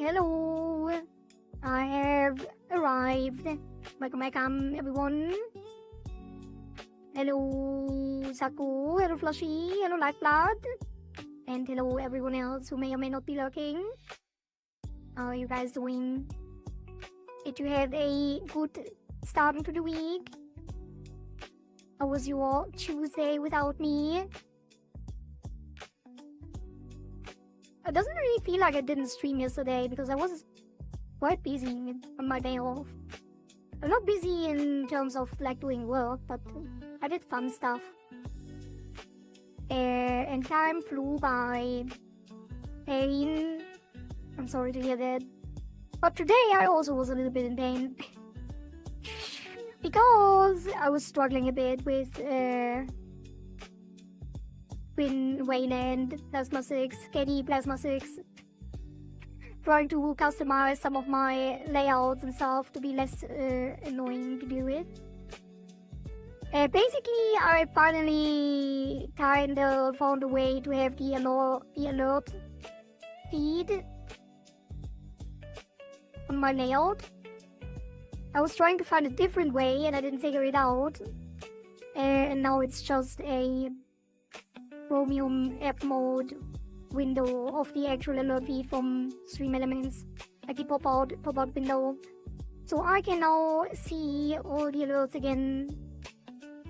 Hello, I have arrived. Welcome, everyone. Hello, Saku. Hello, Flushy. Hello, Lifeblood. And hello, everyone else who may or may not be lurking. How are you guys doing? Did you have a good start into the week? How was your Tuesday without me? It doesn't really feel like I didn't stream yesterday because I was quite busy on my day off. I'm not busy in terms of like doing work, but I did fun stuff. And time flew by. Pain. I'm sorry to hear that. But today I also was a little bit in pain. Because I was struggling a bit with Wayland Plasma 6, KD Plasma 6. Trying to customize some of my layouts and stuff to be less annoying to deal with. Basically, I finally kind of found a way to have the alert feed on my layout. I was trying to find a different way and I didn't figure it out. And now it's just a Chromium app mode window of the actual alert feed from Stream Elements, like the pop out window. So I can now see all the alerts again.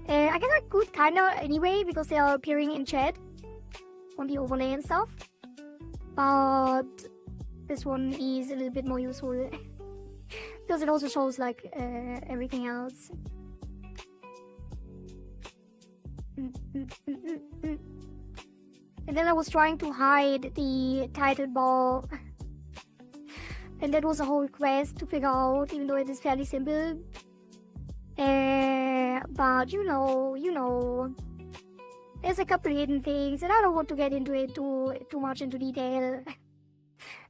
I guess I could kinda anyway because they are appearing in chat on the overlay and stuff. But this one is a little bit more useful because it also shows like everything else. And then I was trying to hide the title bar. And that was a whole quest to figure out, even though it is fairly simple. But you know, there's a couple hidden things, and I don't want to get into it too much into detail.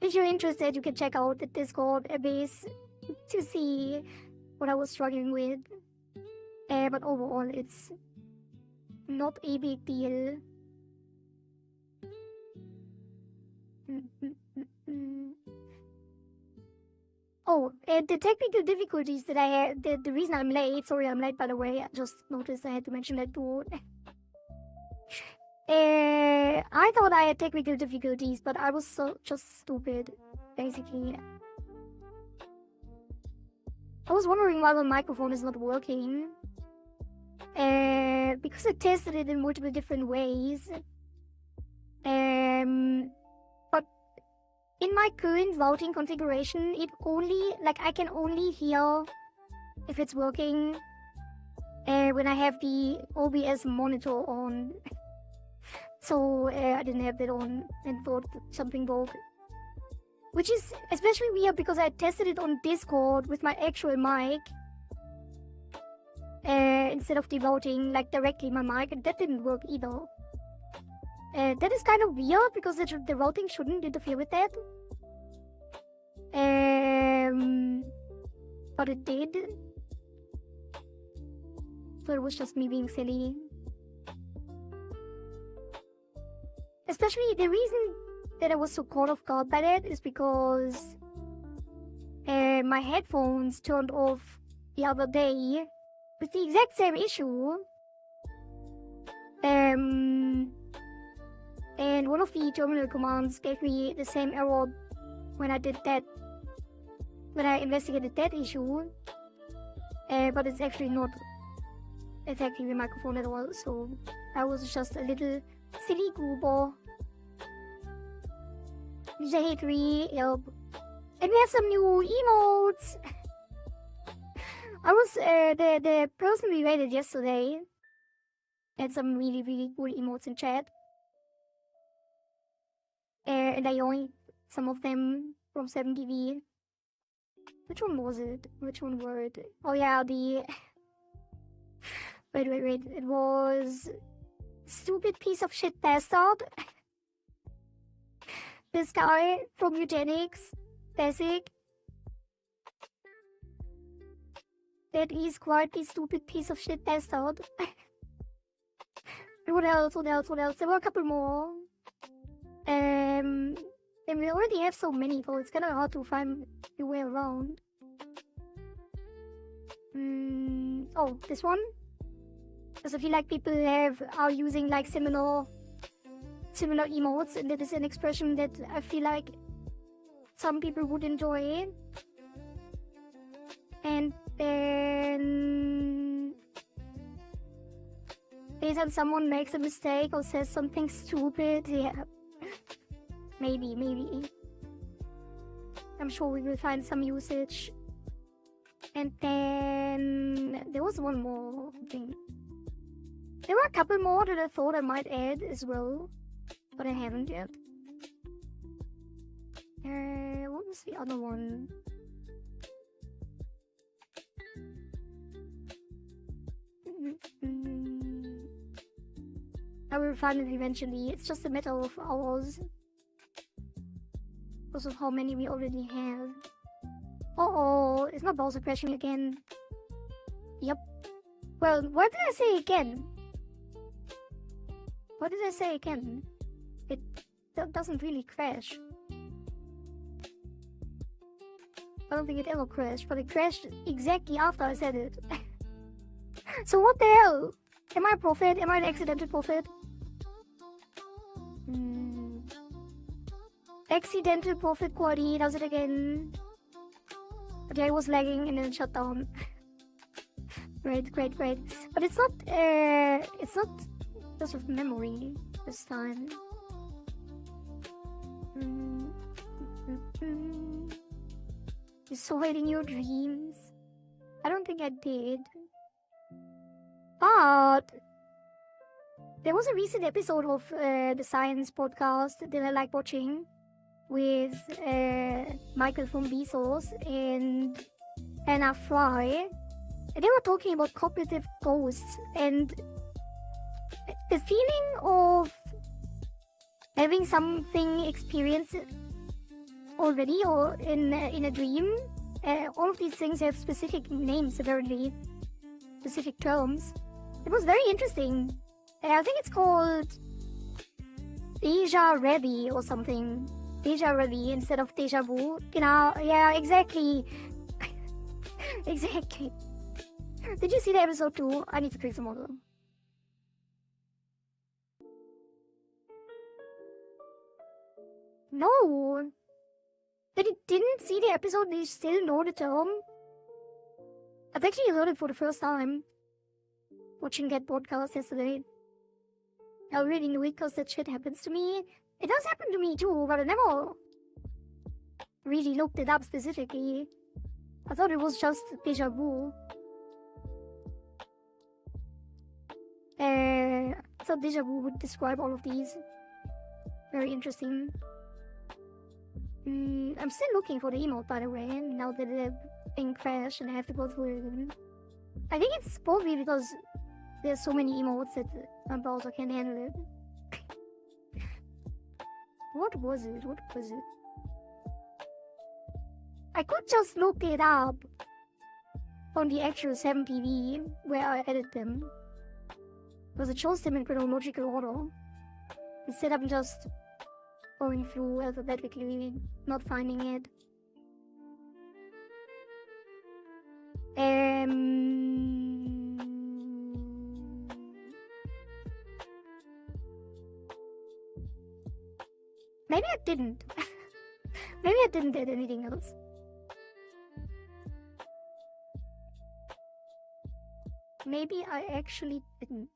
If you're interested, you can check out the Discord base to see what I was struggling with. But overall, it's not a big deal. Oh, and the technical difficulties that I had, the reason I'm late, sorry I'm late by the way, I just noticed I had to mention that too. I thought I had technical difficulties, but I was just stupid, basically. I was wondering why the microphone is not working. Because I tested it in multiple different ways. But in my current routing configuration, it only, like, I can only hear if it's working when I have the OBS monitor on. So I didn't have that on and thought something broke. Which is especially weird because I tested it on Discord with my actual mic. Instead of the routing, like directly my mic, and that didn't work either. That is kind of weird because the routing shouldn't interfere with that. But it did. So it was just me being silly. Especially the reason that I was so caught off guard by that is because my headphones turned off the other day with the exact same issue. And one of the terminal commands gave me the same error when I did that, when I investigated that issue. But it's actually not attacking the microphone at all, so I was just a little silly goober. J3, yep. And we have some new emotes! I was, the person we rated yesterday had some really, really cool emotes in chat. And I joined some of them from 7TV. Which one was it? Which one were it? Oh yeah, the... Wait. It was... Stupid piece of shit bastard. This guy from Eugenics. Basic. That is quite the stupid piece of shit bastard. What else? There were a couple more. And we already have so many, so it's kind of hard to find your way around. Oh, this one? Because I feel like people are using like similar emotes, and that is an expression that I feel like some people would enjoy. And then anytime someone makes a mistake or says something stupid, yeah. Maybe. I'm sure we will find some usage. And then there was one more thing. There were a couple more that I thought I might add as well, but I haven't yet. What was the other one? I will find it eventually. It's just a matter of hours. Because of how many we already have. Uh-oh, it's not Bowser crashing again. Yep. Well, what did I say again? What did I say again? It doesn't really crash. I don't think it ever crashed, but it crashed exactly after I said it. So what the hell? Am I a prophet? Am I an accidental prophet? Accidental prophet Kohari does it again. But yeah, it was lagging and then it shut down. Great. But it's not just of memory this time. You saw it in your dreams. I don't think I did. But there was a recent episode of the science podcast that I like watching with Michael from Bezos and Anna Fry. And they were talking about cognitive ghosts and the feeling of having something experienced already or in a dream. All of these things have specific names, apparently, specific terms. It was very interesting. I think it's called Deja Revi or something. Deja Revi instead of Deja Vu. You know, yeah, exactly. Exactly. Did you see the episode 2? I need to drink some water. No. They didn't see the episode, they still know the term. I've actually heard it for the first time. Watching that podcast yesterday. I already knew it because that shit happens to me. It does happen to me too, but I never really looked it up specifically. I thought it was just deja vu. I thought deja vu would describe all of these. Very interesting. I'm still looking for the emote, by the way, now that the thing crashed and I have to go through it again. I think it's probably because there's so many emotes that my browser can't handle it. What was it? I could just look it up on the actual 7PV where I edit them. Because it shows them in chronological order. Instead I'm just going through alphabetically, not finding it. Maybe I didn't. Maybe I didn't add anything else. Maybe I actually didn't.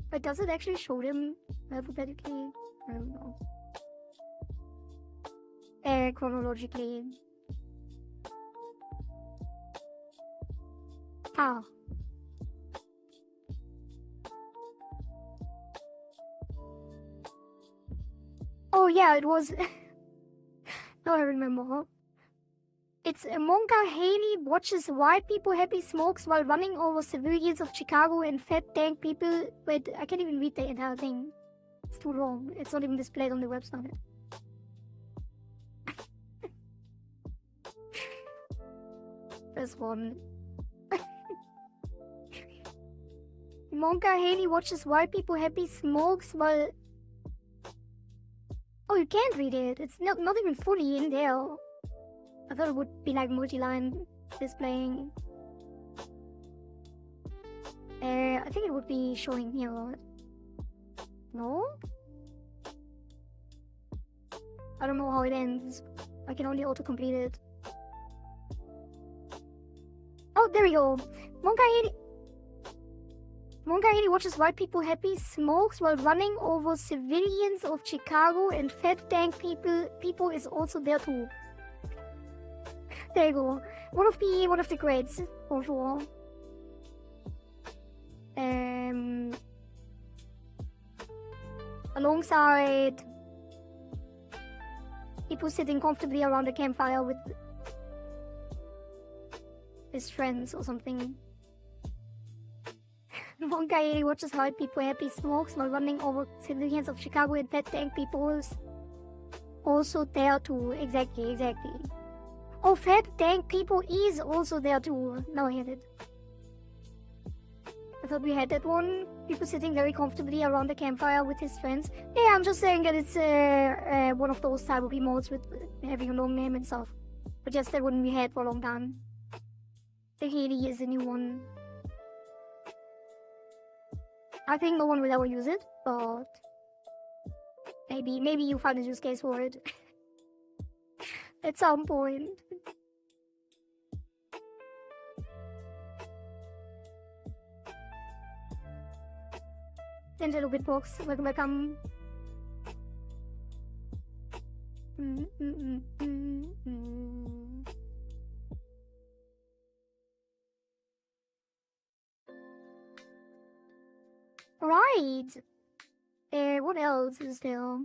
But does it actually show them alphabetically? I don't know. Chronologically. Ah. Oh yeah, it was... No, I remember. It's Monka Haley watches white people happy smokes while running over civilians of Chicago and fat tank people. Wait, I can't even read the entire thing. It's too long. It's not even displayed on the website. This one. Monka Haley watches white people happy, smokes while... Oh, you can't read it. It's not even fully in there. I thought it would be like multi-line displaying. I think it would be showing here. No? I don't know how it ends. I can only auto-complete it. Oh, there we go. Monka Haley watches white people happy, smokes while running over civilians of Chicago, and fat tank people is also there too. There you go. One of the greats, for sure. Alongside people sitting comfortably around a campfire with his friends or something. One guy watches white people happy, smokes while running over civilians of Chicago, and that tank people is also there too. Exactly. Oh, fat tank people is also there too. Now I get it. I thought we had that one. People sitting very comfortably around the campfire with his friends. Yeah, I'm just saying that it's one of those type of emotes with having a long name and stuff. But just that one we had for a long time. The Haley is a new one. I think no one will ever use it, but maybe you find a use case for it at some point. Angelo Bitbox, welcome. Right. What else is there?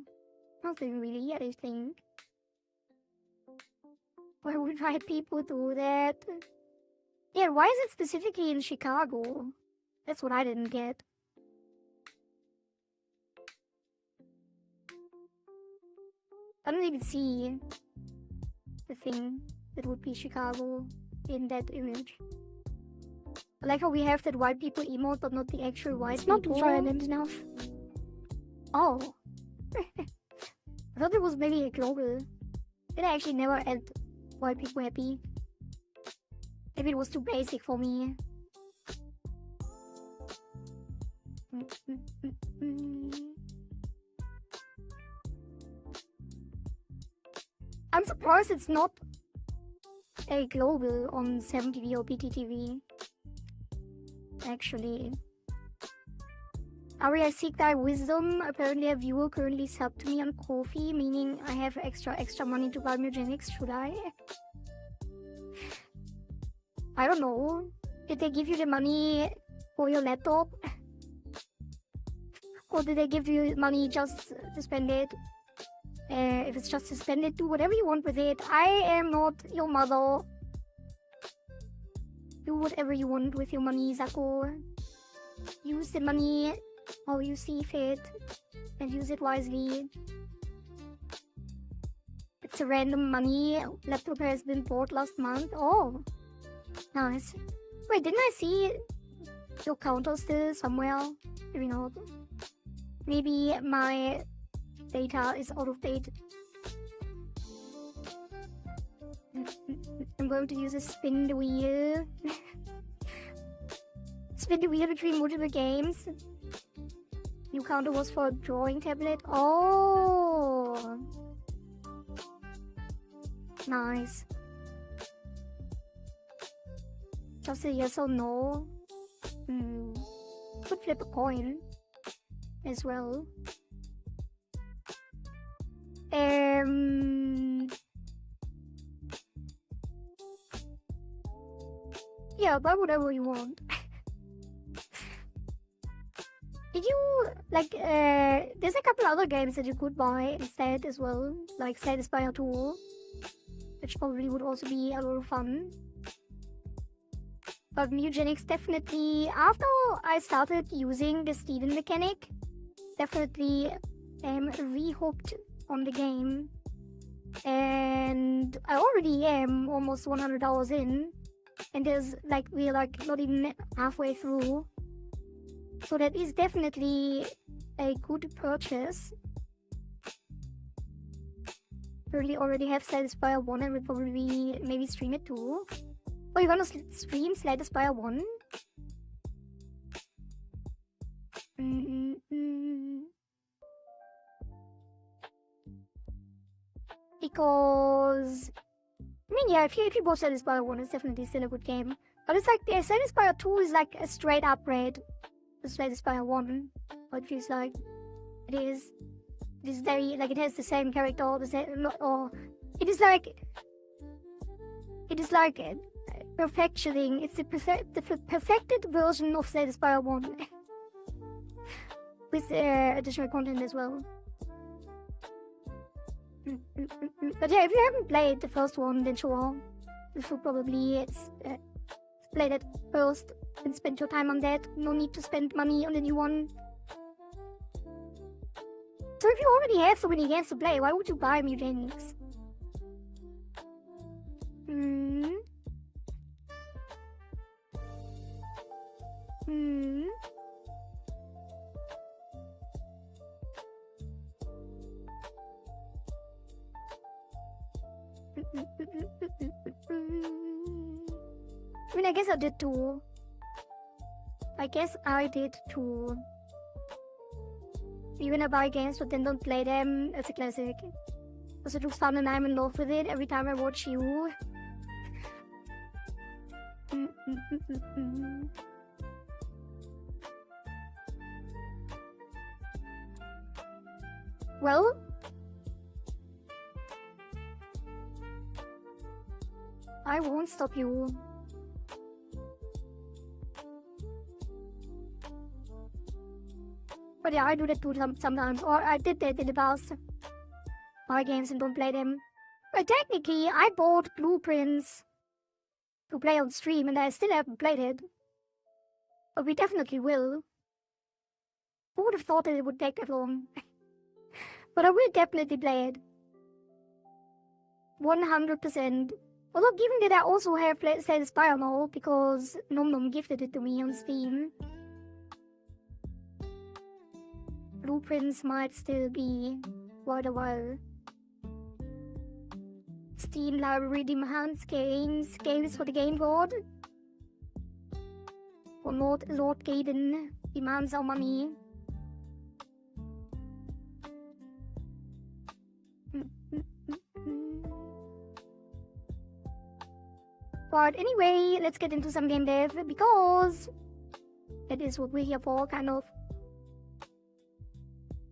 Nothing really, I think. Why would white people do that? Yeah, why is it specifically in Chicago? That's what I didn't get. I don't even see the thing that would be Chicago in that image. I like how we have that white people emote, but not the actual white people. It's not violent enough. Oh. I thought it was maybe a global. Did I actually never add white people happy? Maybe it was too basic for me. I'm surprised it's not a global on 7TV or BTTV. Actually. Ari, I seek thy wisdom. Apparently a viewer currently subbed to me on Ko-fi, meaning I have extra money to buy Mugenics. Should I? I don't know. Did they give you the money for your laptop? Or did they give you money just to spend it? If it's just to spend it, do whatever you want with it. I am not your mother. Do whatever you want with your money, Zako. Use the money how you see fit and use it wisely. It's a random money. Laptop has been bought last month. Oh, nice. Wait, didn't I see your counter still somewhere? Maybe not. Maybe my data is out of date. I'm going to use a spin the wheel. Spin the wheel between multiple games. New counter was for a drawing tablet. Oh, nice. Just a yes or no. Could flip a coin as well. Yeah, buy whatever you want. Did you, like, there's a couple other games that you could buy instead as well, like Satisfyer 2, which probably would also be a lot of fun. But Mugenics definitely, after I started using the Steven mechanic, definitely am re-hooked on the game. And I already am almost 100 hours in, and we're like not even halfway through. So that is definitely a good purchase. Currently already have Slay the Spire 1 and will probably maybe stream it too. Oh, you're gonna stream Slay the Spire 1? Because I mean, yeah, if you bought Slay the Spire 1, it's definitely still a good game. But it's like Slay the Spire 2 is like a straight upgrade to Slay the Spire 1. What it feels like. It is very like it has the same character, the same, or it is like perfectioning. It's the perfected version of Slay the Spire 1 with additional content as well. But yeah, if you haven't played the first one, then sure, you should probably play that first and spend your time on that. No need to spend money on the new one. So if you already have so many games to play, why would you buy Mutants? I mean, I guess I did too. Even I buy games but then don't play them, it's a classic. Because it looks fun and I'm in love with it every time I watch you. Well, I won't stop you. But yeah, I do that too sometimes, or I did that in the past. Buy games and don't play them. But technically, I bought Blueprints to play on stream and I still haven't played it. But we definitely will. Who would have thought that it would take that long? But I will definitely play it. 100%. Although given that I also have Slay the Spire now, because Nom Nom gifted it to me on Steam. Blueprints might still be quite a while. Steam library demands games for the game board. Or Lord Gaiden demands our money. But anyway, let's get into some game dev, because that is what we're here for, kind of.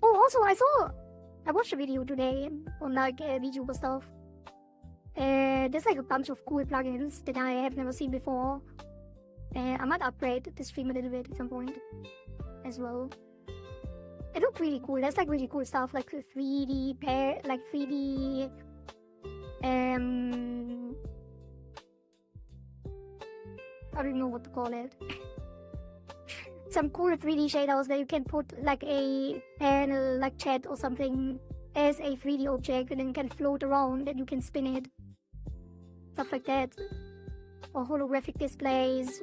Oh, also, I watched a video today on like VTuber stuff. There's like a bunch of cool plugins that I have never seen before. I might upgrade the stream a little bit at some point as well. It looked really cool. There's like really cool stuff like 3D I don't know what to call it. Some cool 3D shaders that you can put like a panel, like chat or something, as a 3D object and then can float around and you can spin it. Stuff like that. Or holographic displays.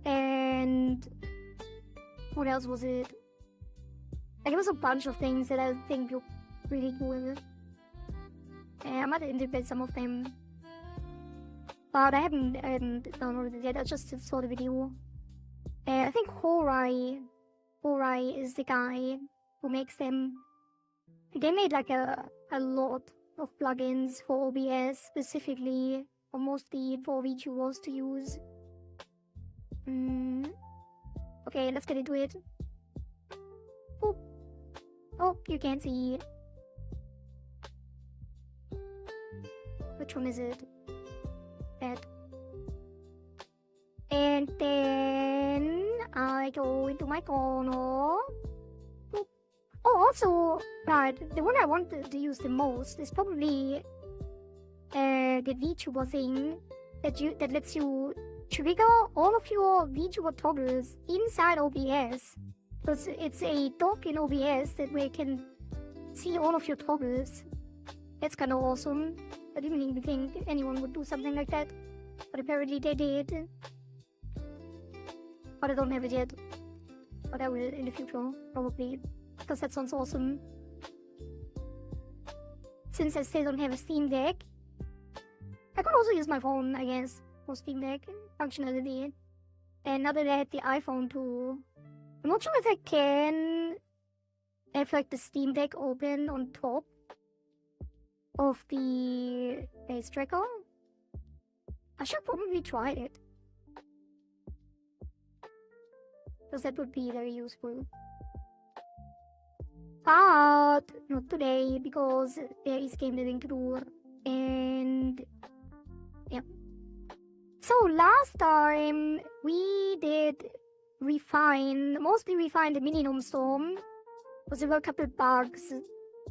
And what else was it? Like, it was a bunch of things that I think look really cool. I might integrate some of them. But I haven't downloaded it yet, I just saw the video. I think Kohari is the guy who makes them. They made like a lot of plugins for OBS specifically, or mostly for VTubers to use. Okay, let's get into it. Boop. Oh, you can't see it. Which one is it? That. And then I go into my corner. Boop. Oh, also, right, the one I wanted to use the most is probably the VTuber thing that lets you trigger all of your VTuber toggles inside OBS. Because it's a dock in OBS that we can see all of your toggles. That's kind of awesome. I didn't even think anyone would do something like that, but apparently they did. but I don't have it yet. But I will in the future, probably, because that sounds awesome. Since I still don't have a Steam Deck, I could also use my phone, I guess, for Steam Deck functionality. And now that I had the iPhone too, I'm not sure if I can have like the Steam Deck open on top of the base tracker. I should probably try it, because that would be very useful. But not today, because there is game living to do. And yeah. So last time we did mostly refine the mini gnome storm. Because there were a couple of bugs,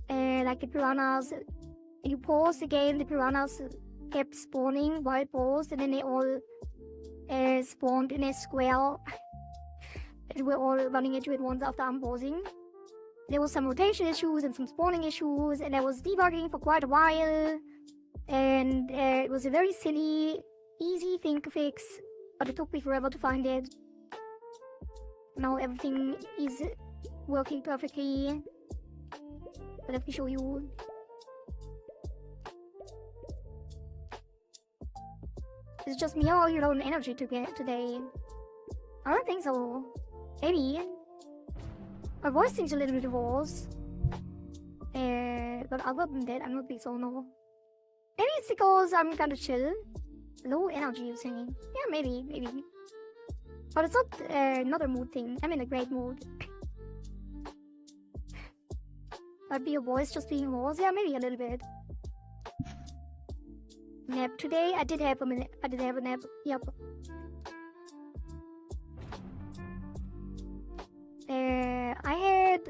like the piranhas. When you pause the game, the piranhas kept spawning while paused, and then they all spawned in a square. And we're all running into it once after unpausing. There was some rotation issues and some spawning issues, and I was debugging for quite a while. And it was a very silly, easy thing to fix, but it took me forever to find it. Now everything is working perfectly. But let me show you. It's just me or your own energy to get today. I don't think so. Maybe. My voice seems a little bit hoarse. But other than that, I'm not big so no. Maybe it's because I'm kind of chill. Low energy singing. Yeah, maybe. But it's not a mood thing. I'm in a great mood. Might be your voice just being hoarse? Yeah, maybe a little bit. Nap today? I did have a nap. Yep. I had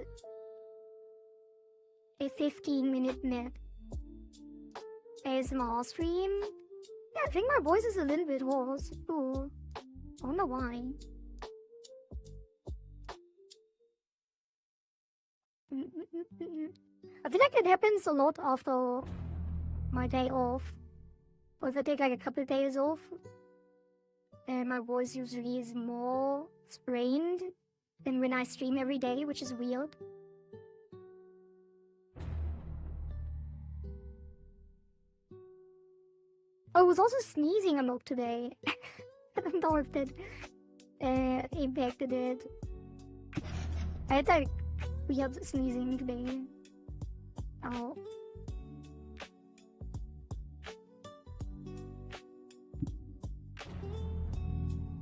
a 15-minute nap. ASMR stream. Yeah, I think my voice is a little bit hoarse. Ooh. I don't know why. I feel like it happens a lot after my day off. Or if I take like a couple of days off, and my voice usually is more sprained than when I stream every day, which is weird. I was also sneezing a lot today. I don't know if that impacted it. I had like weird sneezing today. Oh.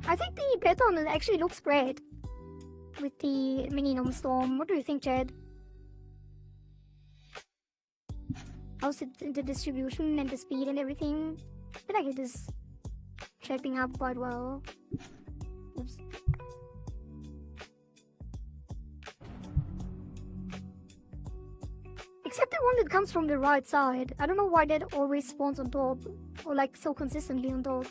I think the pattern actually looks great with the mini gnome storm. What do you think, Chad? How's it, the distribution and the speed and everything? I feel like it is shaping up quite well. Oops. Except the one that comes from the right side. I don't know why that always spawns on top, or like so consistently on top.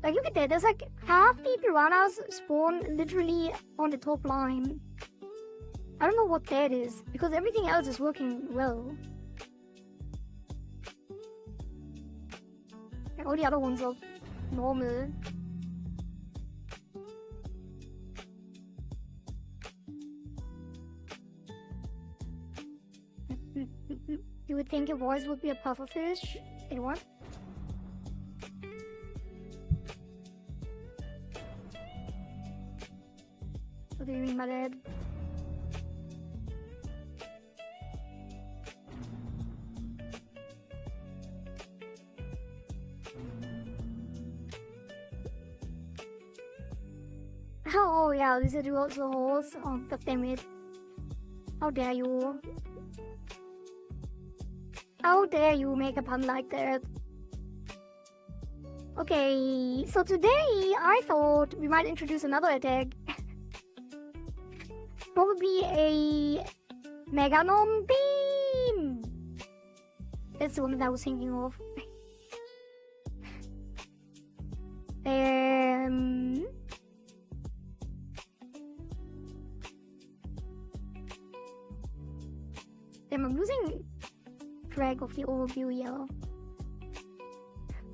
Like, look at that, there's like half the piranhas spawn literally on the top line. I don't know what that is, because everything else is working well. Like, all the other ones are normal. You would think your voice would be a pufferfish? Wait, what? What do you mean by that? Oh yeah, this is the horse. Oh, god damn it. How dare you? How dare you make a pun like that? Okay, so today I thought we might introduce another attack. Probably a MEGANOM BEEEEEAM! That's the one that I was thinking of. Damn, I'm losing track of the overview here.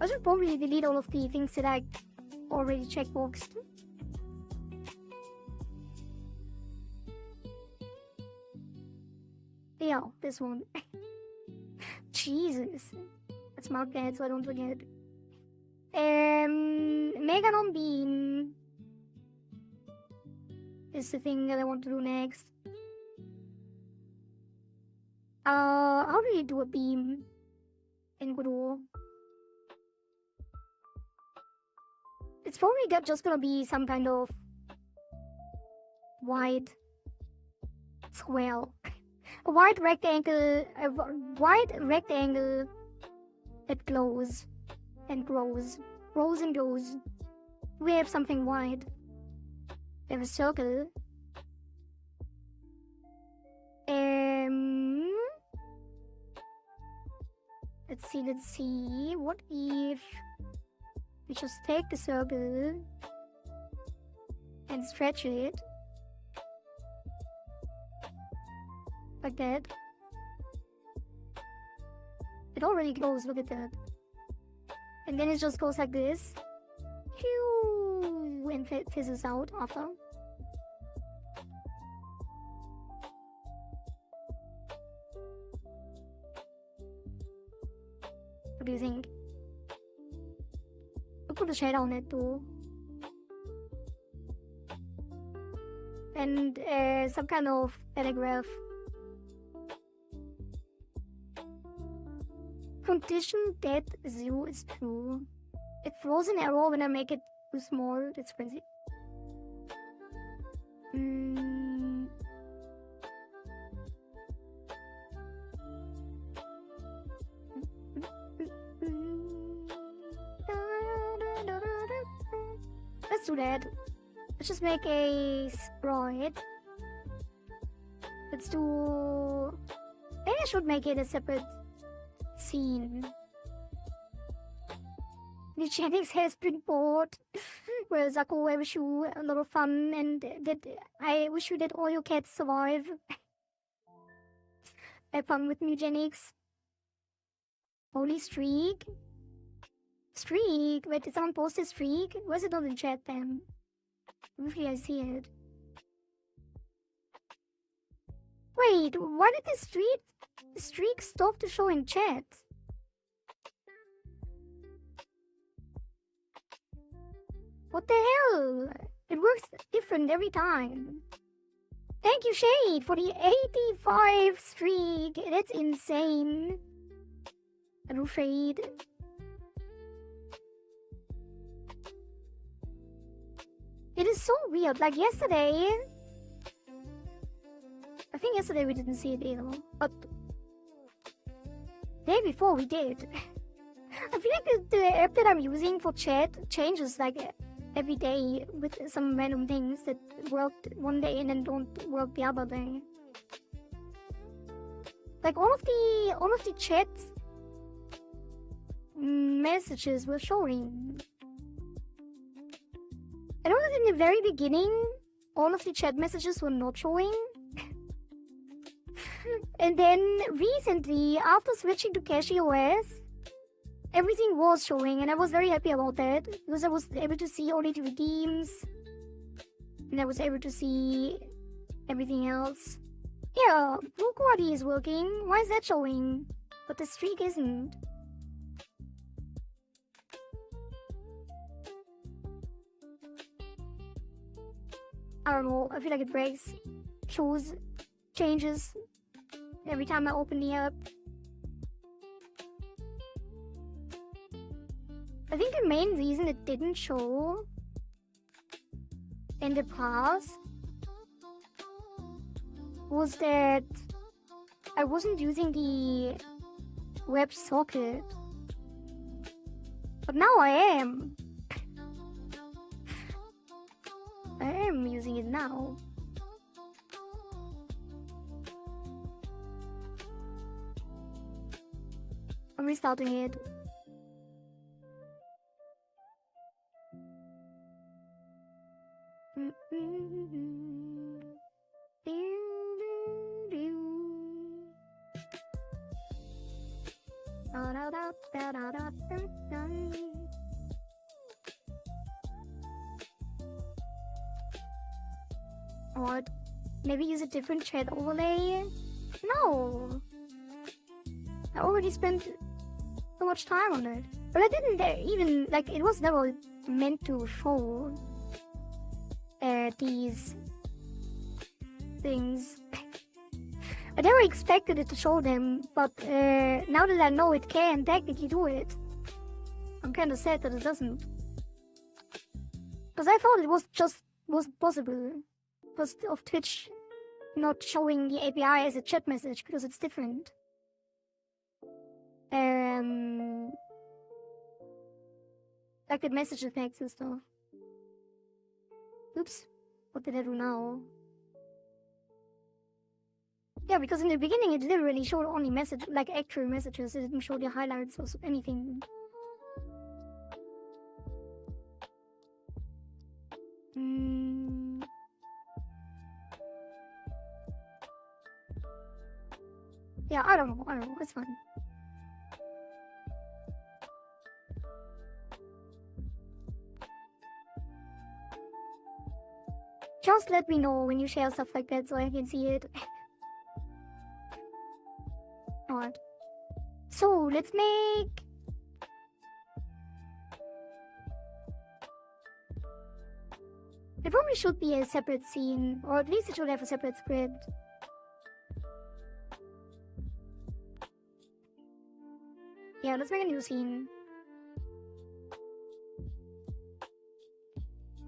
I should probably delete all of the things that I already checkboxed. yeah, this one. Jesus. Let's mark that so I don't forget. Meganom beam is the thing that I want to do next. How do you do a beam in Godot? It's probably just gonna be some kind of wide square. A wide rectangle that glows and grows and goes. We have something wide. We have a circle. Let's see. What if we just take the circle and stretch it like that? It already goes, look at that. And then it just goes like this. And fizzles out after. What do you think? We'll put a shadow on it too. And some kind of paragraph. Condition that 0 is true. It throws an error when I make it too small. That's crazy. Let's do that. Let's just make a sprite. Let's do... Maybe I should make it a separate scene. Eugenics has been bought. Well, Zako, I wish you a lot of fun and that I wish you that all your cats survive. Have fun with eugenics. Holy streak. Streak? Wait, did someone post a streak? Why is it not in chat then? Usually I see it. Wait, why did the streak stop to show in chat? What the hell? It works different every time. Thank you, Shade, for the 85 streak. That's insane. Hello, Shade. It is so weird. Like yesterday, I think yesterday we didn't see it either, but the day before we did. I feel like the app that I'm using for chat changes like every day with some random things that worked one day and then don't work the other day. Like all of the chat messages were showing. I know that in the very beginning, all of the chat messages were not showing. And then recently, after switching to CachyOS, everything was showing, and I was very happy about that because I was able to see only the redeems, and I was able to see everything else. Yeah, Blue Kohari is working. Why is that showing? But the streak isn't. I don't know, I feel like it breaks, shows, changes every time I open the app. I think the main reason it didn't show in the past was that I wasn't using the web socket. But now I am. I am using it now. I'm restarting it. Or maybe use a different chat overlay No! I already spent so much time on it. But I didn't even, like, it was never meant to show these things. I never expected it to show them, but now that I know it can technically do it, I'm kinda sad that it doesn't. Because I thought it wasn't possible. Because of Twitch not showing the API as a chat message, because it's different. Like the message effects and stuff. Oops, what did I do now? Yeah, because in the beginning it literally showed only message, like actual messages. It didn't show the highlights or anything. Yeah, I don't know, it's fine. Just let me know when you share stuff like that so I can see it. Alright. So, let's make... There probably should be a separate scene, or at least it should have a separate script. Yeah, let's make a new scene.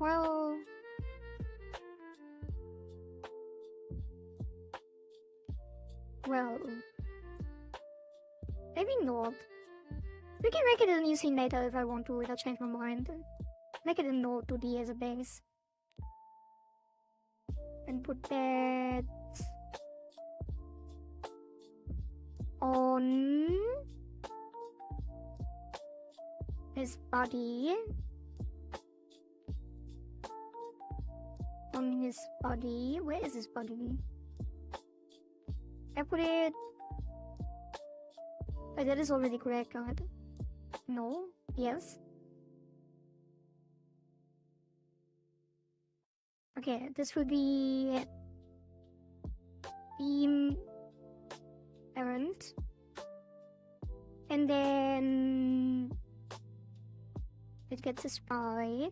Well... Maybe not. We can make it a new scene later if I want to, if I change my mind. Make it a Node 2D as a base. And put that... on... his body. On his body. Where is his body? I put it... Wait, that is already correct, right? No? Yes? Okay, this would be... beam... errand. And then... it gets a sprite.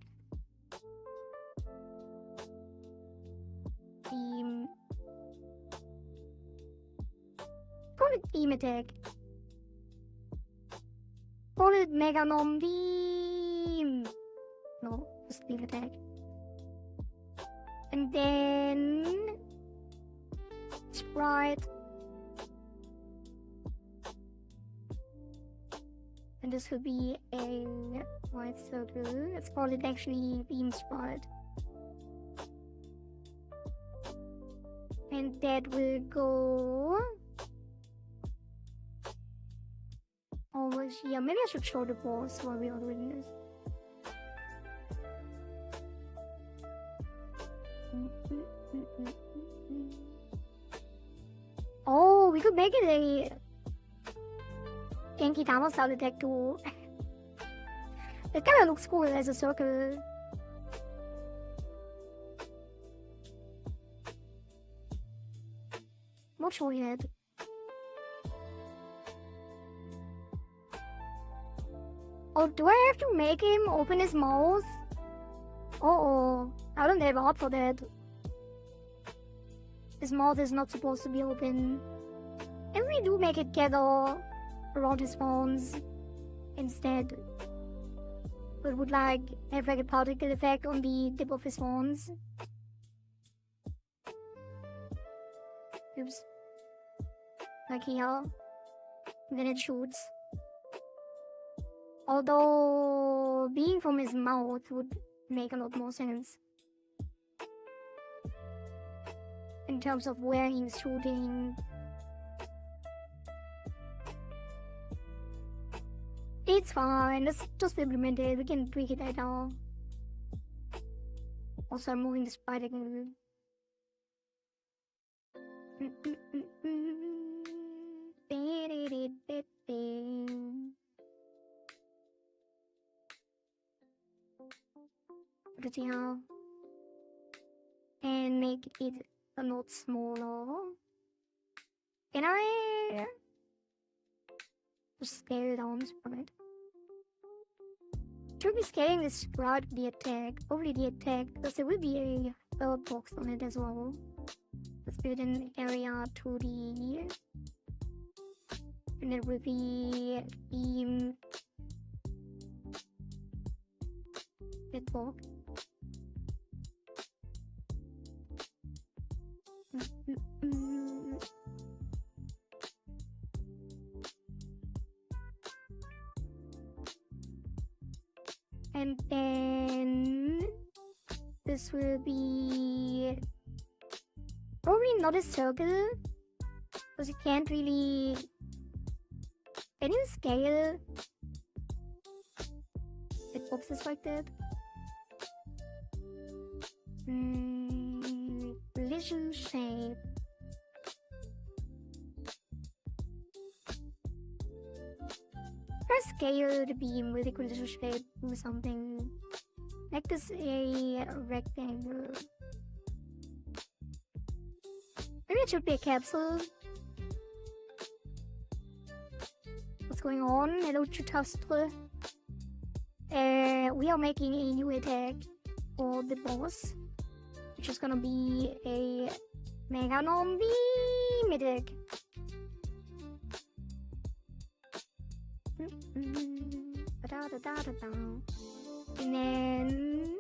Beam... call it beam attack. Call it Meganom Beam. No, just beam attack. And then sprite. And this will be a white circle. Let's call it actually beam sprite. And that will go over here. Maybe I should show the boss while we are doing this. Oh, we could make it a Genki Dama style attack too. That kinda looks cool as a circle. Not sure yet. Oh, do I have to make him open his mouth? Uh-oh, I don't have art for that. His mouth is not supposed to be open. And we do make it gather around his horns instead. It would like have like a particle effect on the tip of his horns. Oops. Like here. And then it shoots. Although being from his mouth would make a lot more sense. In terms of where he's shooting. It's fine, let's just implement it. We can tweak it later. Also, I'm moving the spider again. Put it here. And make it a lot smaller. Can I just scale it down from it? Should be scaling this throughout the attack. Probably the attack, because there will be a bird box on it as well. Let's build an area to the... And it will be the box. And then this will be probably not a circle, because you can't really... Can you scale it boxes like that? Collision shape. Or scale the beam with a collision shape or something. Like this a rectangle. Maybe it should be a capsule. What's going on? Hello, Chutastre. We are making a new attack for the boss, which is gonna be a Meganom Beam attack. And then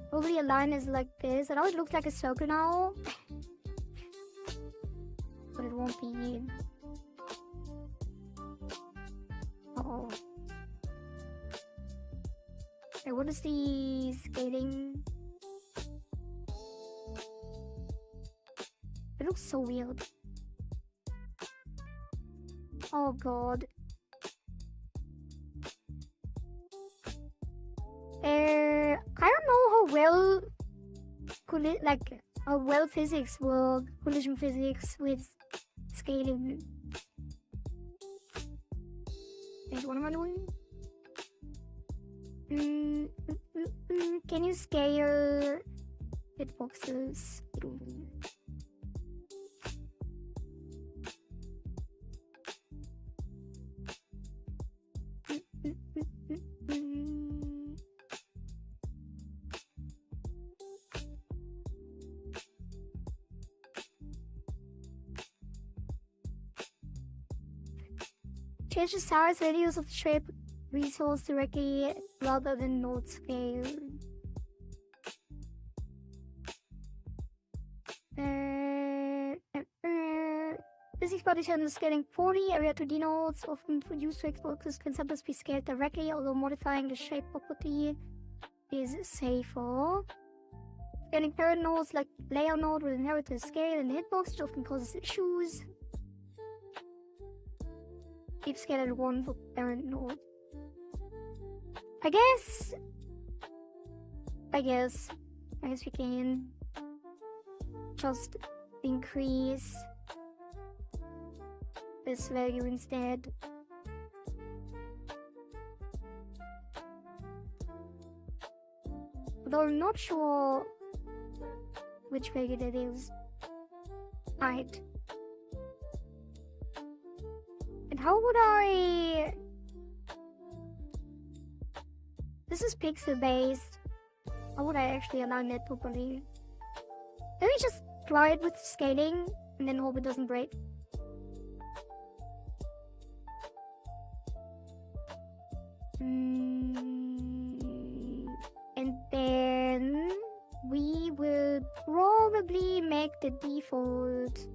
probably a line is like this. I know it looks like a circle now, but it won't be. Uh-oh. Okay, what is the scaling? It looks so weird. Oh god. I don't know how well how well physics work, collision physics with scaling. Wait, what am I doing? Can you scale hitboxes? Change the size values of the shape resource directly rather than node scale. Physics body channels scaling 40 area 2D nodes often used to Xboxes can sometimes be scaled directly, although modifying the shape property is safer. Scaling parent nodes like layer node will inherit the scale in the hitbox, which often causes issues. Keep scale at 1 for parent node. I guess we can just increase this value instead. Although I'm not sure which value that is. Right. And how would I... This is pixel based. How would I actually align that properly? Let me just try it with scaling and then hope it doesn't break. And then we will probably make the default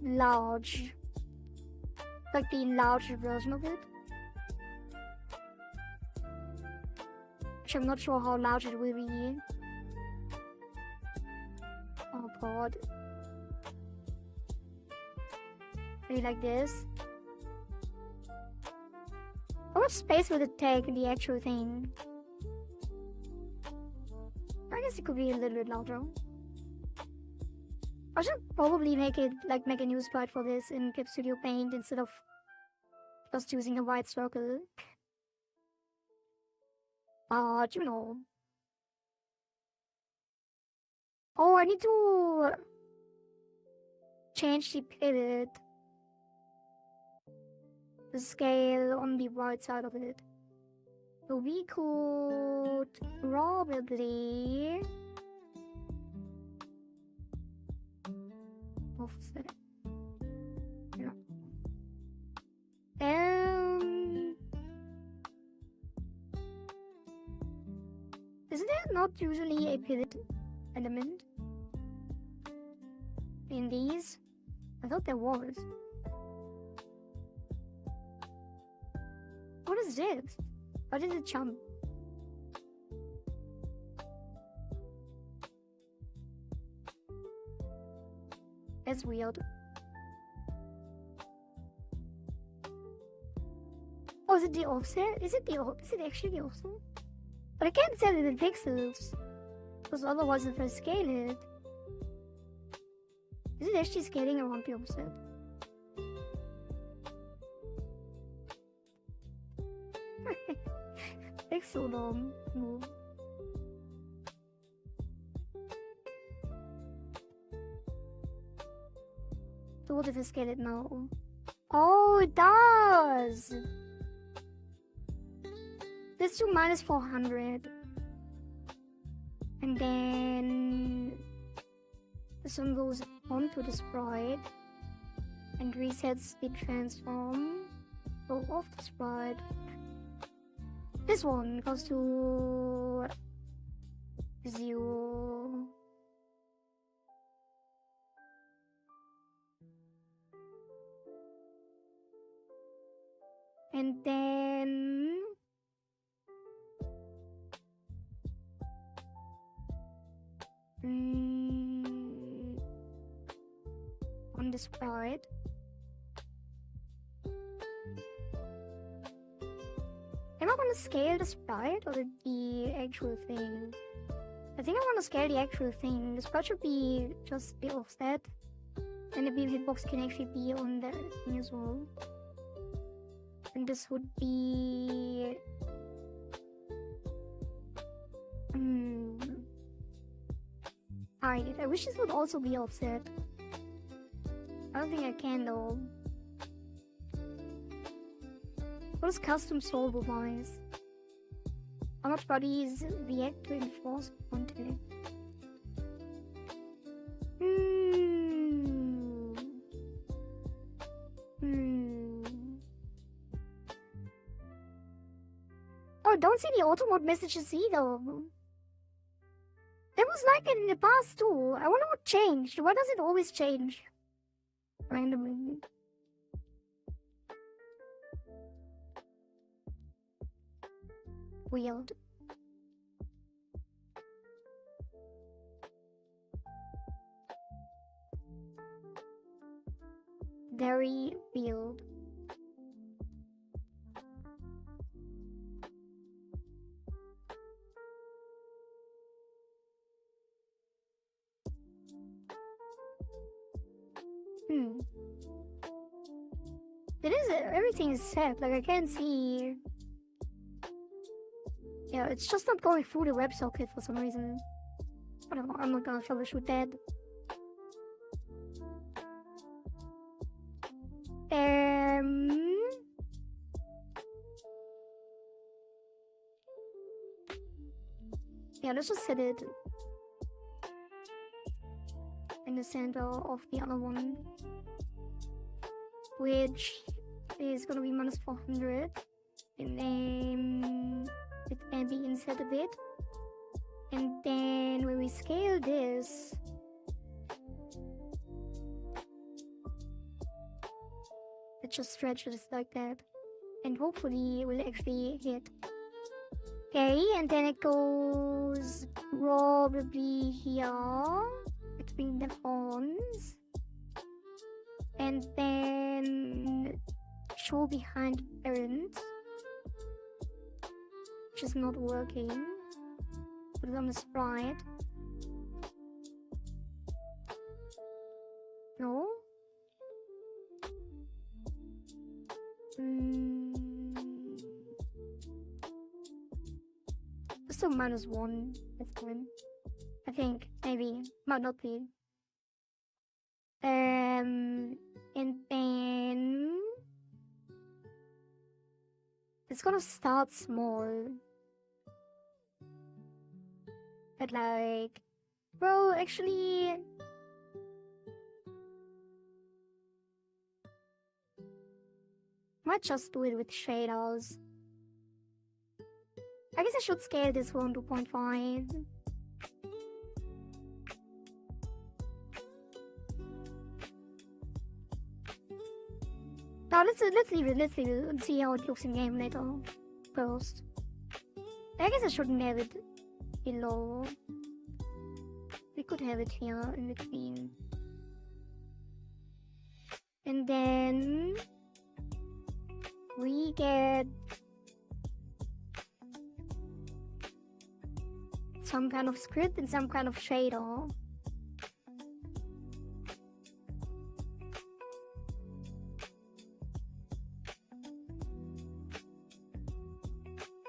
large, like the enlarged version of it. Which I'm not sure how large it will be. Oh god. Maybe like this. How much space would it take in the actual thing? I guess it could be a little bit larger. I should probably make a new sprite for this in Clip Studio Paint instead of just using a white circle. But you know. Oh, I need to change the pivot, the scale on the right side of it. So we could probably offset. Yeah. Isn't there not usually a pivot element in these? I thought there was. What is this? Why did it jump? That's weird. Oh, is it the offset? Is it actually the offset? But I can't set it in pixels, because otherwise if I scale it, is it actually scaling around the offset? Pixel norm move. So what if I scale it now? Oh, it does! Let's do -400. And then this one goes onto the sprite and resets the transform. Go off the sprite. This one goes to 0. And then on the sprite, am I gonna scale the sprite or the actual thing? I think I want to scale the actual thing. The sprite should be just the offset, and the beam hitbox can actually be on the thing as well. And this would be Alright, I wish this would also be offset. I don't think I can though. What is custom solver wise? How much bodies react to enforce onto? Oh, don't see the auto mode messages either. There was like it in the past too. I wonder what changed. Why does it always change randomly? Weird. Very weird. Everything is set, like I can't see. Yeah, it's just not going through the WebSocket for some reason. Whatever, I'm not gonna troubleshoot that. Yeah, let's just set it in the center of the other one, which is gonna be -400, and then it can be inset a bit, and then when we scale this, it just stretches like that, and hopefully it will actually hit. Okay, and then it goes probably here between the horns, and then show behind parent, which is not working. Put it on the sprite. No. Just a -1. That's fine. I think. maybe, might not be. And then it's gonna start small. But like, bro, actually, might just do it with shaders. I guess I should scale this one to 2.5. Now let's leave it and see how it looks in game later. First. I guess I shouldn't have it below. We could have it here in between. And then we get some kind of script and some kind of shader.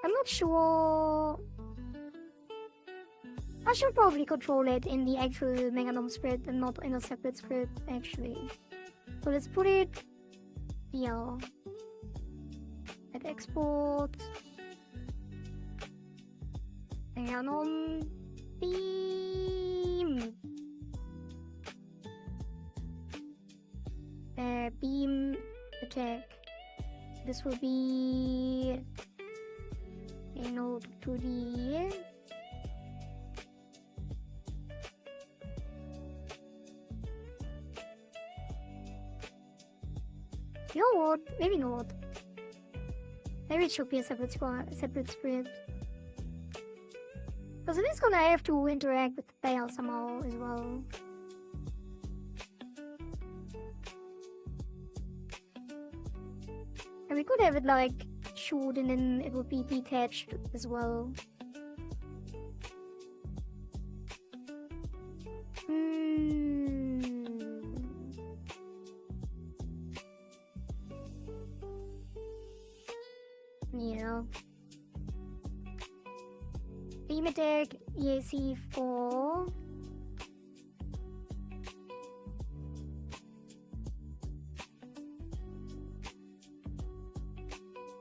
I'm not sure. I should probably control it in the actual Meganom script and not in a separate script, actually. So let's put it here. At export. Meganom beam. Beam attack. This will be a node to the you know what? Maybe not. Maybe it should be a separate script. Because it is gonna have to interact with the player somehow as well. And we could have it like shoot and then it would be detached as well. Yeah. Beam attack, EAC4.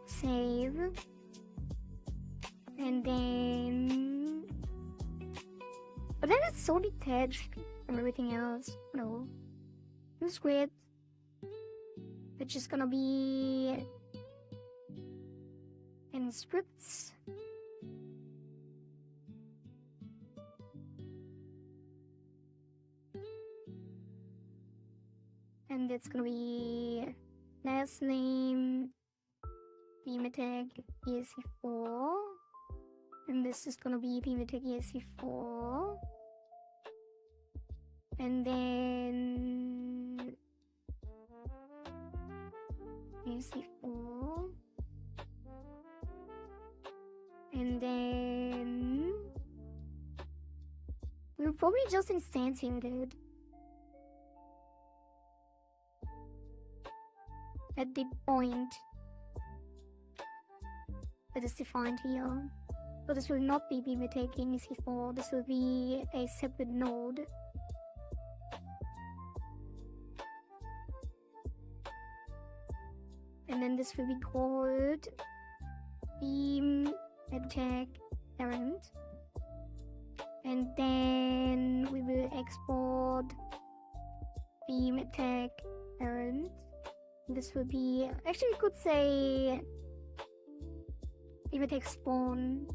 Save. And then... But then it's so detached from everything else. No. Use grid. Which is gonna be... in scripts. And it's gonna be last name, beam attack, ESC4. And this is gonna be beam attack ESC4. And then ESC4. And then we'll probably just instantiate it at the point that is defined here. So this will not be beam attacking EC4, this will be a separate node. And then this will be called beam attack errand. And then we will export beam attack errand. This will be, actually we could say beam attack spawn.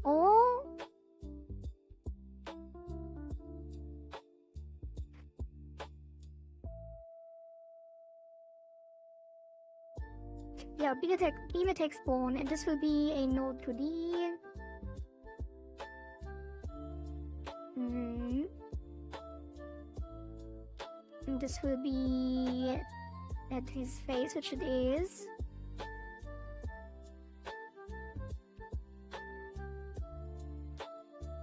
Or yeah, beam attack spawn, and this will be a node to D. And this will be at his face, which it is.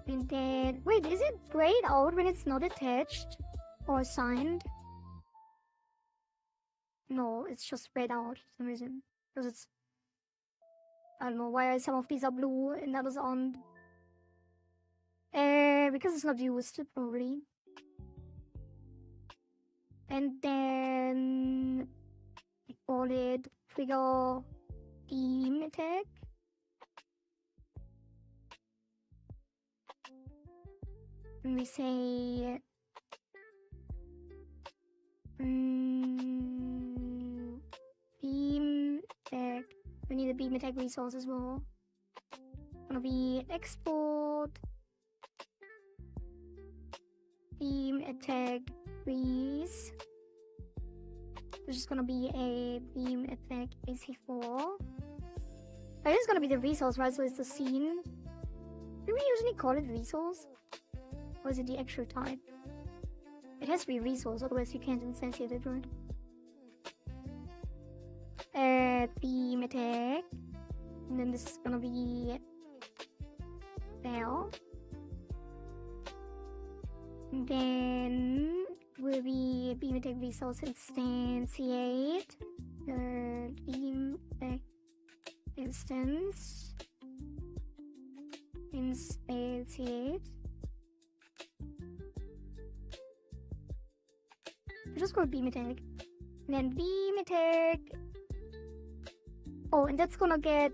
And then, wait, is it grayed out when it's not attached or assigned? No, it's just spread out for some reason. Because it's... I don't know why some of these are blue and others aren't. Because it's not used, probably. And then we call it trigger beam attack. And we say beam attack. We need a beam attack resource as well. Gonna be export beam attack freeze. Which is gonna be a beam attack AC4. That is gonna be the resource, right? So it's the scene. Do we usually call it resource? Or is it the actual type? It has to be resource, otherwise you can't instantiate it, right? Beam attack. And then this is gonna be there. And then will be beam attack resource instantiate. Beam attack instance. Instantiate. Just call beam attack. And then beam attack. Oh, and that's gonna get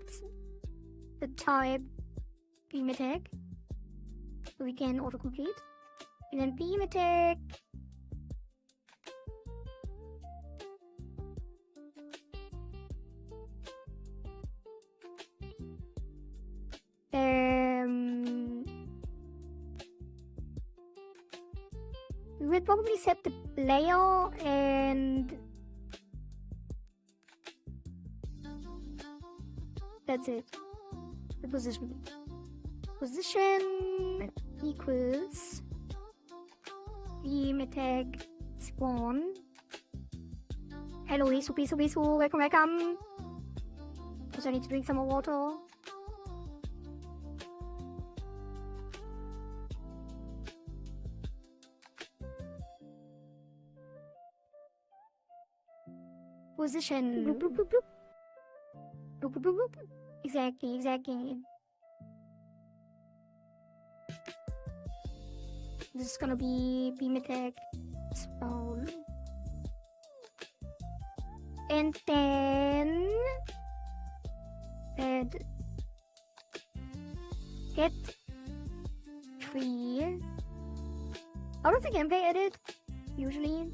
the type beam attack. So we can autocomplete. And then beam attack. We will probably set the player and that's it. The position. Position equals beam attack spawn. Hello, Hisu, welcome. Also, I need to drink some more water. Position. Bloop, bloop, bloop, bloop. Bloop, bloop, bloop, bloop. Exactly. This is gonna be beam attack spawn. And then add get tree. How does the gameplay edit usually?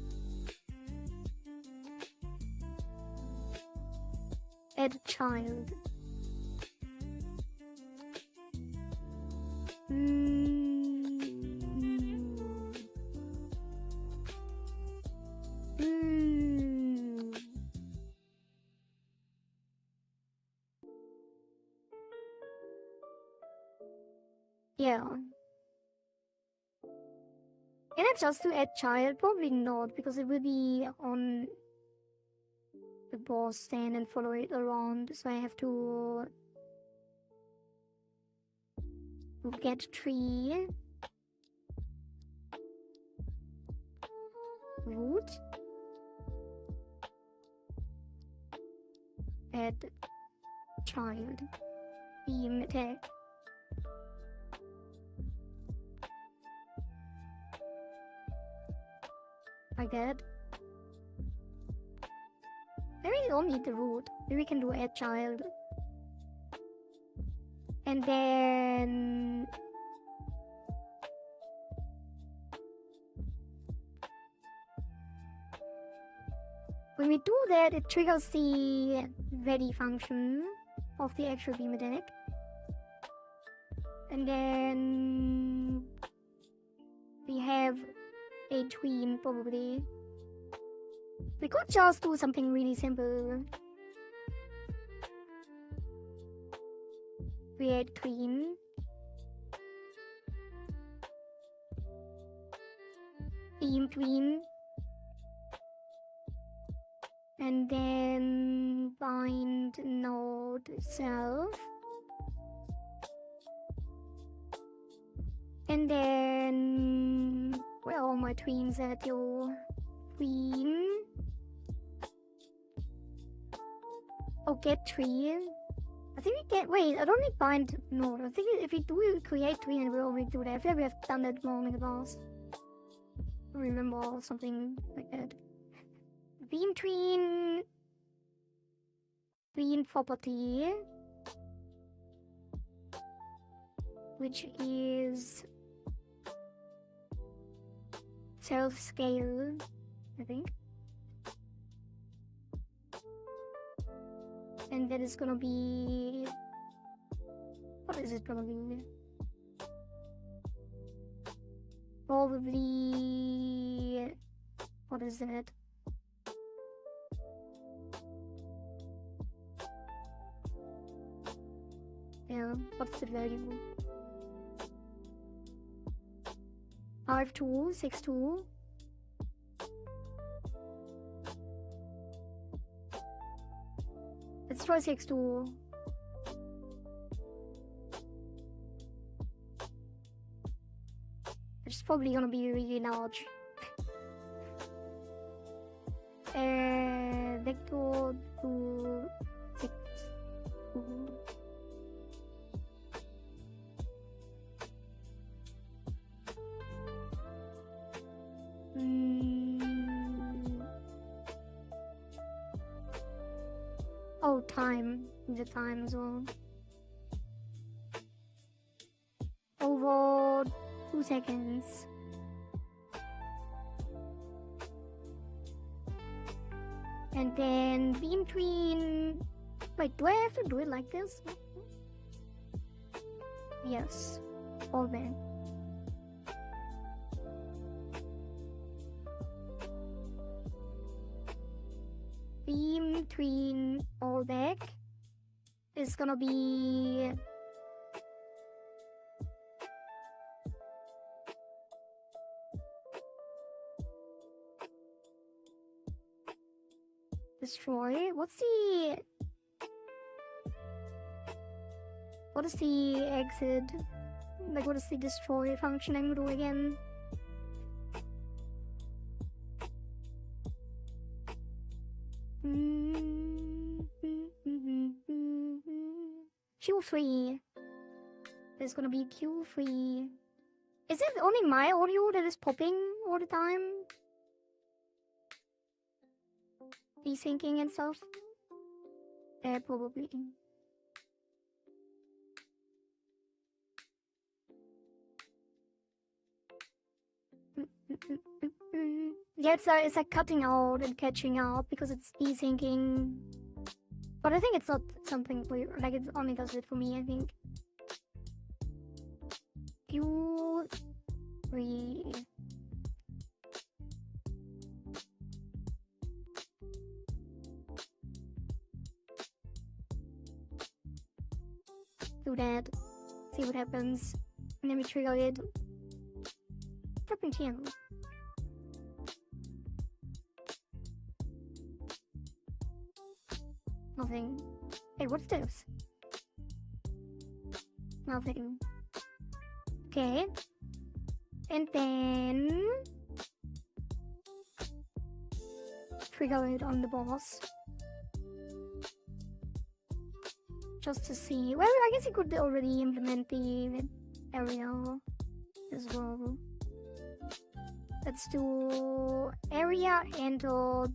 Add child. Yeah. Can I just to add child? Probably not, because it will be on the boss stand and follow it around, so I have to get tree root, add child, beam attack. Like that. Maybe we don't need the root. Maybe we can do add child. And then when we do that, it triggers the ready function of the actual beam attack. And then we have a tween, probably. We could just do something really simple. Create tween. Beam tween. And then bind node self. And then where are all my tweens at, yo? Tween. Oh, get tree. I think we can. Wait, I don't need bind. No, I think if we do create tween and we already do that. I feel like we have done that wrong in the past. I remember something like that. Beam tween property, which is self scale, I think. And that is gonna be, what is it gonna be? Probably, what is it? Yeah, what's the value? 5.2, 6.2. Let's try 6.2. It's probably gonna be really large. Vector to 6.2. Oh, time. The time as well. Over 2 seconds. And then beam tween. Wait, do I have to do it like this? Yes. All then. Beam tween all back is gonna be destroy. What is the exit? Like, what is the destroy function I'm gonna do again? Q3. There's gonna be Q3. Is it only my audio that is popping all the time? Desyncing and stuff? Probably. Yeah, it's like cutting out and catching up because it's desyncing. But I think it's not something for you. Like, it only does it for me, I think. Q3. Do that. See what happens. And then we trigger it. What happened here? Nothing. Hey, what's this? Nothing. Okay. And then trigger it on the boss. Just to see. Well, I guess you could already implement the area as well. Let's do area entered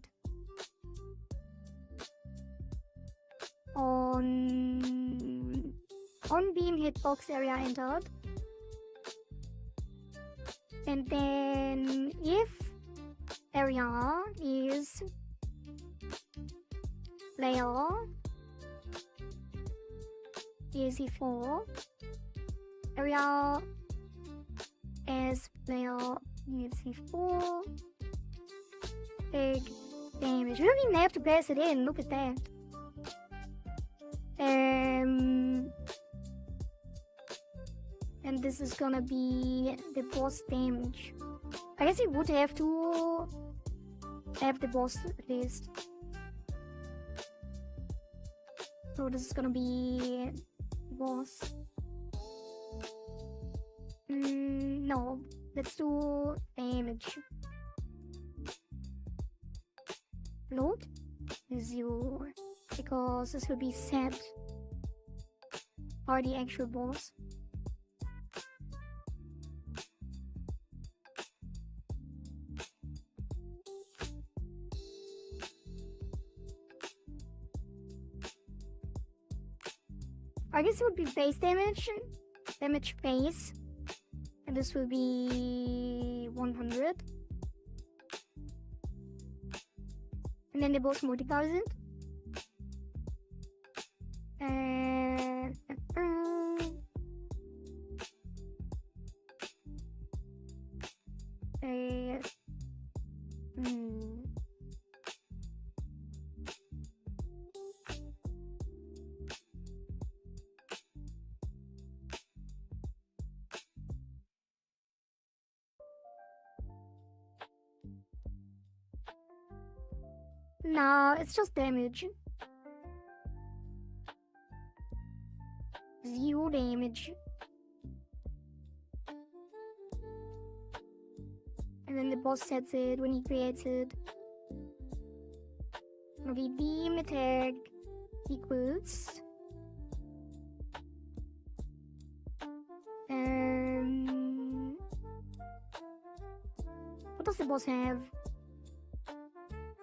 on beam hitbox area entered. And then if area is player EC4, area as player EC4, big damage. We don't even have to pass it in, look at that. And this is gonna be the boss damage. I guess you would have to have the boss at least. So this is gonna be boss. No, let's do damage. Load 0, because this will be set are the actual boss. I guess it would be base damage base, and this will be 100. And then the boss multiplies it. Nah, it's just damage. 0 damage. And then the boss sets it when he creates it. Okay, beam attack equals. What does the boss have?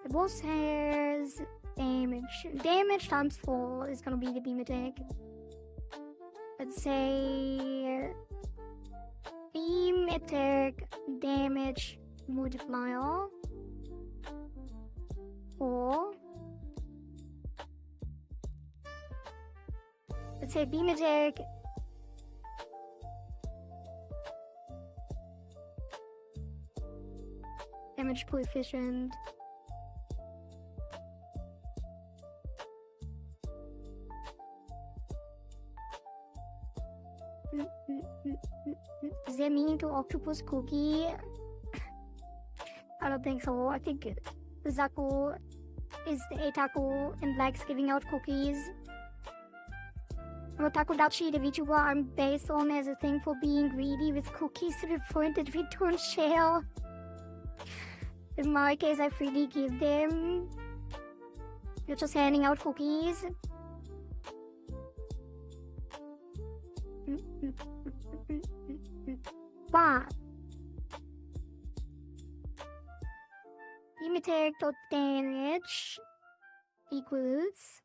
The boss has damage. Damage times 4 is gonna be the beam attack. Let's say beam attack damage multiplier, or let's say beam attack damage coefficient. Does that mean to octopus cookie? I don't think so. I think Zaku is the otaku and likes giving out cookies. Otakudachi, the VTuber I'm based on, has a thing for being greedy with cookies to the point that we don't share. In my case, I freely give them. You're just handing out cookies. But beam attack dot damage equals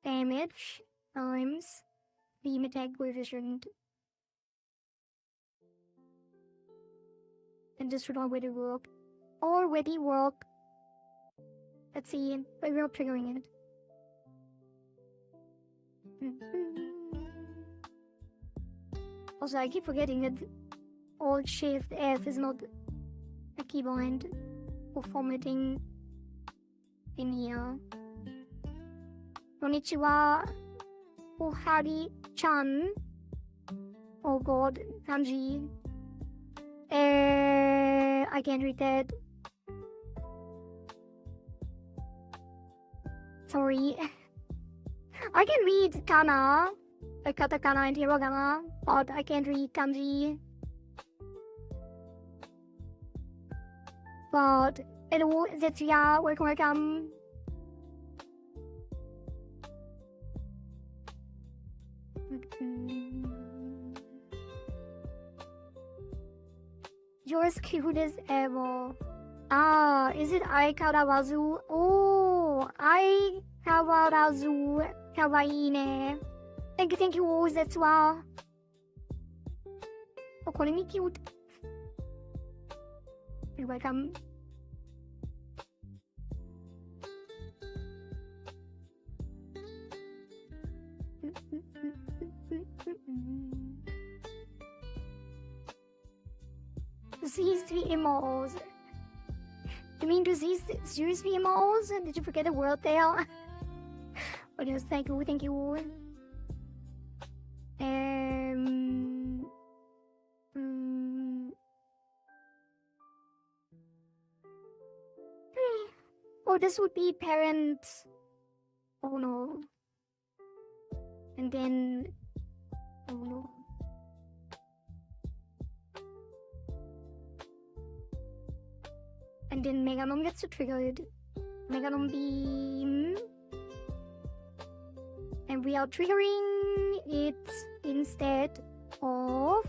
damage times beam attack coefficient. And this should already work. Already work. Let's see, but we're triggering it. Also, I keep forgetting that Alt Shift F is not a keybind for formatting in here. Konnichiwa, Kohari-chan. Oh god, kanji. I can't read that. Sorry. I can read kana, like katakana and hiragana, but I can't read kanji. But hello, Zetsuya, welcome. You're as cute as ever. Ah, is it Aikarawazu? Oh, Aikarawazu. Kawaii ne. Thank you, Zetsuya. Oh, これに cute. You're welcome. These 3 emos. You mean to these serious emos? Did you forget a word there? But yes, thank you. Oh, this would be parents. Oh no. And then, oh no. And then Meganom gets to trigger it. Meganom beam. And we are triggering it instead of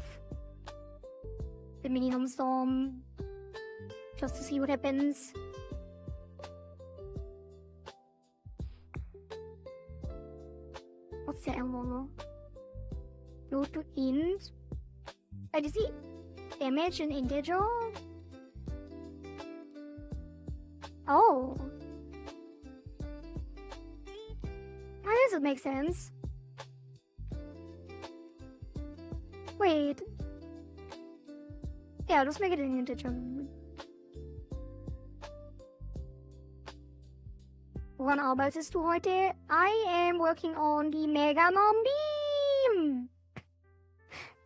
the Minimum Storm, just to see what happens. What's the error? Go to int. Is the image an integer? Oh. How does it make sense? Wait. Yeah, let's make it an integer. Woran arbeitest du heute? I am working on the Meganom Beam!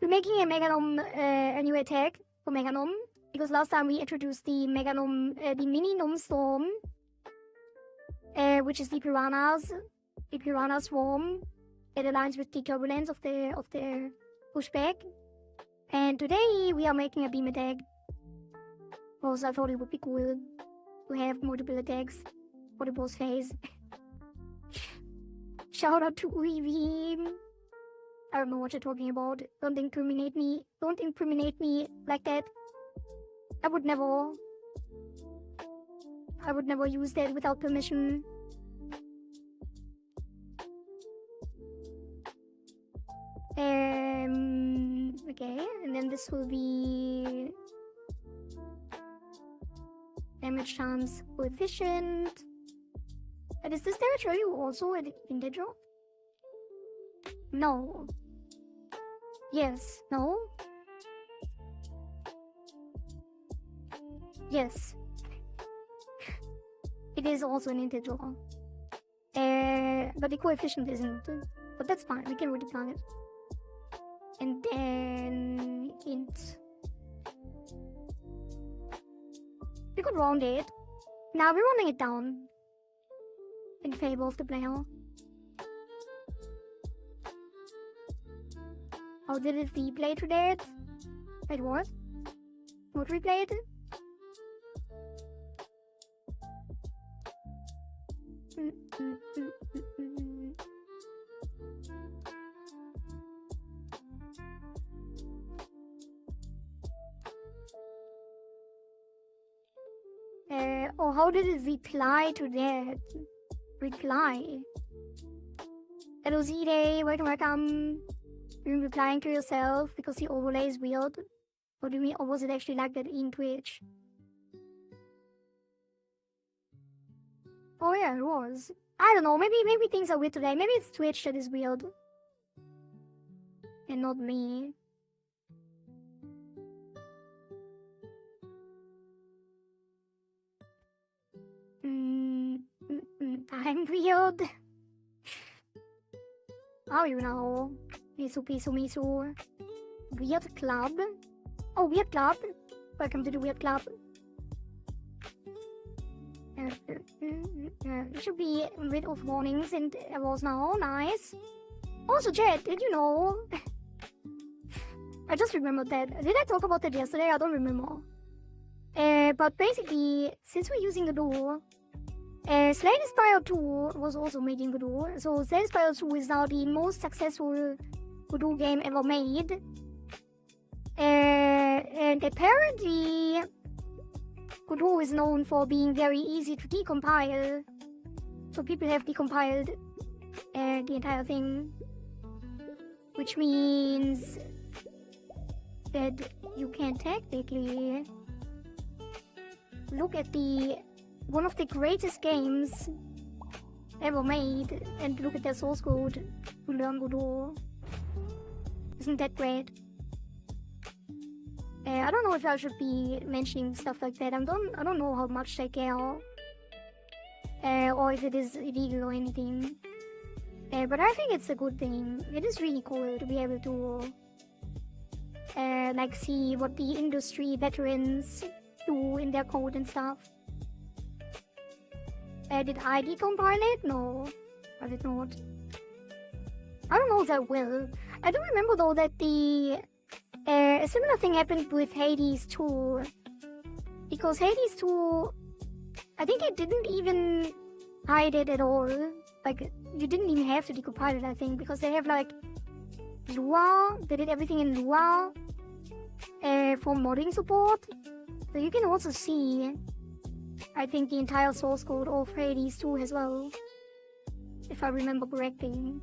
We're making a Meganom, a new attack for Meganom, because last time we introduced the Meganom, the Mini-Nom Storm, which is the Piranha Swarm. It aligns with the turbulence of the pushback. And today we are making a beam attack, because I thought it would be cool to have multiple attacks for the boss phase. Shout out to Uivi. I don't know what you're talking about. Don't incriminate me. Don't incriminate me like that. I would never use that without permission. Okay, and then this will be damage times coefficient. And is this damage value also an integer? No. Yes. No. Yes. It is also an integer. But the coefficient isn't. But that's fine, we can multiply it. And then int. We could round it. Now we're rounding it down in favor of the player. How did it replay to that? Wait, what? What replayed? Oh, how did it reply to that? Reply? Hello Z-Day, welcome. You're replying to yourself because the overlay is weird? Or do you mean, or was it actually like that in Twitch? Oh yeah, it was. I don't know, maybe things are weird today. Maybe it's Twitch that is weird. And not me. I'm weird. How you know? Misu. Weird Club? Oh, Weird Club? Welcome to the Weird Club. You should be rid of warnings and errors now. Nice. Also, Jet, did you know? I just remembered that. Did I talk about that yesterday? I don't remember. But basically, since we're using the door, Slay the Spire 2 was also made in Godot. So Slay the Spire 2 is now the most successful Godot game ever made. And apparently, Godot is known for being very easy to decompile. So people have decompiled the entire thing. Which means that you can technically look at one of the greatest games ever made and look at their source code to learn Godot. Isn't that great? I don't know if I should be mentioning stuff like that. I don't know how much they care. Or if it is illegal or anything. But I think it's a good thing. It is really cool to be able to like see what the industry veterans do in their code and stuff. Did I decompile it? No, I did not. I don't know if I will. I do remember though that a similar thing happened with Hades 2. Because Hades 2, I think it didn't even hide it at all. like, you didn't even have to decompile it, I think, because they have like Lua. They did everything in Lua for modding support. So you can also see, I think, the entire source code of Hades 2 as well, if I remember correctly.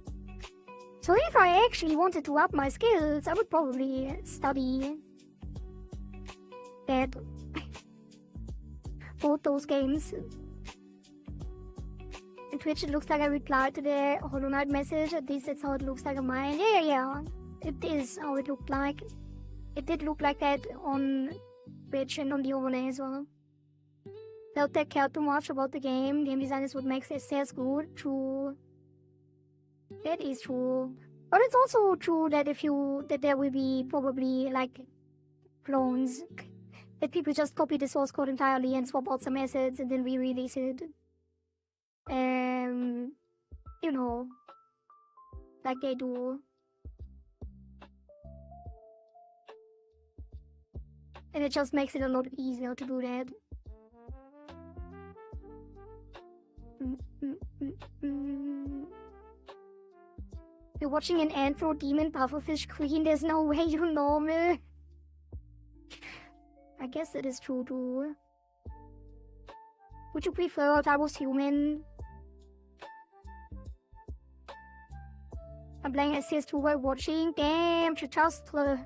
So if I actually wanted to up my skills, I would probably study that both those games. In Twitch, it looks like I replied to the Hollow Knight message. At least that's how it looks like on mine. Yeah. It is how it looked like. It did look like that on Twitch and on the overlay as well. Don't take care too much about the game. Game design is what makes it sales good. True. That is true. But it's also true that that there will be probably like clones. That people just copy the source code entirely and swap out some assets and then re-release it. You know, like they do. And it just makes it a lot easier to do that. You're watching an Anthro Demon Pufferfish Queen, there's no way you're normal. I guess it is true too. Would you prefer if I was human? I'm playing SS2 while watching. Damn, you just. I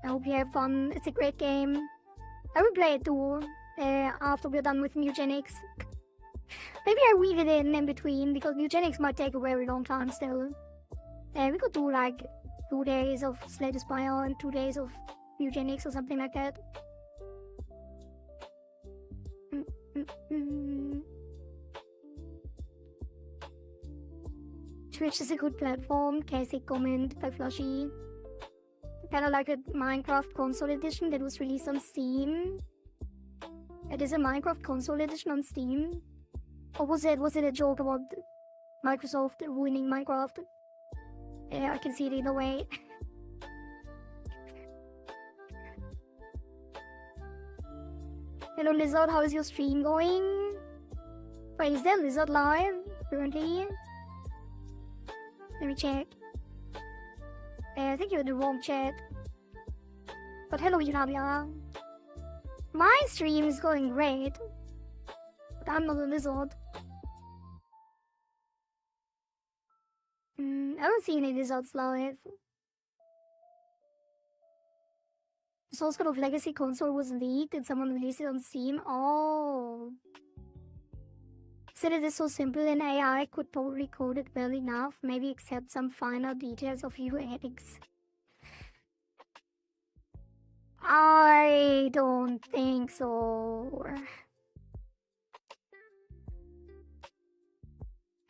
hope you have fun. It's a great game. I will play it too after we're done with Eugenics. Maybe I weave it in between because Eugenics might take a very long time still. We could do like 2 days of Slay the Spire and 2 days of Eugenics or something like that. Twitch is a good platform. Classic comment by Flushy. Kinda like a Minecraft console edition that was released on Steam. It is a Minecraft console edition on Steam. Or was it a joke about Microsoft ruining Minecraft? Yeah, I can see it either way. Hello Lizard, how is your stream going? Wait, is there Lizard live currently? Let me check. I think you're in the wrong chat. But hello Yunabia. My stream is going great. But I'm not a lizard. I don't see any lizards live. The source code of Legacy console was leaked and someone released it on Steam. Oh. Said it is so simple and AI could probably code it well enough, maybe accept some finer details of ethics. I don't think so.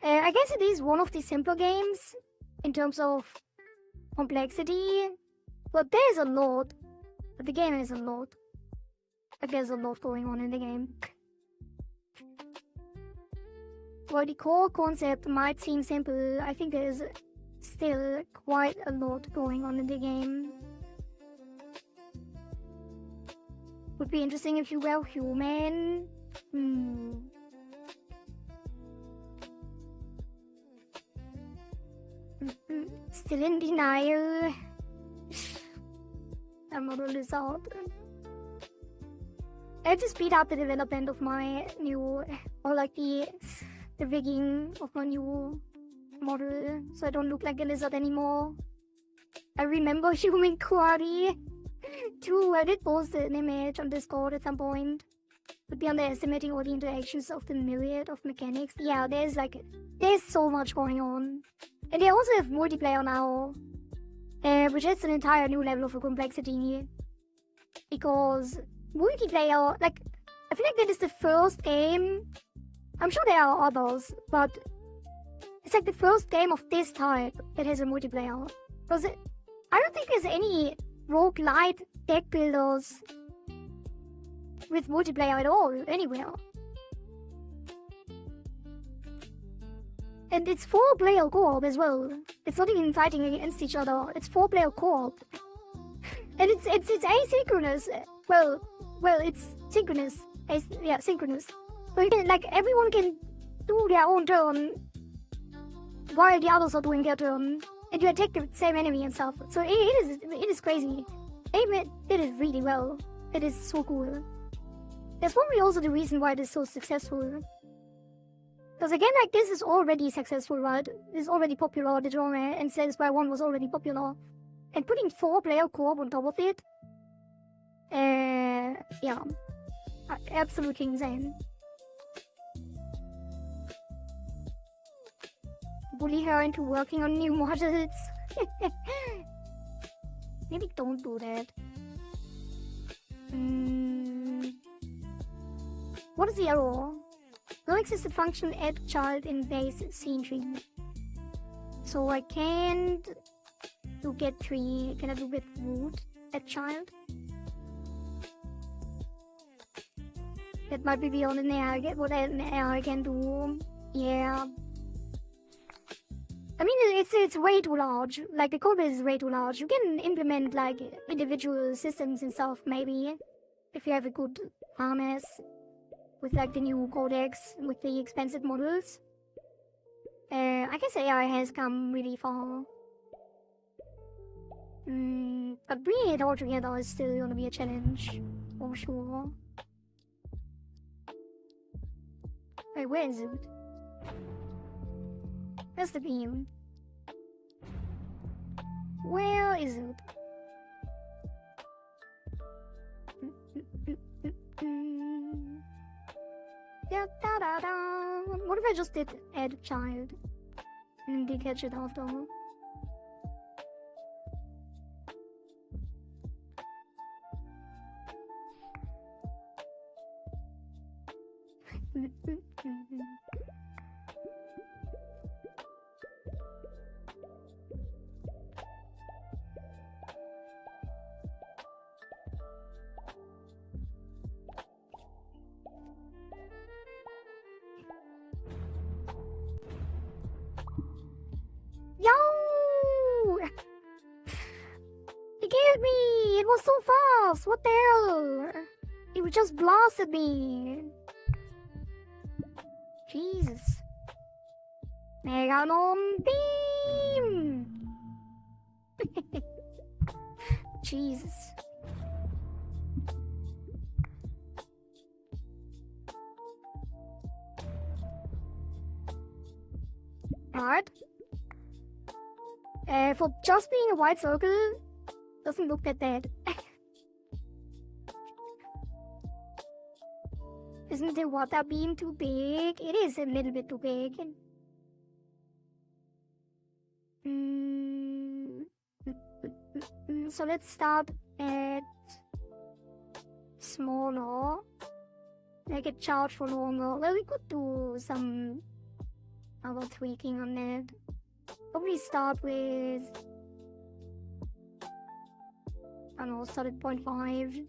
I guess it is one of the simpler games in terms of complexity, but there's a lot. But the game is a lot. Like there's a lot going on in the game. While the core concept might seem simple, I think there is still quite a lot going on in the game. Would be interesting if you were human. Still in denial. I'm not a lizard. I have to speed up the development of my new, or like the rigging of my new model, so I don't look like a lizard anymore. I remember human Kohari too. I did post an image on Discord at some point. Would be underestimating all the interactions of the myriad of mechanics. Yeah, there's so much going on. And they also have multiplayer now, which adds an entire new level of complexity. Because multiplayer, I feel like that is the first game. I'm sure there are others, but it's like the first game of this type that has a multiplayer. Because I don't think there's any roguelite deck builders with multiplayer at all, anywhere. And it's 4-player co-op as well. It's not even fighting against each other. It's 4-player co-op. And it's asynchronous. Well, it's synchronous. Yeah, synchronous. So you can, everyone can, do their own turn while the others are doing their turn, and you attack the same enemy and stuff. So it is crazy. They did it really well. It is so cool. That's probably also the reason why it is so successful. Because again, like, this is already successful, right? This is already popular, the genre, and Satisfy 1 was already popular. And putting 4-player co-op on top of it, yeah, absolutely insane. Bully her into working on new models. Maybe don't do that. What is the error? No existed function add child in base scene tree. So I can't do get tree. Can I do get root add child? That might be beyond an error. What an error can do. Yeah. I mean, it's way too large. Like, the code base is way too large. You can implement, like, individual systems and stuff, maybe, if you have a good harness with, like, the new codecs, with the expensive models. I guess AI has come really far. But bringing it all together is still gonna be a challenge, for sure. Wait, where is it? Where's the beam? Where is it? What if I just did add child and did catch it after? Yo! It killed me! It was so fast! What the hell? It just blasted me! Jesus. Meganom beam! Jesus. Alright. For just being a white circle, doesn't look that bad. Isn't the water beam too big? It is a little bit too big. So let's start at smaller. Make it charge for longer. Well, we could do some other tweaking on that. Probably start with, I don't know, start at 0.5.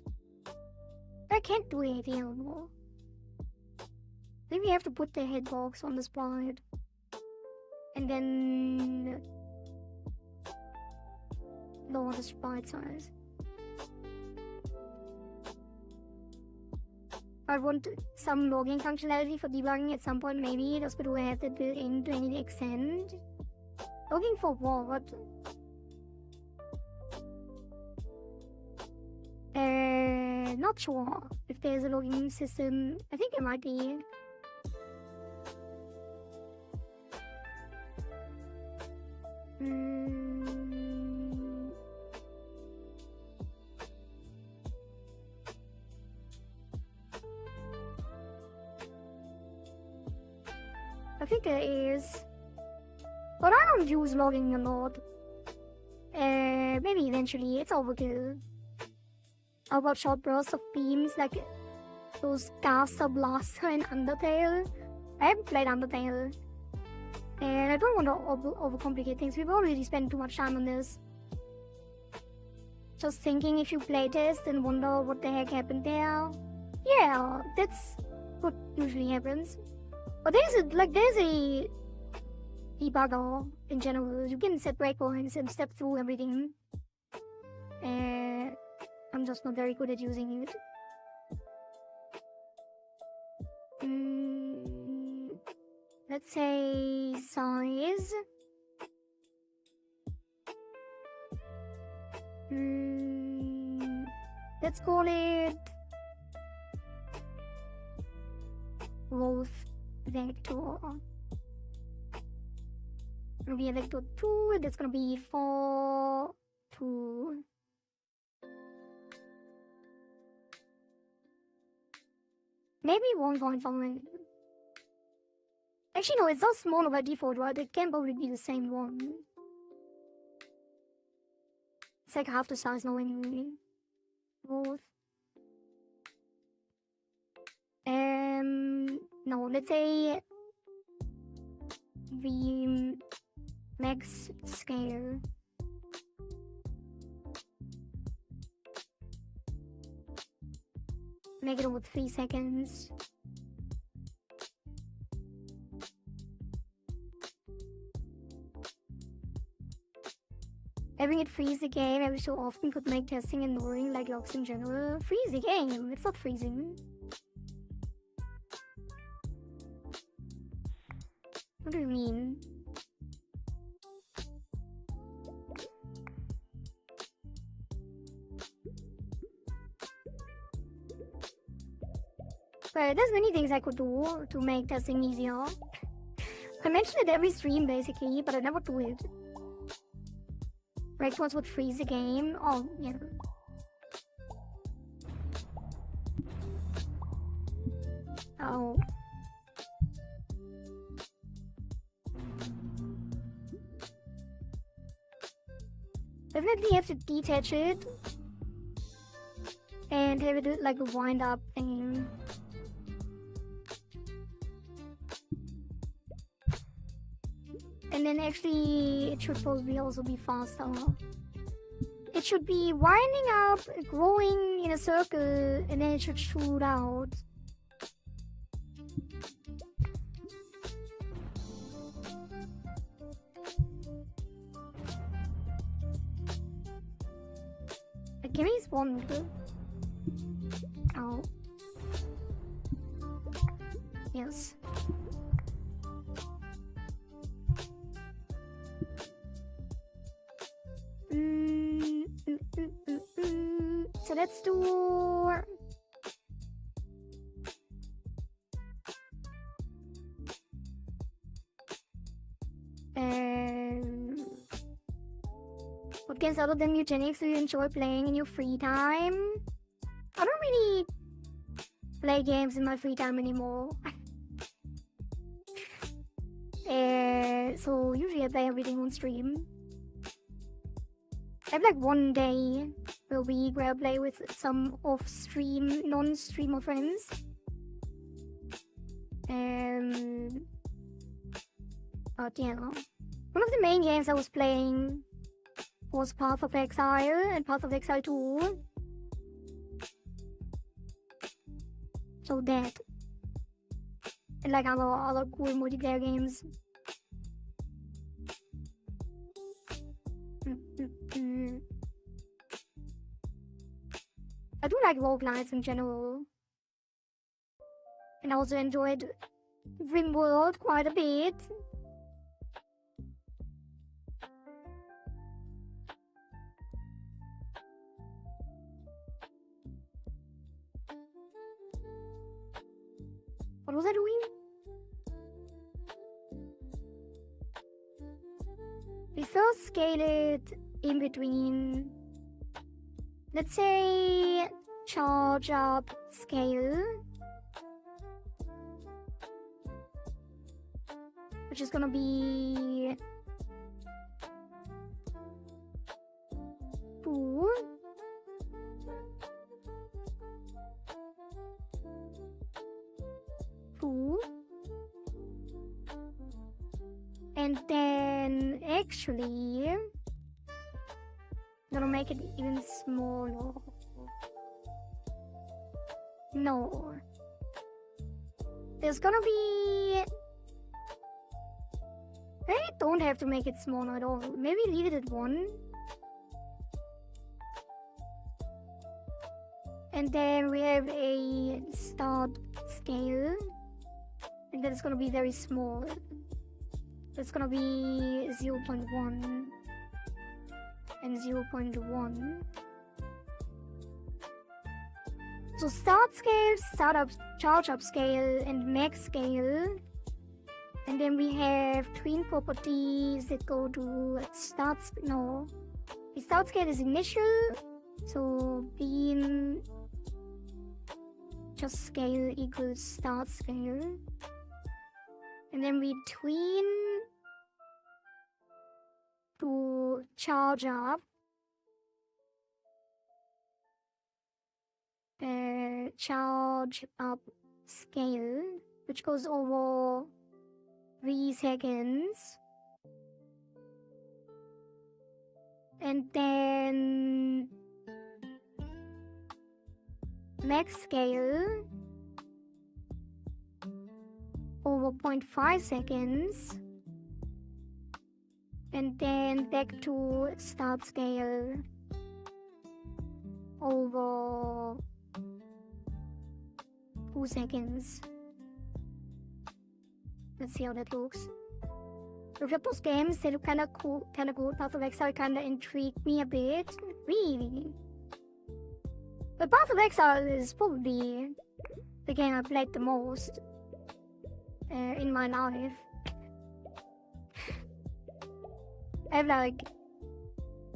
I can't do anything anymore. Maybe we have to put the hitbox on the sprite. And then lower the sprite size. I want some logging functionality for debugging at some point, maybe. Just to have it built in to any extent. Logging for what? Not sure if there's a logging system. I think there might be. I think there is. But I don't use logging a lot. Maybe eventually. It's overkill. How about short bursts of beams like those Caster Blaster in Undertale? I haven't played Undertale. And I don't want to overcomplicate things. We've already spent too much time on this. Just thinking if you playtest and wonder what the heck happened there. Yeah, that's what usually happens. But there's a debugger in general. You can set breakpoints and step through everything. I'm just not very good at using it. let's say size. Let's call it growth vector. Maybe a vector 2, that's gonna be 4, 2. Maybe 1.5. Actually, no, it's not smaller by default, right? It can probably be the same one. It's like half the size now anyway. Both. No, let's say the max scale. Make it over 3 seconds. Having it freeze the game every so often could make testing annoying, like logs in general. Freeze the game, it's not freezing. What do you mean? But there's many things I could do to make testing easier. I mention it every stream basically, but I never do it. Breakpoints would freeze the game. Oh, yeah. Oh. Definitely have to detach it. And have it like a wind up thing. And then actually, it should probably also be faster. It should be winding up, growing in a circle, and then it should shoot out. Give me spawn. Oh. Yes. So let's do what games other than eugenics do you enjoy playing in your free time? I don't really play games in my free time anymore. So usually I play everything on stream. I have like one day a week where I play with some off-stream, non-streamer friends. But yeah, one of the main games I was playing was Path of Exile and Path of Exile 2. So that. And like other cool multiplayer games. I do like roguelites in general. And I also enjoyed RimWorld quite a bit. What was I doing? We first scale it in between, let's say, charge up scale, which is gonna be 2. And then actually I'm gonna make it even smaller. No, there's gonna be, I don't have to make it smaller at all. Maybe leave it at 1. And then we have a start scale. And then it's gonna be very small. It's gonna be 0.1 and 0.1. So start scale, startup, charge up scale, and max scale. And then we have twin properties that go to start. No, the start scale is initial. So beam just scale equals start scale. And then we tween to charge up. Charge up scale, which goes over 3 seconds. And then max scale over 0.5 seconds. And then back to start scale over 2 seconds. Let's see how that looks. Look at those games, they look kinda cool, kinda good. Path of Exile kinda intrigued me a bit. Really. But Path of Exile is probably the game I played the most in my life. I have like,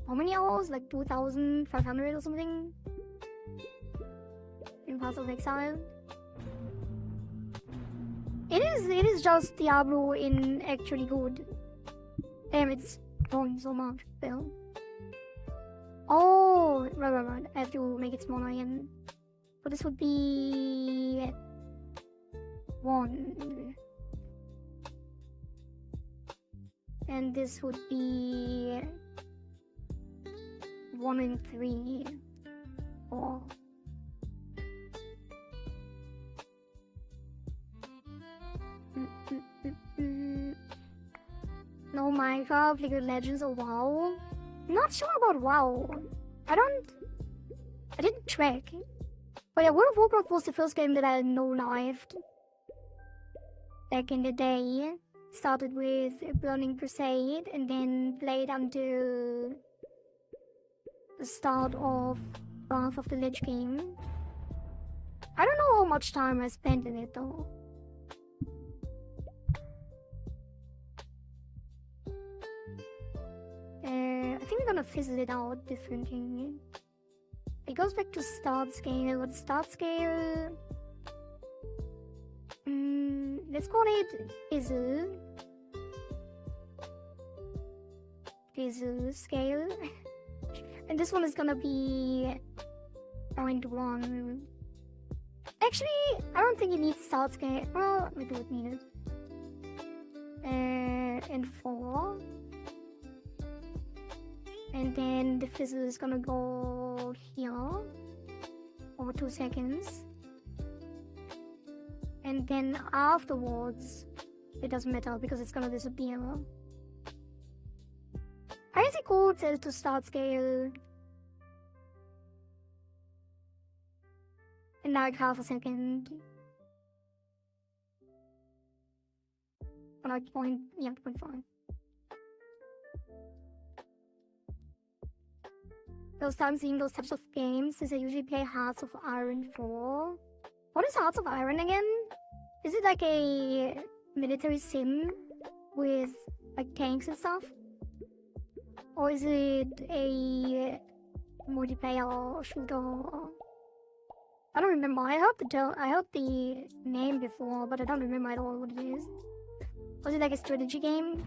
how many hours? Like 2,500 or something? In Path of Exile. It is just Diablo in actually good. Damn, it's growing so much, Bill. Oh, right. I have to make it smaller again. So this would be 1. And this would be 1 and 3. 4. No Minecraft, League of Legends, or WoW. Not sure about WoW. I didn't track. But yeah, World of Warcraft was the first game that I no-lifed back in the day. Started with Burning Crusade and then played until the start of Wrath of the Lich King. I don't know how much time I spent in it though. I think I'm gonna fizzle it out differently. It goes back to start scale. What start scale? Let's call it fizzle. Fizzle scale. And this one is gonna be 0.1. Actually, I don't think it needs start scale. Well, we do need it. And 4. And then the fizzle is gonna go here over 2 seconds. And then afterwards, it doesn't matter because it's gonna disappear. I guess it could set it to start scale in like half a second. Or like 0.5. Those times seeing those types of games is I usually play Hearts of Iron 4. What is Hearts of Iron again? Is it like a military sim with like tanks and stuff? Or is it a multiplayer shooter? I don't remember. I heard the name before, but I don't remember at all what it is. Was it like a strategy game?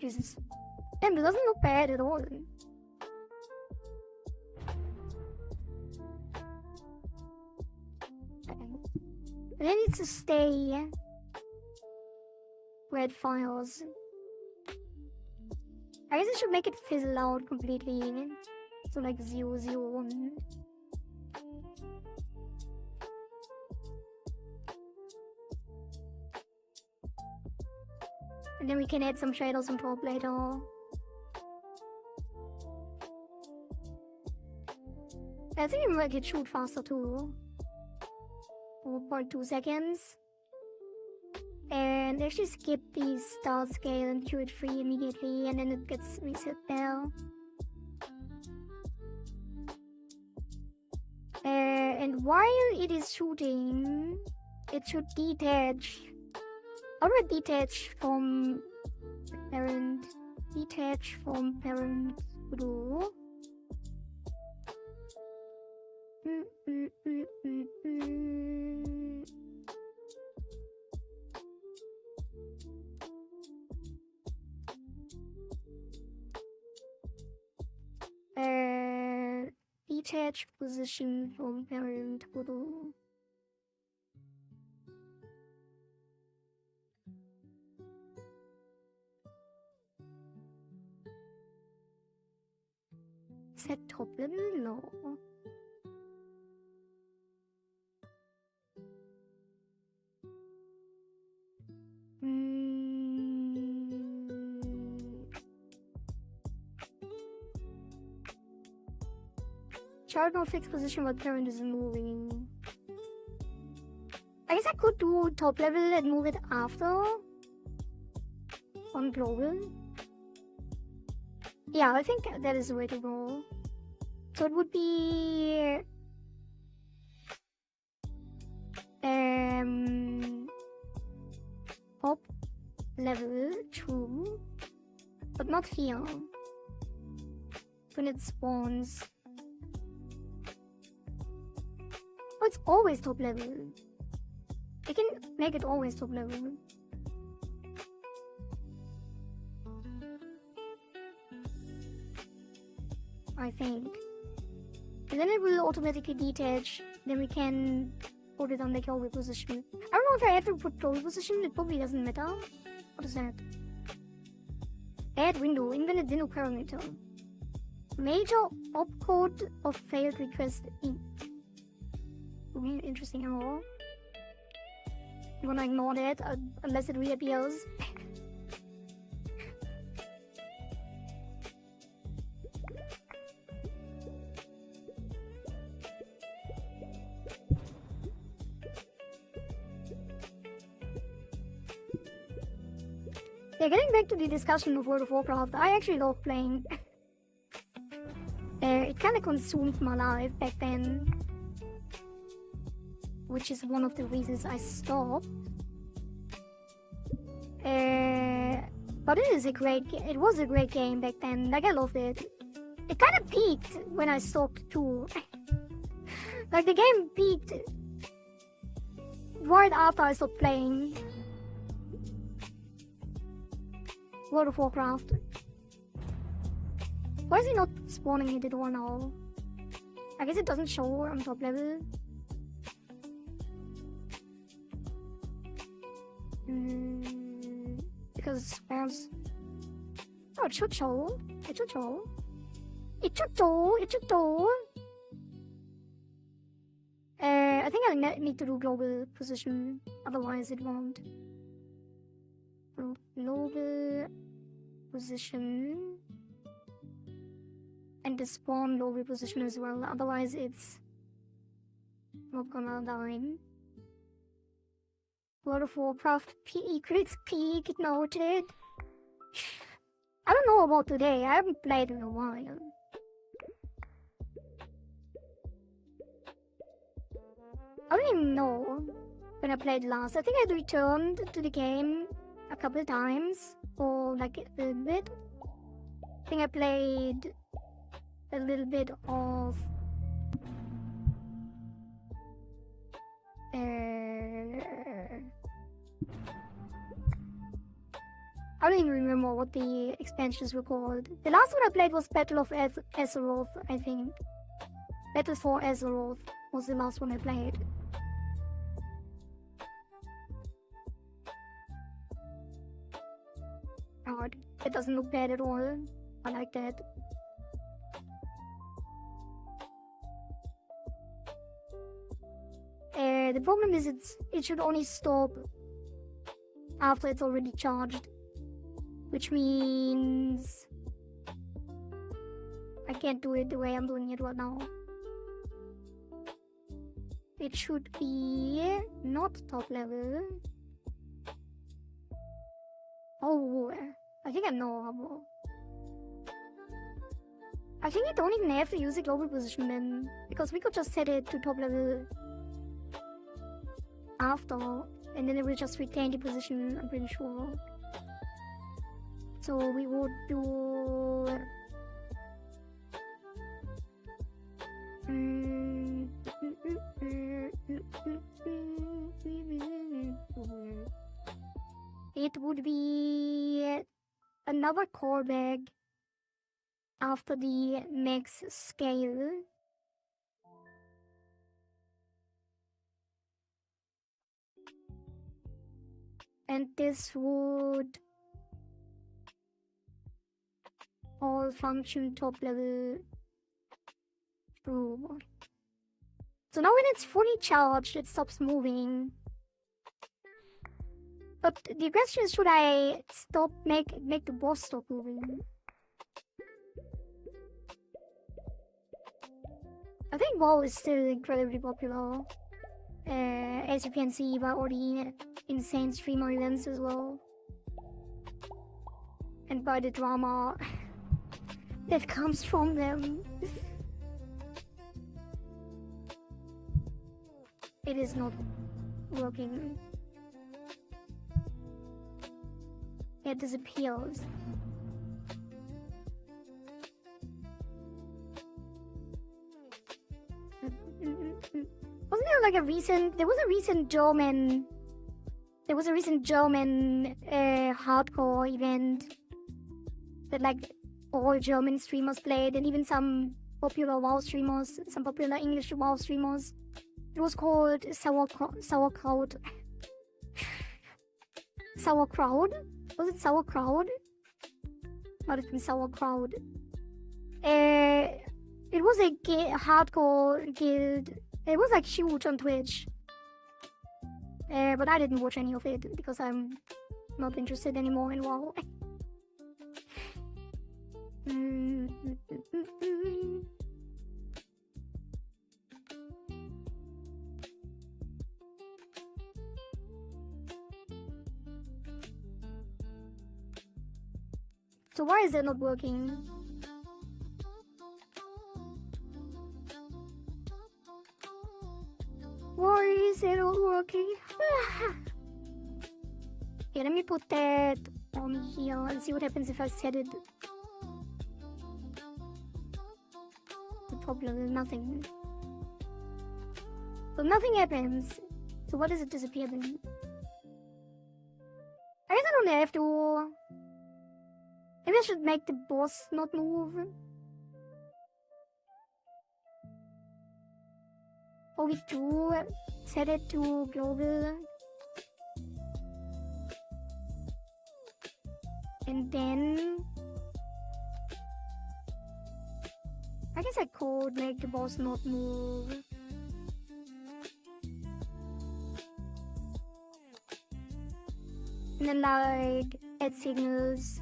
Jesus. Damn, it doesn't look bad at all. And then it needs to stay where it fires. I guess I should make it fizzle out completely. So like 0, 0, 1. And then we can add some shaders on top later. I think it might shoot faster too. 4.2 seconds. And actually skip the start scale and do it free immediately, and then it gets reset there. And while it is shooting, it should detach. How do I detach from parent? Detach from parent row. Detach position from parent photo. Set top level? No. Child not fixed position while parent is moving. I guess I could do top level and move it after on global. Yeah, I think that is the way to go. So it would be top level true, but not here. When it spawns. Oh, it's always top level. I can make it always top level. I think. And then it will automatically detach. Then we can put it on the global position. I don't know if I have to put global position. It probably doesn't matter. What is that? Add window. Invalid window parameter. Major opcode of failed request. Interesting error. I'm gonna ignore that unless it reappears. Yeah, getting back to the discussion of World of Warcraft, I actually love playing. It kind of consumed my life back then, which is one of the reasons I stopped. But it is a great game. It was a great game back then. Like, I loved it. It kind of peaked when I stopped too. Like, the game peaked right after I stopped playing World of Warcraft. Why is he not spawning at the door now? I guess it doesn't show on top level. Because it spawns. Oh, it should show. It should show. It should show. It should show. I think I need to do global position, otherwise it won't. Global position. And the spawn global position as well, otherwise it's not gonna die. World of Warcraft equals peak noted. I don't know about today, I haven't played in a while. I don't even know when I played last. I think I returned to the game a couple times, or like a little bit. I think I played a little bit of I don't even remember what the expansions were called. The last one I played was Battle of Azeroth, I think. Battle for Azeroth was the last one I played. Oh, it doesn't look bad at all. I like that. The problem is it should only stop after it's already charged, which means I can't do it the way I'm doing it right now. it should be not top level. Oh, I think I know how. I think you don't even have to use the global position then, because we could just set it to top level after, and then it will just retain the position, I'm pretty sure. So we would do... It would be another callback after the max scale. And this would all function top level through. So now when it's fully charged, it stops moving. But the question is, should I make the boss stop moving? I think WoW is still incredibly popular, as you can see by all the insane streamer events as well, and by the drama that comes from them. It is not working. It disappears. Wasn't there like a recent... There was a recent German hardcore event that like all German streamers played, and even some popular WoW streamers, some popular English WoW streamers. It was called Sauerkraut. Sauerkraut? Was it Sauerkraut? Might have been Sauerkraut. It was a hardcore guild. It was like huge on Twitch. But I didn't watch any of it because I'm not interested anymore in WoW. So why is it not working? Why is it not working? Okay, let me put that on here and see what happens if I set it. The problem is nothing. So nothing happens. So what does it disappear then? I guess I don't have to... Maybe I should make the boss not move. Or we do set it to global. And then... I guess I could make the boss not move. And then like add signals.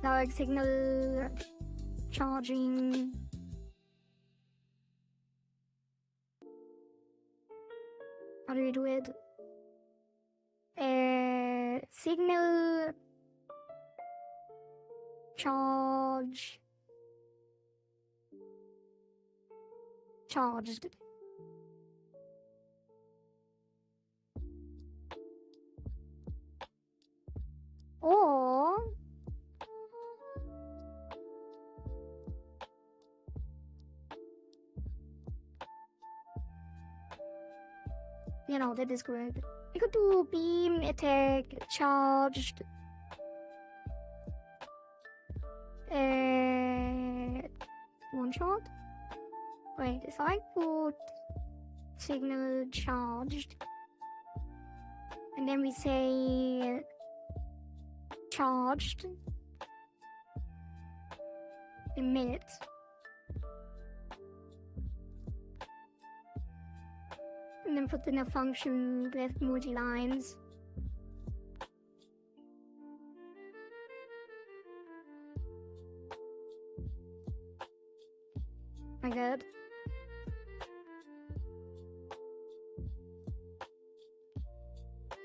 Like signal charging. How do we do it? Signal charge charged. Or you know, that is correct. We could do beam attack charged. One shot. Wait, if I put signal charged, and then we say charged emit. And then put in a function with multi-lines. Like that.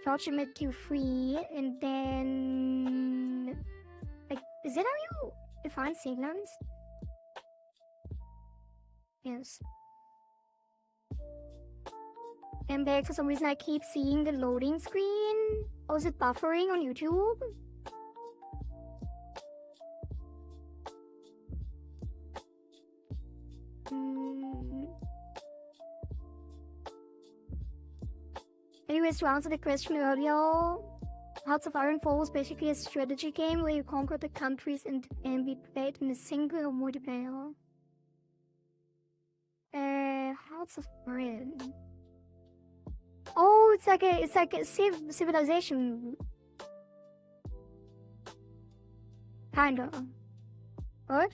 Charge him to 3, and then... Like, is that how you define signals? Yes. And back, for some reason I keep seeing the loading screen. Or is it buffering on YouTube? Anyways, to answer the question earlier, Hearts of Iron 4 is basically a strategy game where you conquer the countries and be played in a single or multiplayer. Hearts of Iron. Oh, it's like a civilization. Kinda. Right?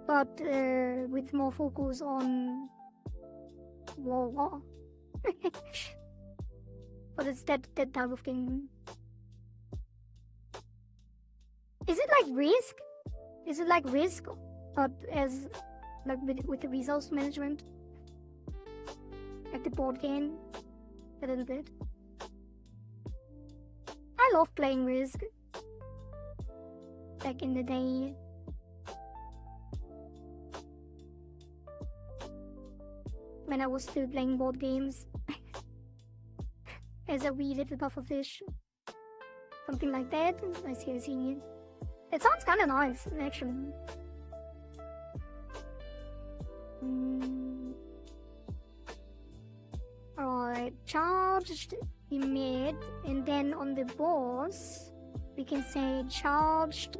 But with more focus on war. But it's that type of game. Is it like Risk? Is it like Risk, but as like with the resource management, like the board game, a little bit. I love playing Risk. Back in the day. When I was still playing board games. As a wee little pufferfish. Something like that. I see it. It sounds kinda nice, actually. Alright, charged, emit, and then on the boss, we can say charged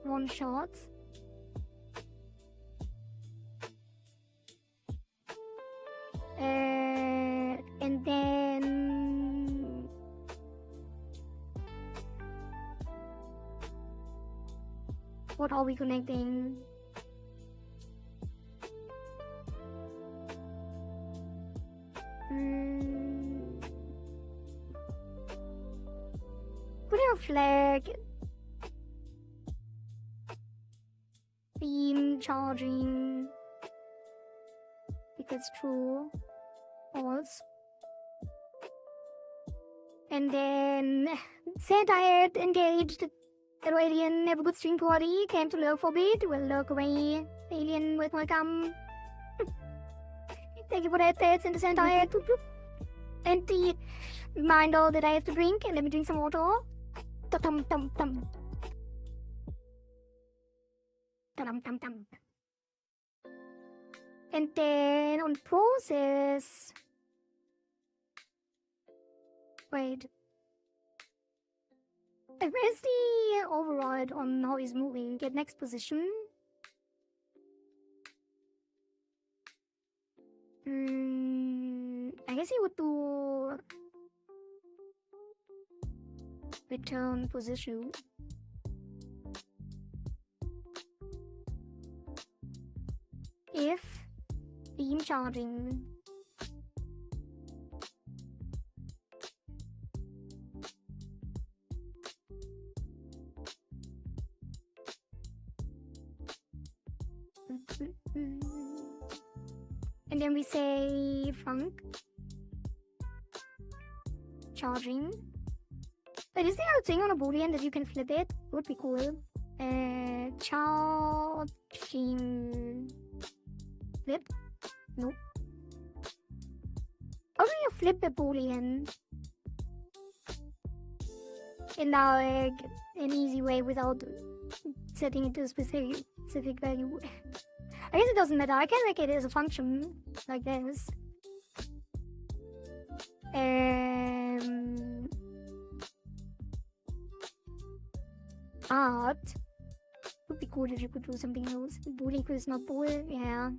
one shot. And then what are we connecting? Put a flag. Beam charging. If it's true. False. And then Santa-Ed engaged. Hello alien, have a good stream party. Came to lurk for a bit. Will lurk away. Alien with my gum. Thank you for that. That's in the Santa-Ed. And the reminder that I have to drink. And let me drink some water. Tum tum tum. Tum tum tum. And then on process. Wait. Where's the override on how he's moving? Get next position. I guess he would do return position. If beam charging. And then we say func charging. But is there a thing on a boolean that you can flip it? Would be cool. Charging flip? Nope. How do you flip a boolean in like an easy way without setting it to a specific value? I guess it doesn't matter. I can make it as a function like this. Art would be cool if you could do something else. Bool equals not bool, yeah.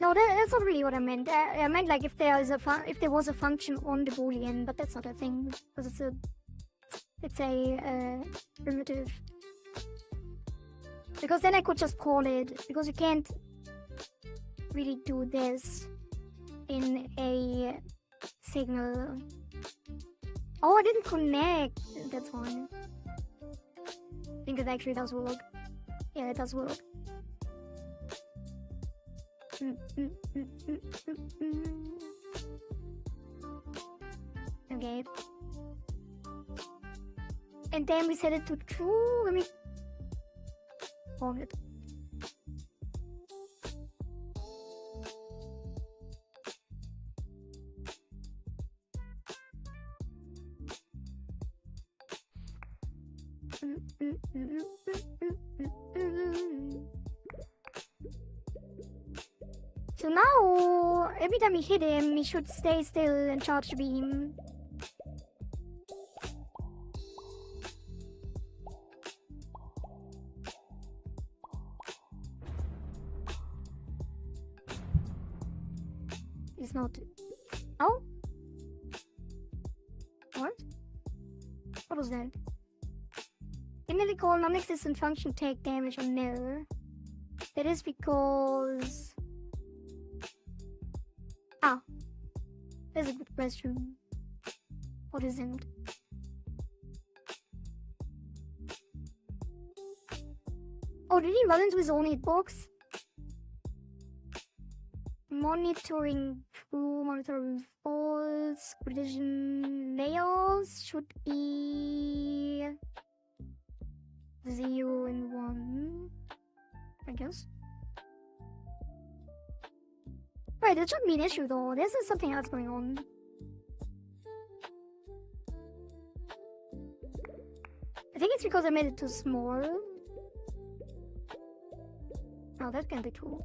No, that's not really what I meant. I meant like if there was a function on the boolean, but that's not a thing because it's a primitive. Because then I could just call it, because you can't really do this in a signal. Oh, I didn't connect. That's why. I think it actually does work. Yeah, it does work. Okay. And then we set it to true. Let me hold it. So now, every time we hit him, he should stay still and charge the beam. It's not. Oh? What? What was that? Can they call non-existent function take damage or no? That is because... Ah, that's a good question. What isn't? Oh, did he run into his own hitbox? Monitoring true, monitoring false, collision layers should be 0 and 1, I guess. Right, that shouldn't be an issue though. There's something else going on. I think it's because I made it too small. Oh, that can't be true.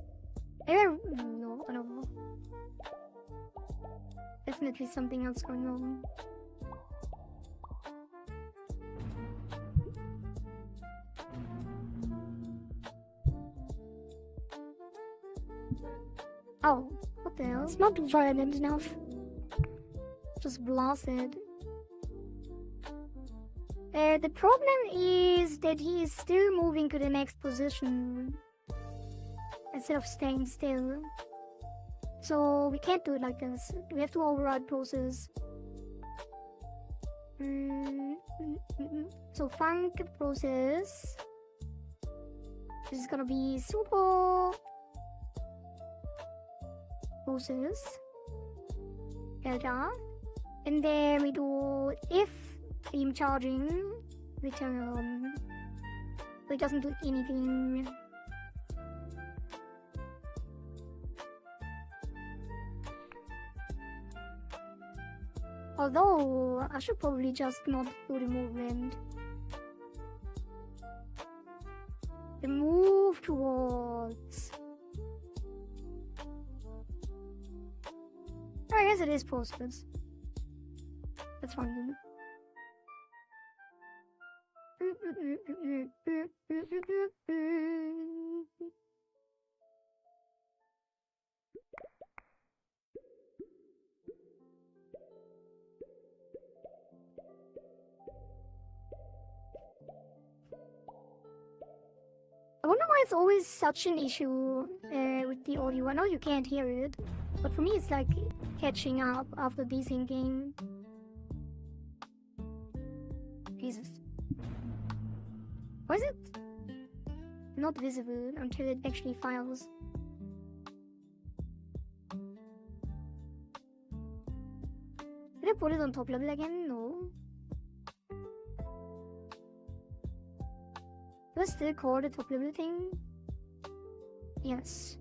Maybe no, I don't know. Definitely something else going on. Oh, what the hell? It's not violent enough. Just blasted. The problem is that he is still moving to the next position instead of staying still. So we can't do it like this. We have to override process. So func process. This is gonna be super process delta, and then we do if beam charging return. So it doesn't do anything. Although I should probably just not do the movement. The move towards. I guess it is posters. That's fine. I wonder why it's always such an issue with the audio. I know you can't hear it, but for me it's like catching up after desyncing. Jesus. Why is it not visible until it actually files? Did I put it on top level again? No. Do I still call the top level thing? Yes.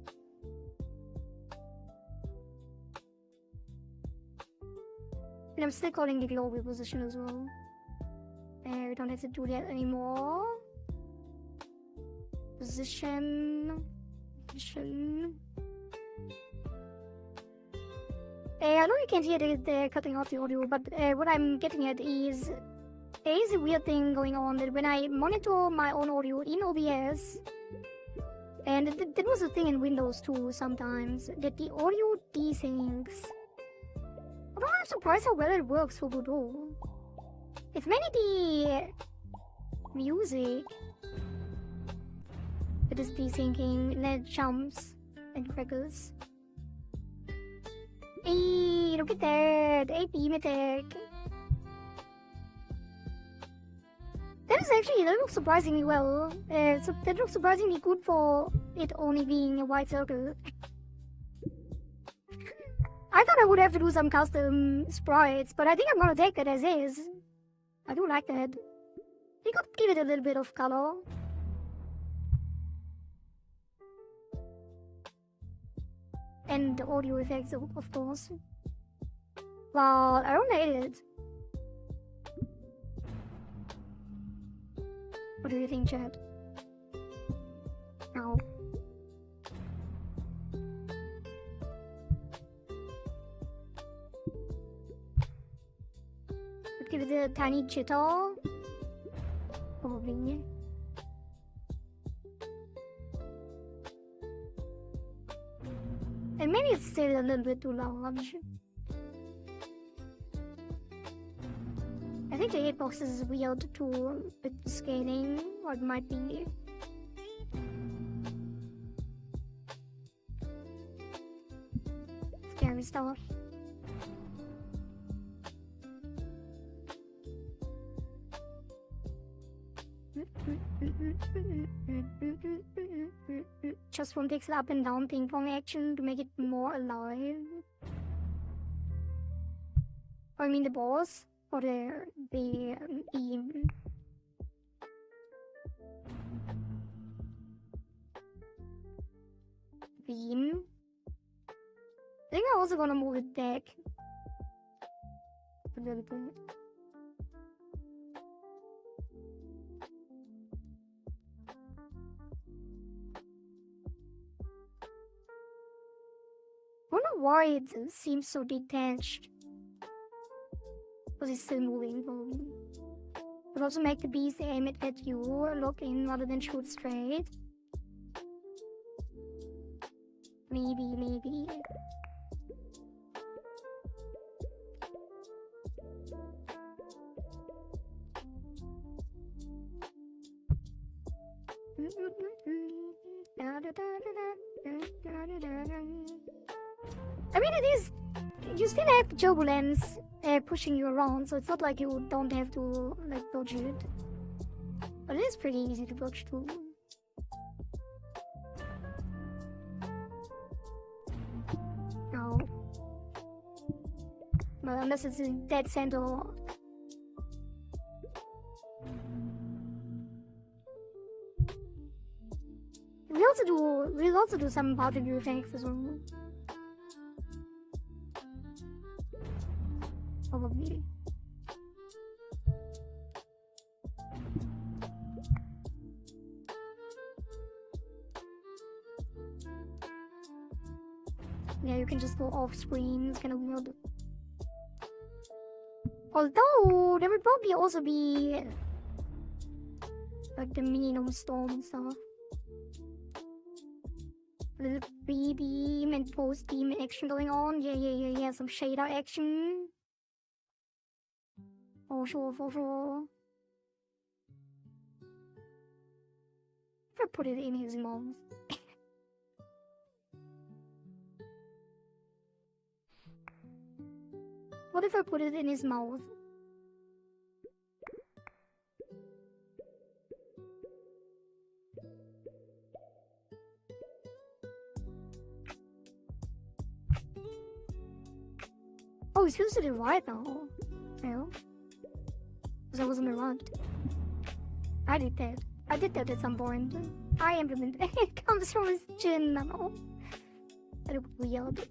And I'm still calling the global position as well. We don't have to do that anymore. Position. I know you can't hear the cutting off the audio, but what I'm getting at is there is a weird thing going on that when I monitor my own audio in OBS, and that was a thing in Windows too sometimes, that the audio desyncs. Although I'm surprised how well it works for Godot. It's mainly the music that is desyncing, and then it jumps and crackles. Hey, look at that! Hey, beam attack! That That looks surprisingly well. So that looks surprisingly good for it only being a white circle. I thought I would have to do some custom sprites, but I think I'm gonna take that as is. I do like that. You could give it a little bit of color. And the audio effects, of course. Well, I don't hate it. What do you think, chat? No. Let's give it a tiny jitter. Probably. And maybe it's still a little bit too large. I think the hitbox is weird too with scaling, or it might be. Scary stuff. Just one takes the up and down ping pong action to make it more alive. Or I mean the boss or the beam. Beam. I think I'm also gonna move it back a little bit. I wonder why it seems so detached. Because it's still moving probably. But also make the beast aim it at you or look in rather than shoot straight. Maybe. I mean, it is. You still have the turbulence pushing you around, so it's not like you don't have to like dodge it. But it is pretty easy to dodge too. No. Well, unless it's in dead center. We'll also do some particle effects as well. Probably. Yeah, you can just go off screen. It's kind of weird. Although there would probably also be like the minimum storm and stuff. Little pre-beam and post-beam action going on. Yeah. Some shader action. For sure. If I put it in his mouth. What if I put it in his mouth? Oh, he's supposed to do right now. Well, because I wasn't around. I did that at some point. I implemented it. It comes from his chin now. That looked weird.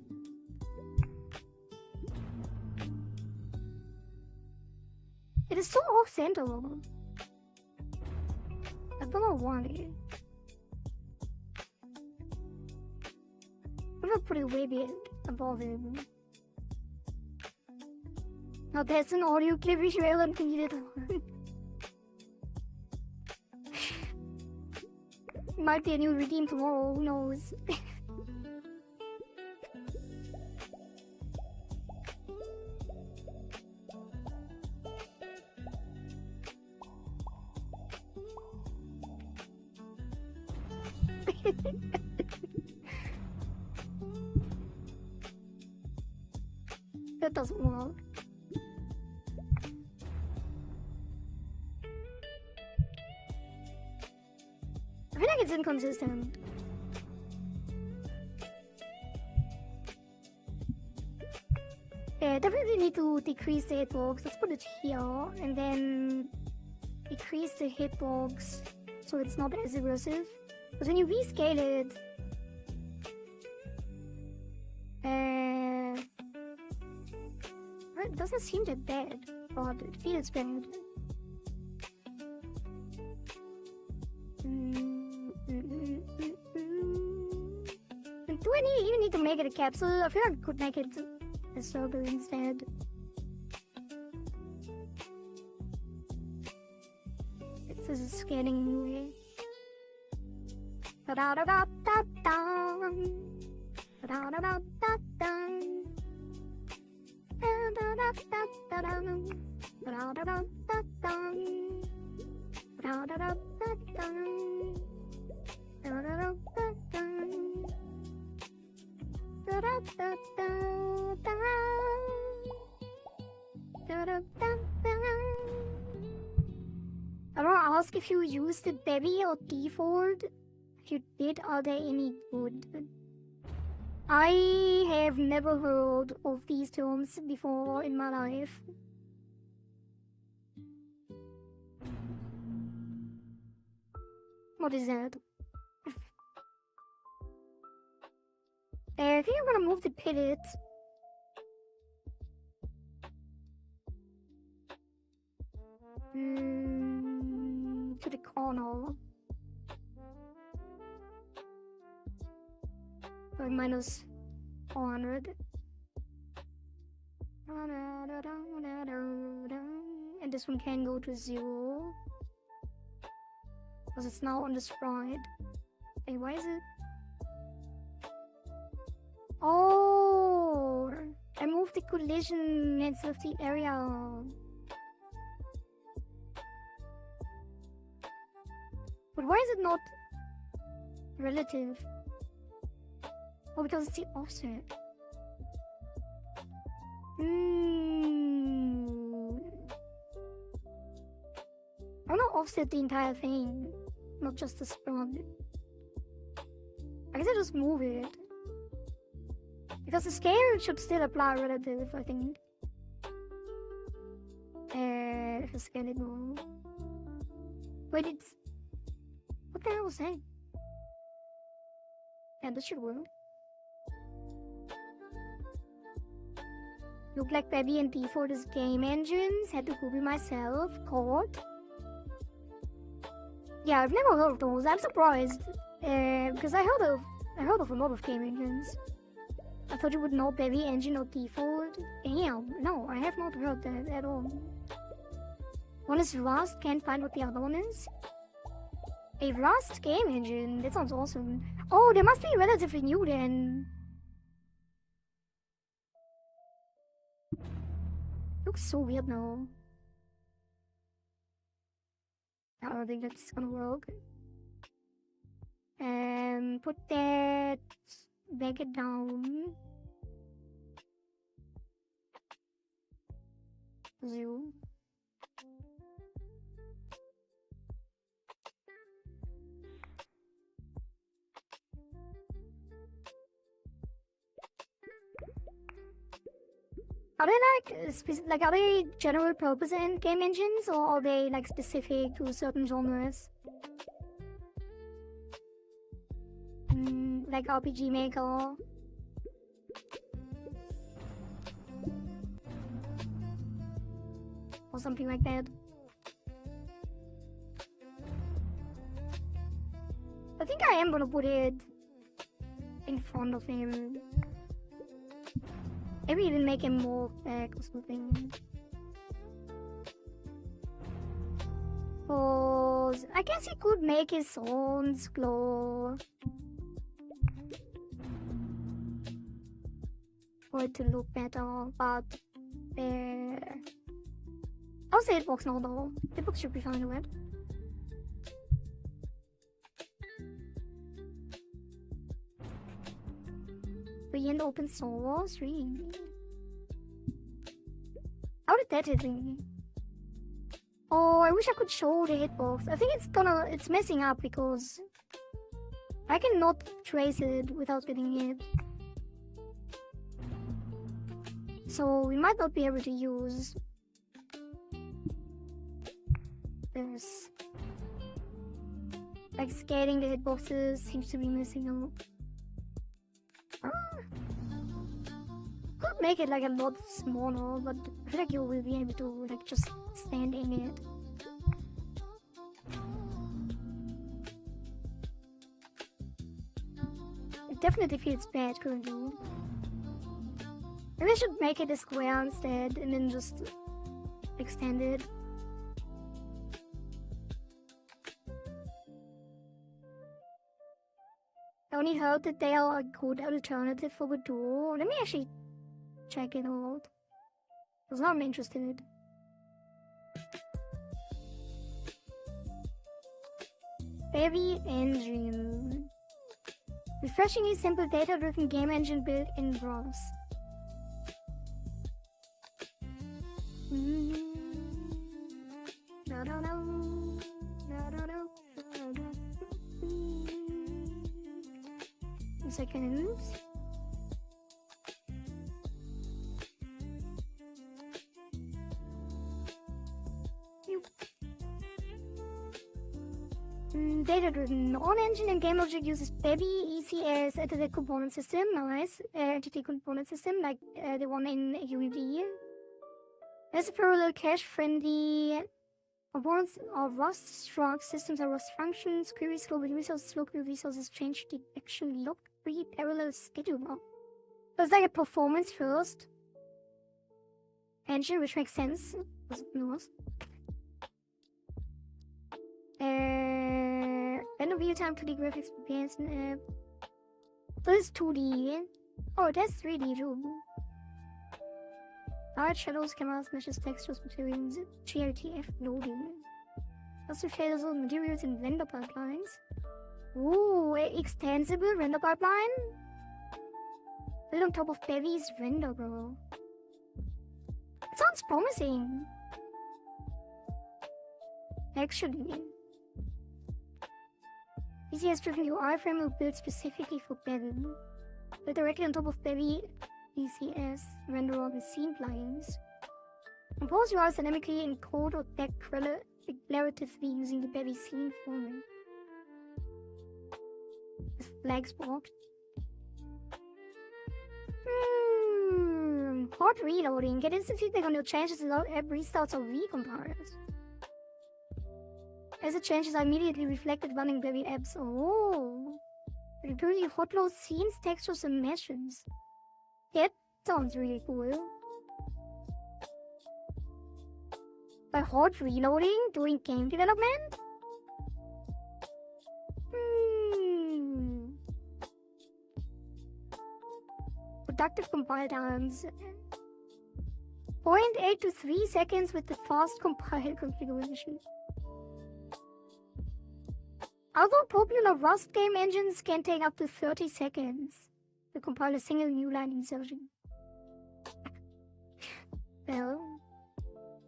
It is so off center. I don't know why. I'm gonna put it way bit above him. Now that's an audio clip which I don't need it. Might be a new redeem tomorrow, who knows? That doesn't work. it's inconsistent. Definitely need to decrease the hitbox. Let's put it here, and then decrease the hitbox so it's not as aggressive. Because when you rescale it, it doesn't seem that bad, but it feels bad. Do I even need to make it a capsule? I feel like I could make it a circle instead. This is scaling anyway. I want to ask if you used the baby or default. If you did, are they any good? I have never heard of these terms before in my life. What is that? I think I'm gonna move the pivot. To the corner. Like minus 400. And this one can go to 0. Because it's now on the sprite. Hey, why is it? Oh! I moved the collision instead of the area. But why is it not relative? Oh, because it's the offset. I want to offset the entire thing, not just the sprite. I guess I just move it. Because the scale should still apply relative, I think. If I scale it more. Wait, it's... What the hell was that? Yeah, this should work. Look like Baby and default is game engines. Had to Google myself. Caught. Yeah, I've never heard of those. I'm surprised. Because I heard of a lot of game engines. I thought you would know Baby engine or default. Damn, no, I have not heard that at all. One is Rust, can't find what the other one is. A Rust game engine, that sounds awesome. Oh, they must be relatively new then. Looks so weird now. I don't think that's gonna work. Put that back it down. 0. Are they like are they general purpose in game engines, or are they like specific to certain genres? Like RPG Maker. Or something like that. I think I am gonna put it in front of him. Maybe even make him more back or something. Cause I guess he could make his horns glow. For it to look better, but I'll say it works now though. Hitbox should be fine with it. Free and open source, really? How did that hit me? Oh, I wish I could show the hitbox. I think it's messing up because I cannot trace it without getting it. So we might not be able to use this. Like scanning the hitboxes seems to be missing out. Could make it like a lot smaller, but I feel like you will be able to like just stand in it. It definitely feels bad currently. Maybe I should make it a square instead and then just extend it. I only heard that they are a good alternative for the door. Let me actually check it out. Because now I'm interested. Heavy engine. Refreshingly simple data-driven game engine built in ROS. Seconds. Data-driven. On-engine and game logic uses Baby ECS entity component system. Nice. Entity component system like the one in UED. As a parallel cache-friendly components of Rust struct systems are Rust functions. Queries global resources, local resources change detection log. Parallel scheduler. So it's like a performance first engine, which makes sense. Then the real-time 2D graphics prepares an app. So it's 2D. Oh, that's 3D too. Large shadows, cameras, meshes, textures, materials, GLTF loading. Also shaders of materials and render pipelines. Ooh, extensible render pipeline? Built on top of Bevy's render, bro. It sounds promising. Actually. ECS-driven UI framework built specifically for Bevy. Built directly on top of Bevy ECS renderer with scene plugins. Compose UIs dynamically encode or deck declaratively using the Bevy scene format. Flags blocked. Hot reloading. Get instant feedback on your changes without app restarts or recompilers. As the changes are immediately reflected running Bevy apps. Oh. Recurrently hot load scenes, textures, and meshes. That sounds really cool. By hot reloading during game development? Productive compile times. 0.8 to 3 seconds with the fast compile configuration. Although popular Rust game engines can take up to 30 seconds to compile a single new line insertion. Well,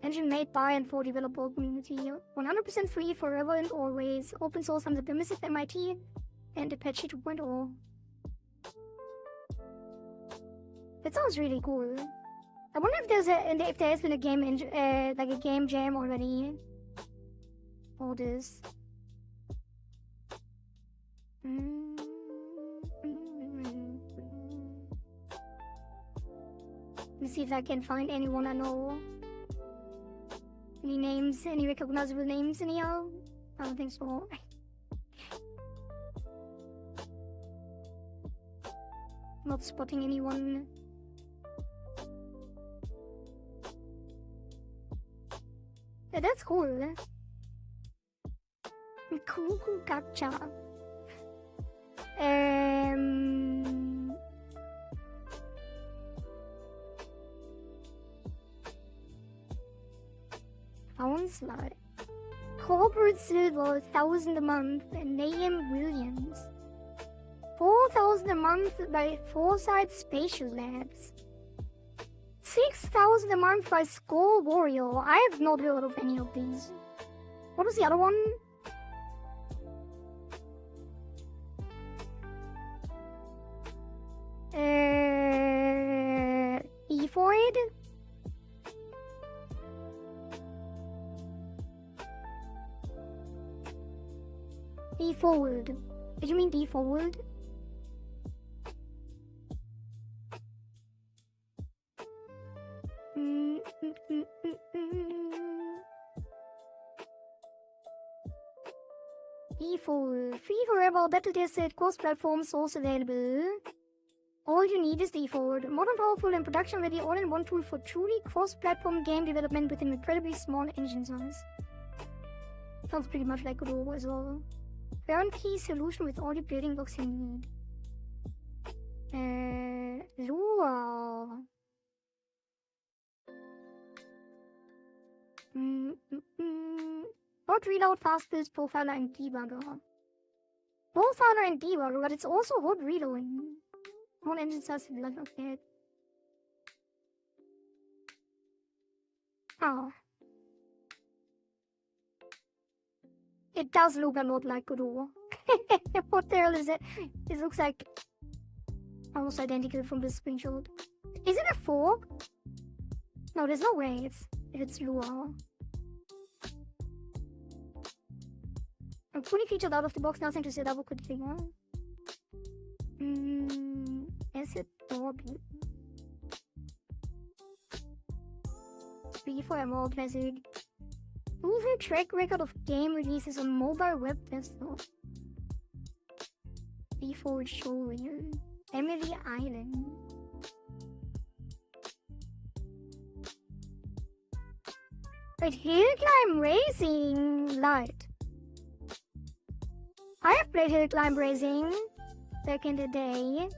engine made by and for developer community, 100% free forever and always, open source under permissive MIT and Apache 2.0. That sounds really cool. I wonder if if there has been a game like a game jam already for this. Let me see if I can find anyone I know. Any names? Any recognizable names anyhow? I don't think so. Not spotting anyone. Yeah, that's cool. Cool gotcha. Slide. Corporate silver, 1,000 a month, and Nahum Williams. 4,000 a month by Foresight Spatial Labs. 6,000 a month by Skull Warrior. I have not heard of any of these. What was the other one? E-Void? E-Forward. Did you mean D-Forward? E4 free forever, battle tested, cross-platform, source available. All you need is D4. Modern, powerful, and production-ready all-in-one tool for truly cross-platform game development with an incredibly small engine size. Sounds pretty much like Godot as well. Guarantee solution with all the building blocks you need. Lua. Hot reload, fast build, profiler, and debugger. Profiler and debugger, but it's also hot reloading. One engine size, okay. Oh. It does look a lot like Godot. What the hell is it? It looks like almost identical from this screenshot. Is it a fork? No, there's no way it's Lua. I'm fully featured out of the box, nothing to say double quick thing, huh? Is it Dorby? 3 for a more classic. Proven track record of game releases on mobile web desktop. Before showing Emily Island. Wait, Hill Climb Racing Light. I have played Hill Climb Racing back in the day.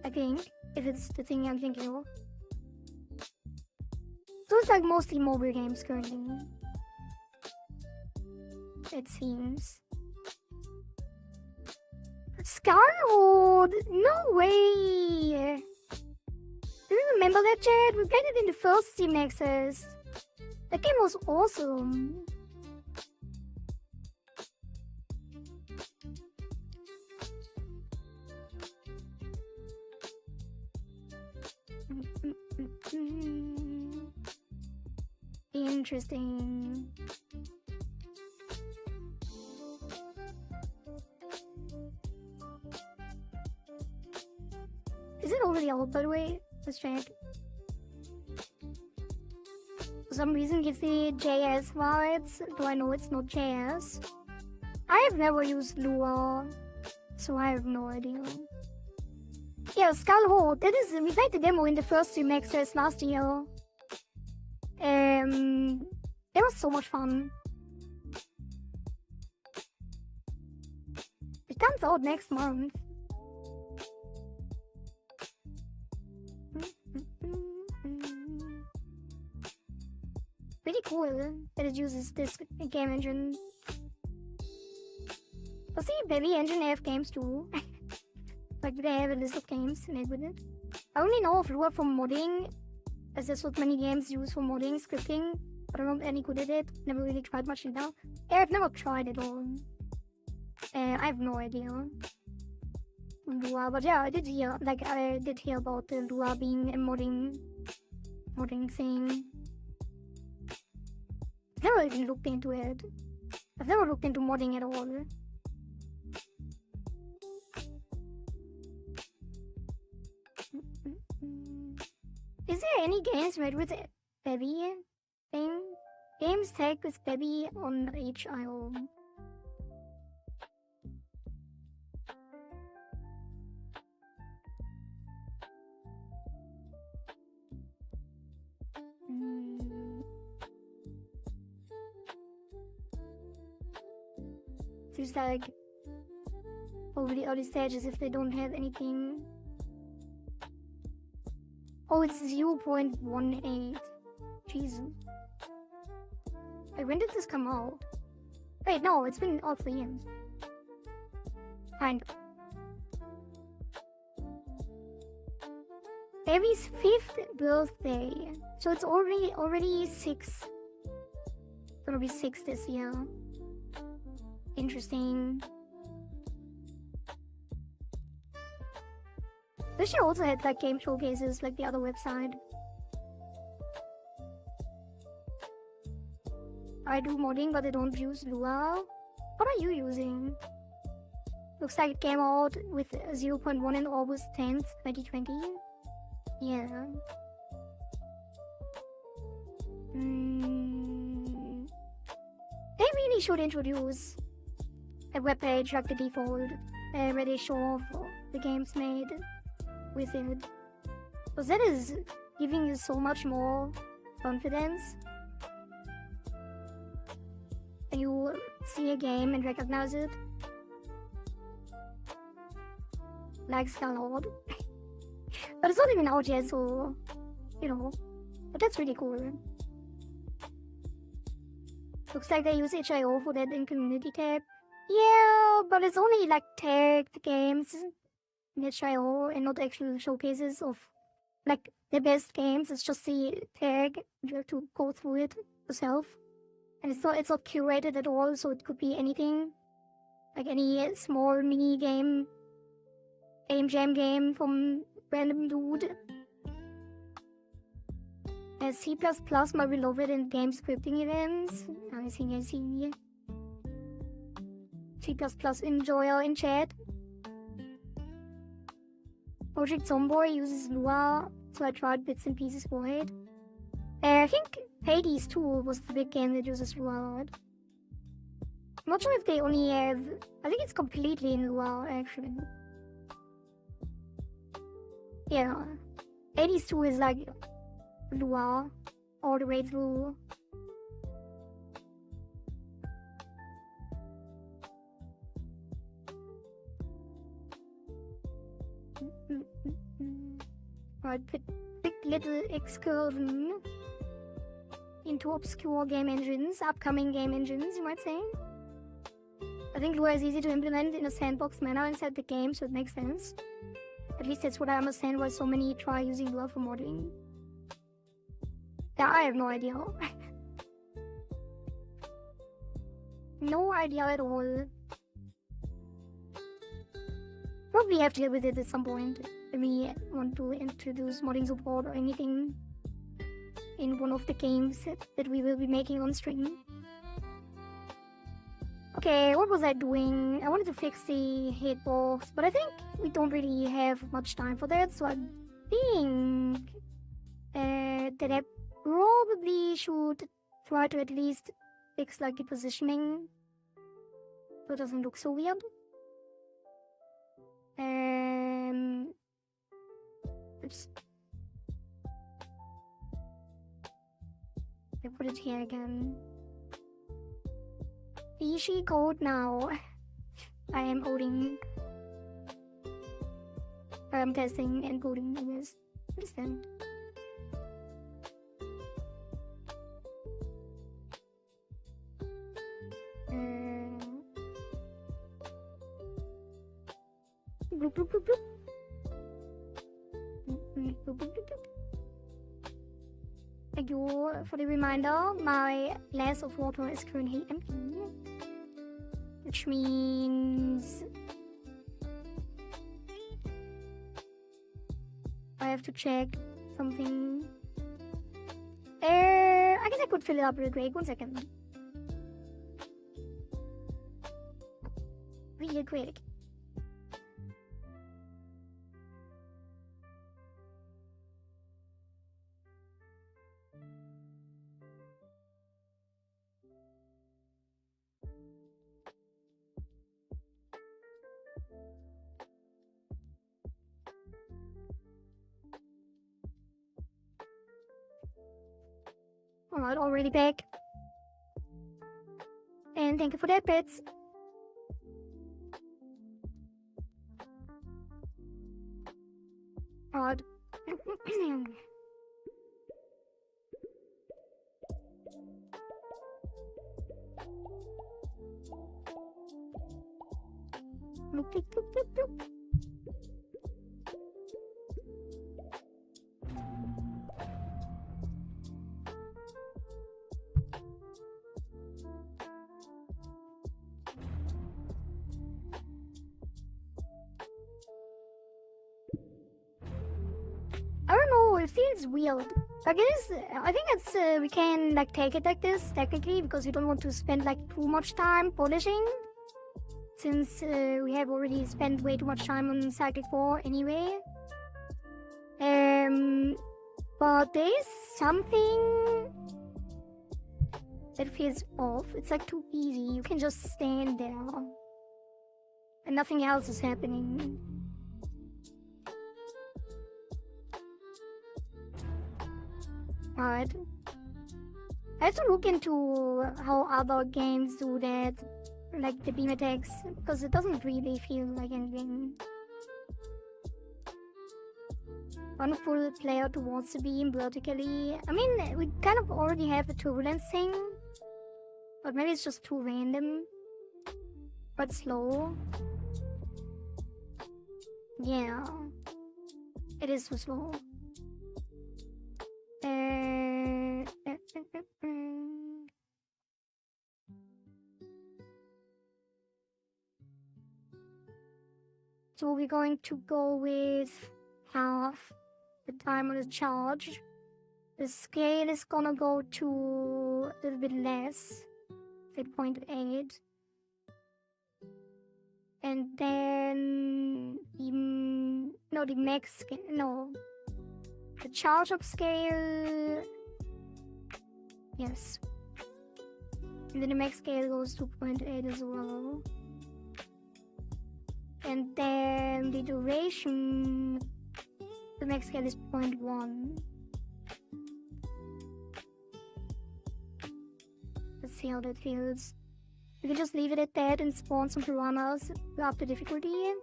I think, if it's the thing I'm thinking of. So it's like mostly mobile games currently. It seems. Scarwood! No way! Do you remember that, Chad? We played it in the first Steam Access. That game was awesome. Interesting. Is it already out, by the way? Let's check. For some reason, gives me JS vibes, though I know it's not JS. I have never used Lua, so I have no idea. Yeah, Skullhold. That is, we played the demo in the first Steam Access last year. It was so much fun. It comes out next month. Pretty cool that it uses this game engine. Does the Baby engine have games too? Like, do they have a list of games made with it? I only know of Lua from modding, as that's what many games use for modding, scripting, but I'm not any good at it. Never really tried much in that. Yeah, I've never tried it all. I have no idea. Lua, but yeah, I did hear about the Lua being a modding thing. I've never even looked into it. I've never looked into modding at all. Is there any games made with Baby thing? Games tagged with Baby on HIO. Seems like over the early stages if they don't have anything. Oh, it's 0.18. Jesus. Wait, when did this come out? Wait, no, it's been out for years. Kind of. Baby's 5th birthday. So it's already 6. It's gonna be 6 this year. Interesting. Wish they also had like game showcases like the other website. I do modding, but I don't use Lua. What are you using? Looks like it came out with 0.1 in August 10th, 2020. Yeah. They really should introduce a webpage like the default, where they show off the games made with it. Because that is giving you so much more confidence. And you see a game and recognize it. Like Star-Lord. But it's not even out yet, so, you know. But that's really cool. Looks like they use HIO for that in community tab. Yeah, but it's only like tagged games in HIO and not actual showcases of like the best games. It's just the tag. You have to go through it yourself. And it's not curated at all, so it could be anything. Like any small mini game, jam game from random dude. C++, my beloved in game scripting events. I see. C++ enjoyer in chat. Project Zomboy uses Lua, so I tried bits and pieces for it. I think Hades 2 was the big game that uses Lua a lot. I'm not sure if they only have... I think it's completely in Lua, actually. Yeah. Hades 2 is like Lua all the way through. Right, quick little excursion into obscure game engines, upcoming game engines, you might say. I think Lua is easy to implement in a sandbox manner inside the game, so it makes sense. At least that's what I understand why so many try using Lua for modding. Yeah, I have no idea. No idea at all. Probably have to deal with it at some point. If we want to introduce modding support or anything in one of the games that we will be making on stream. Okay, what was I doing? I wanted to fix the hitbox, but I think we don't really have much time for that, so I think that I probably should try to at least fix like the positioning so it doesn't look so weird. Oops. I put it here again. Fishy code now. I am coding. I'm testing and coding, I guess. Understand. Bloop, bloop, bloop, bloop. Thank you for the reminder. My glass of water is currently empty, which means I have to check something. I guess I could fill it up real quick. 1 second. Real quick. Alright, already back. And thank you for that, bits. Alright. Bloop, bloop, bloop, bloop, bloop. It feels weird. Like it is, I think it's, we can like take it like this, technically, because we don't want to spend like too much time polishing. Since we have already spent way too much time on Cyclic 4 anyway. But there is something that feels off. It's like too easy. You can just stand there. And nothing else is happening. Alright. I have to look into how other games do that, like the beam attacks, because it doesn't really feel like anything. One full player towards the beam vertically. I mean, we kind of already have the turbulence thing, but maybe it's just too random, but slow. Yeah, it is too slow. So we're going to go with half the time on the charge. The scale is gonna go to a little bit less, 8.8. And then the max scale, no. The charge up scale, yes. And then the max scale goes to 0.8 as well. And then the duration, the max scale is 0.1. Let's see how that feels. We can just leave it at that and spawn some piranhas up the difficulty.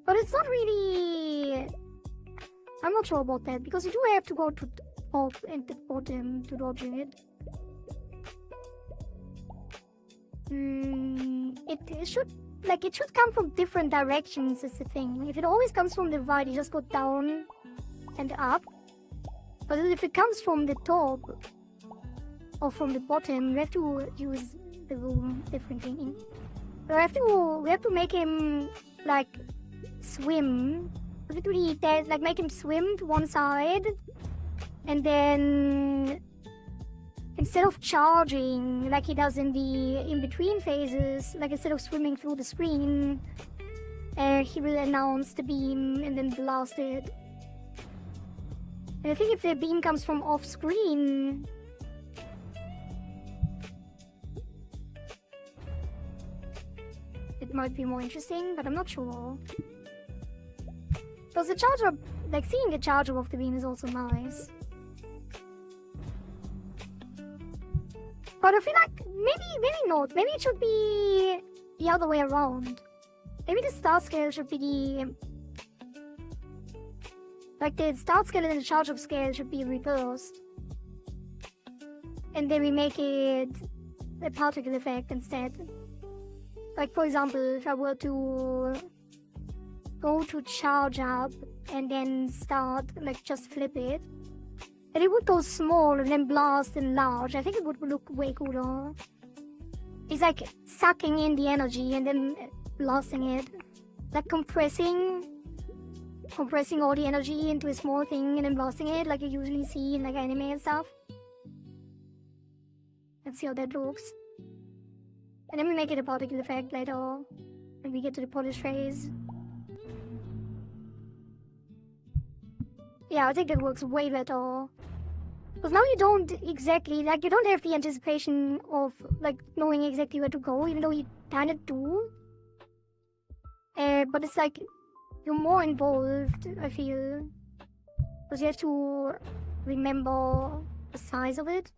But it's not really... I'm not sure about that, because you do have to go to top and the bottom to dodge it. It should come from different directions is the thing. If it always comes from the right, you just go down and up. But if it comes from the top or from the bottom, we have to use the room differently. We have to make him like swim. We have to eat that, like make him swim to one side, and then instead of charging like he does in the in-between phases, like instead of swimming through the screen, he will announce the beam and then blast it. And I think if the beam comes from off-screen, it might be more interesting, but I'm not sure. Because the charger, like seeing the charger of the beam is also nice. But I feel like maybe not. Maybe it should be the other way around. Maybe the start scale should be the... Like the start scale and the charge up scale should be reversed. And then we make it a particle effect instead. Like for example, if I were to go to charge up and then start, like just flip it, and it would go small and then blast and large. I think it would look way cooler. It's like sucking in the energy and then blasting it. Like compressing all the energy into a small thing and then blasting it like you usually see in like anime and stuff. Let's see how that looks. And then we make it a particle effect later when we get to the polish phase. Yeah, I think that works way better. Because now you don't exactly, like, you don't have the anticipation of, like, knowing exactly where to go, even though you kind of do. But it's like, you're more involved, I feel. Because you have to remember the size of it.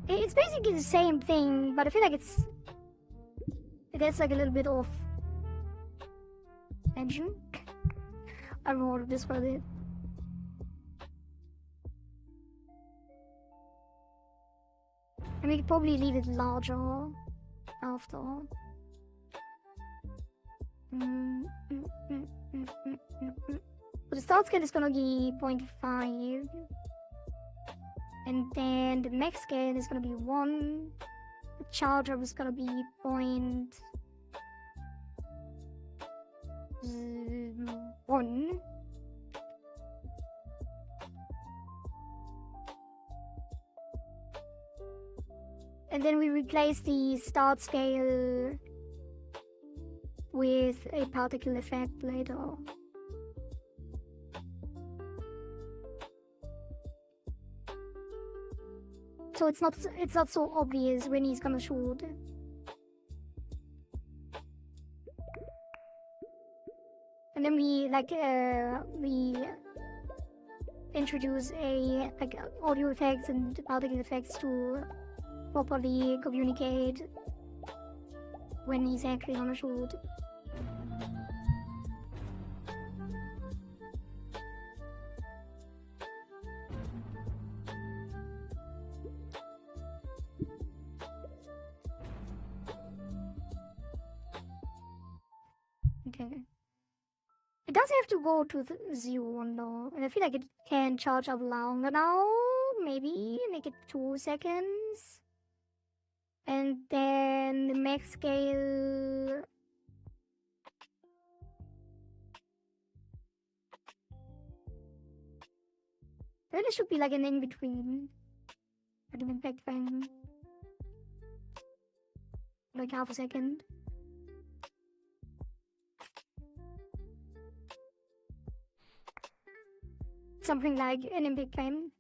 It's basically the same thing, but I feel like it has, like, a little bit of tension. I don't know how to describe it. And we could probably leave it larger after. So the start scale is gonna be 0.5. And then the max scale is gonna be 1. The charger is gonna be 0.1. 1. And then we replace the start scale with a particle effect later. So it's not so obvious when he's gonna shoot. And then we introduce a audio effects and particle effects to properly communicate when he's actually gonna shoot. Okay. It does have to go to the 0 though, and I feel like it can charge up longer now. Maybe make it 2 seconds. And then the max scale. Then it should be like an in between. An impact frame. Like half a second. Something like an impact frame.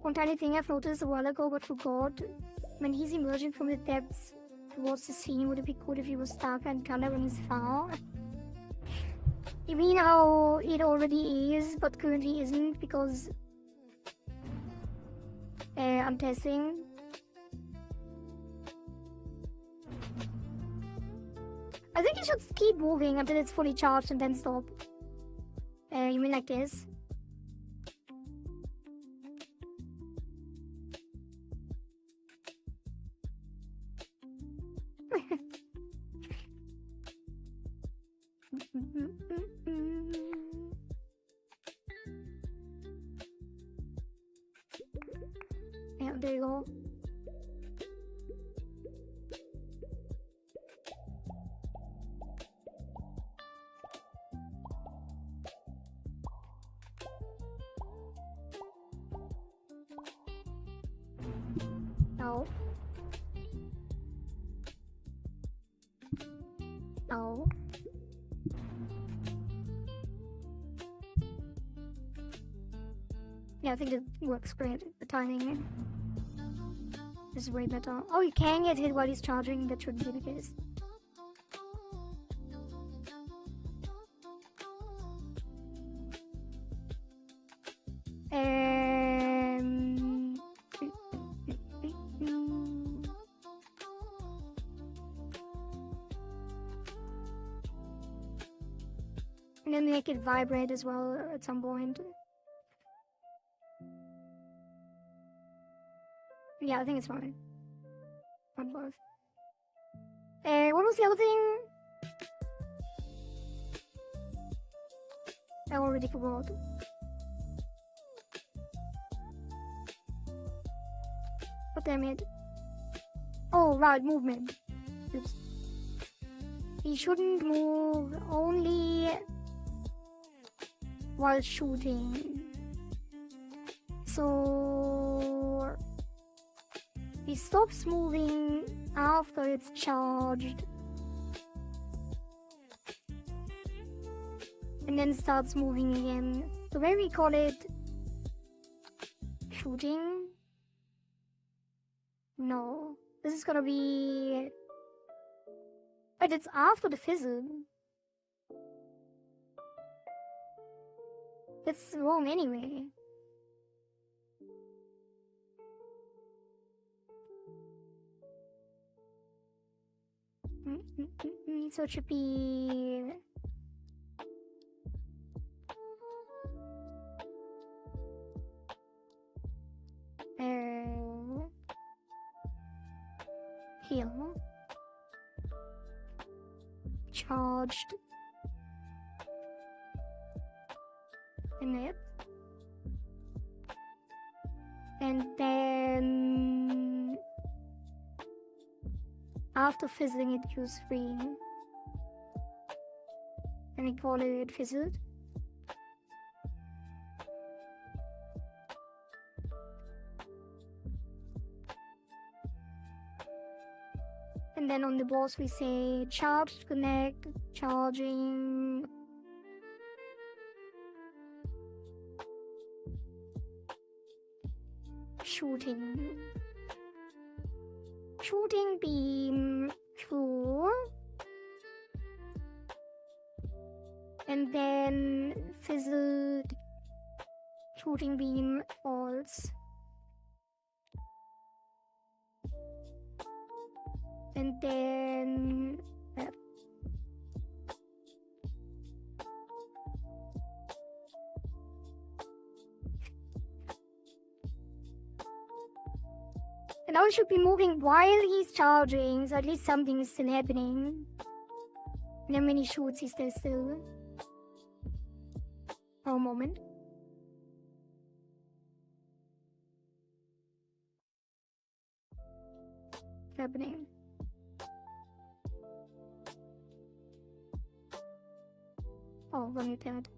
One tiny thing I've noticed a while ago but forgot. When he's emerging from the depths towards the scene, would it be cool if he was darker in color when he's far? You mean how it already is, but currently isn't because I'm testing? I think you should keep moving until it's fully charged and then stop. You mean like this? Yeah, there you go. No. No. Yeah, I think it works great. The timing is way better. Oh, you can get hit while he's charging. That shouldn't be the case. And then make it vibrate as well at some point. Yeah, I think it's fine. On both. What was the other thing? I already forgot. But damn it. Oh, right, movement. Oops. He shouldn't move only while shooting. So he stops moving after it's charged and then starts moving again. So maybe we call it shooting. No, this is gonna be... But it's after the fizzle. It's wrong anyway. So it should be... Here. Charged. And it. And then after fizzling it use 3. And we call it fizzled. And then on the boss we say charged, connect, charging. Shooting. Shooting beam true. And then fizzled. Shooting beam false. And then and now it should be moving while he's charging, so at least something is still happening. And then when he shoots, he stays still. For a moment. What's happening? Oh, wrong internet.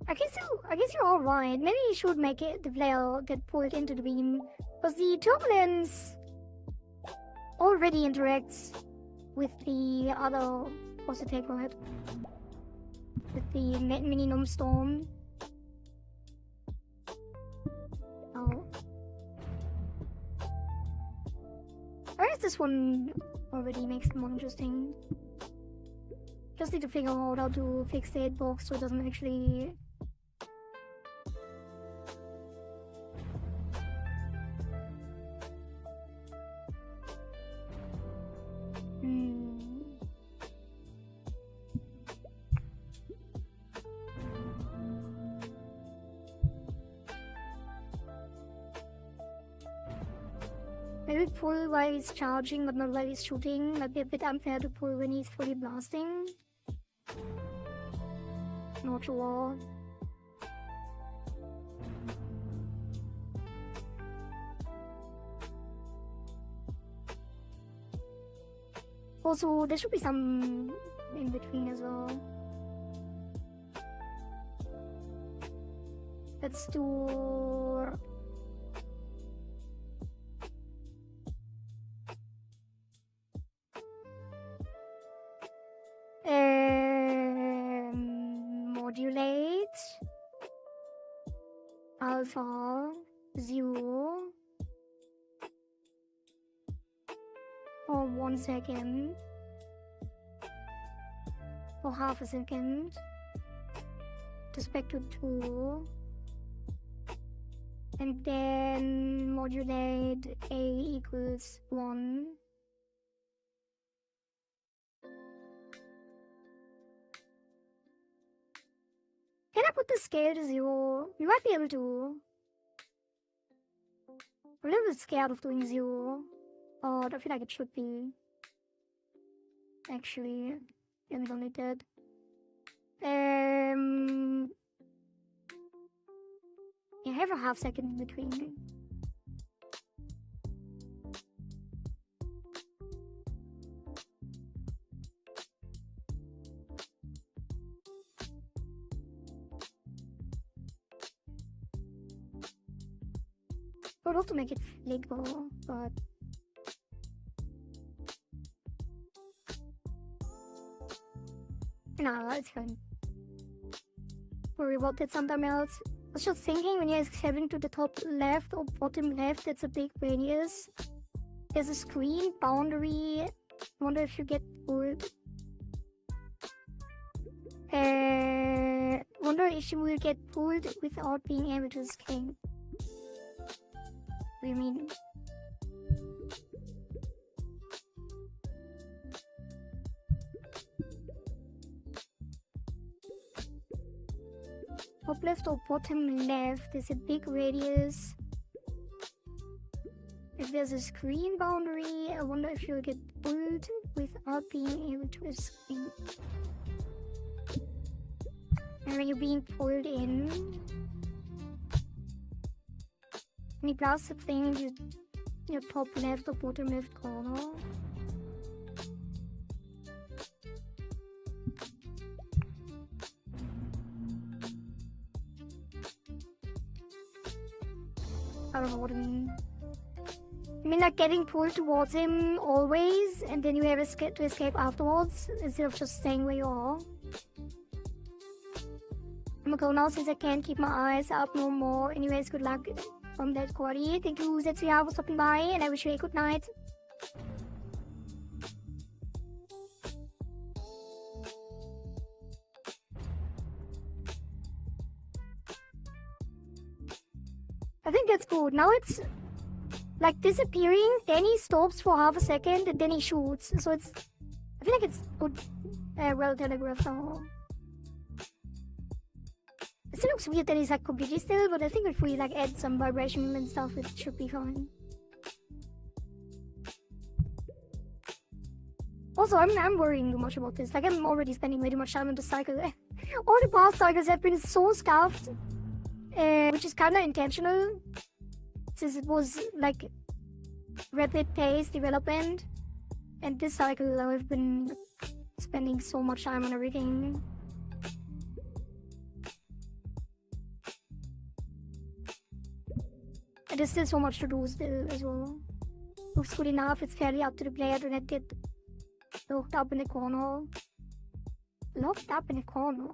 I guess you're all right. Maybe you should make it the player get pulled into the beam, because the turbulence already interacts with the other. What's the take on it? With the mini gnome storm. Oh. I guess this one already makes it more interesting. Just need to figure out how to fix the hitbox so it doesn't actually. Maybe pull while he's charging, but not while he's shooting. That'd be a bit unfair to pull when he's fully blasting. Not sure. Also, there should be some in between as well. Let's do. Modulate alpha 0 for 1 second for half a second, respect to 2, and then modulate a equals 1. Can I put the scale to 0? We might be able to. I'm a little bit scared of doing 0. But I feel like it should be. Actually. Yeah, we don't need that. Yeah, have a half second in between. I would love to make it flickable, but nah, it's fine. We'll reward it sometime else. I was just thinking, when you're heading to the top left or bottom left, that's a big radius. There's a screen boundary. I wonder if you get pulled. Wonder if you will get pulled without being able to escape. What do you mean? Top left or bottom left is a big radius. If there's a screen boundary. I wonder if you'll get pulled without being able to escape. And when you're being pulled in, and you blast the thing in your top left or bottom left corner. I don't know what I mean. I mean, like getting pulled towards him always, and then you have to escape afterwards instead of just staying where you are. I'm gonna go now since I can't keep my eyes up no more. Anyways, good luck from that Kohari. Thank you, Zetsuya, for stopping by, and I wish you a good night. I think that's good. Now it's like disappearing, then he stops for half a second, and then he shoots. So it's, I feel like it's good, well telegraphed now. It still looks weird that he's like completely still, but I think if we like add some vibration and stuff, it should be fine. Also, I'm worrying too much about this. Like, I'm already spending way too much time on the cycle. All the past cycles have been so scuffed, which is kind of intentional, since it was like rapid pace development. And this cycle, I've been spending so much time on everything. And there's still so much to do still as well. Looks good enough, it's fairly up to the player to not get locked up in the corner. Locked up in the corner?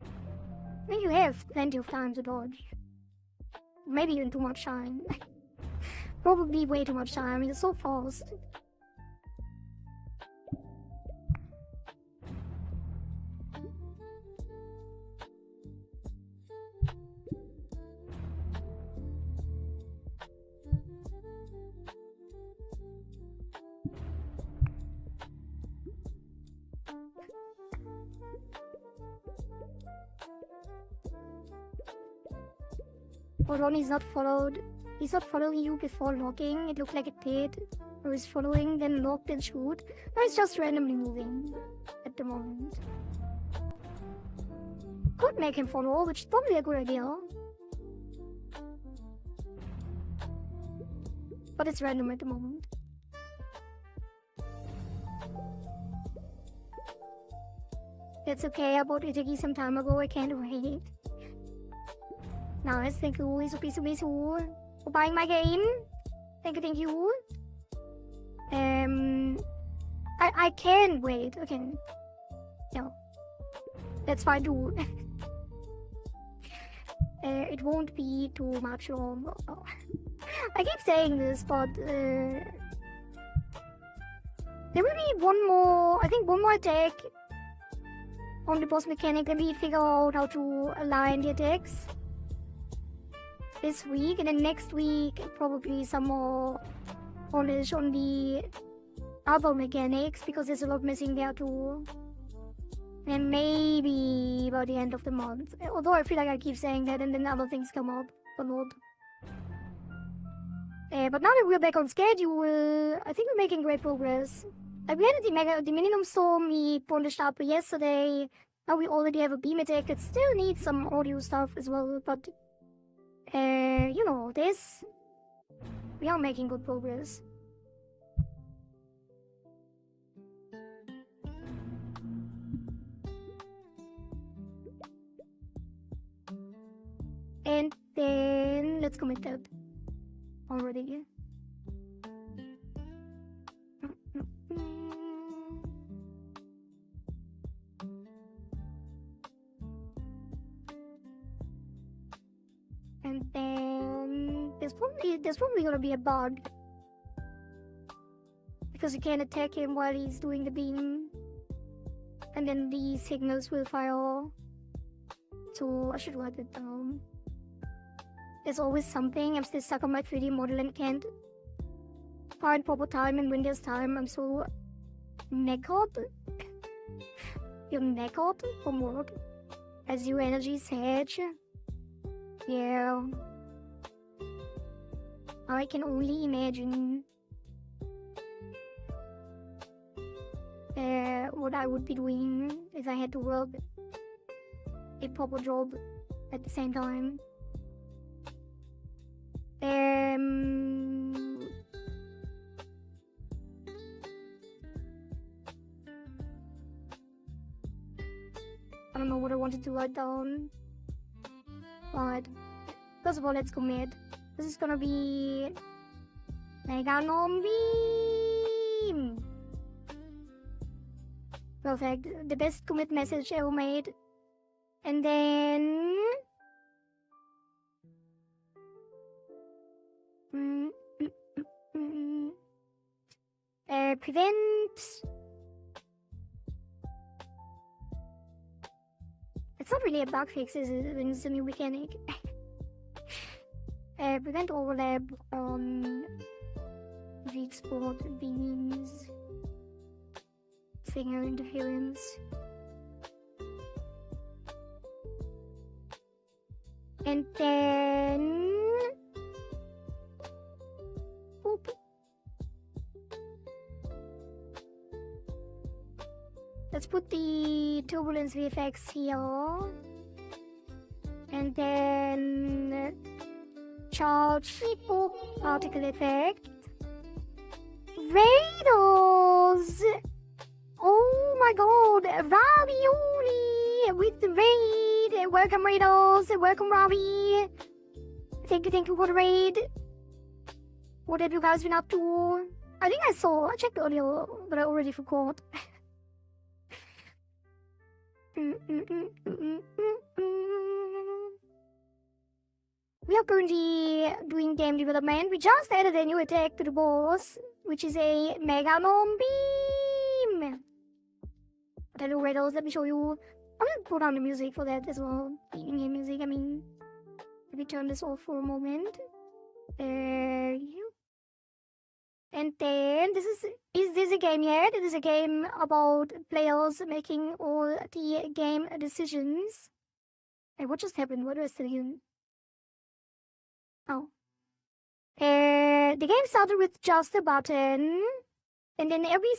I mean, you have plenty of time to dodge. Maybe even too much time. Probably way too much time, it's so fast. Hold on, he's not followed. He's not following you before locking. It looked like it did. Or he's following, then locked and shoot. Or it's just randomly moving at the moment. Could make him follow, which is probably a good idea. But it's random at the moment. That's okay, I bought Itagi some time ago, I can't wait. Nice, thank you, Isu for buying my game. Thank you. I can wait, okay. No. That's fine too. It won't be too much longer. Oh. I keep saying this, but there will be one more attack on the boss mechanic. Let me figure out how to align the attacks this week, and then next week probably some more polish on the other mechanics, because there's a lot missing there too. And maybe by the end of the month, although I feel like I keep saying that and then other things come up, but not. But now that we're back on schedule, I think we're making great progress. Like, we had the minimum storm we polished up yesterday. Now we already have a beam attack. It still needs some audio stuff as well, but you know, we are making good progress. And then let's commit that already. And then there's probably gonna be a bug, because you can't attack him while he's doing the beam, and then the signals will fire. So I should write it down. There's always something. I'm still stuck on my 3D model and can't find proper time, and when there's time I'm so knackered. You're knackered from work as your energy is hedge. Yeah. I can only imagine what I would be doing if I had to work a proper job at the same time. I don't know what I wanted to write down. But first of all, let's commit. This is gonna be Meganom Beam. Perfect. The best commit message ever made. And then prevent. It's not really a bug fix, is it? When it's a new mechanic. Prevent overlap on weak spot beams. Signal interference. And then boop. Let's put the turbulence VFX here. And then charge boop, particle effect. Raiders! Oh my god, Ravioli with the raid. Welcome Raiders, welcome Ravi. Thank you for the raid. What have you guys been up to? I think I checked earlier, but I already forgot. We are currently doing game development. We just added a new attack to the boss, which is a Meganom Beam. But hello Raiders, let me show you. I'm gonna put on the music for that as well. The in-game music, I mean. Let me turn this off for a moment. There you. And then is this a game yet? It is a game about players making all the game decisions. Hey, what just happened? What do I still hear? Oh. The game started with just a button. And then every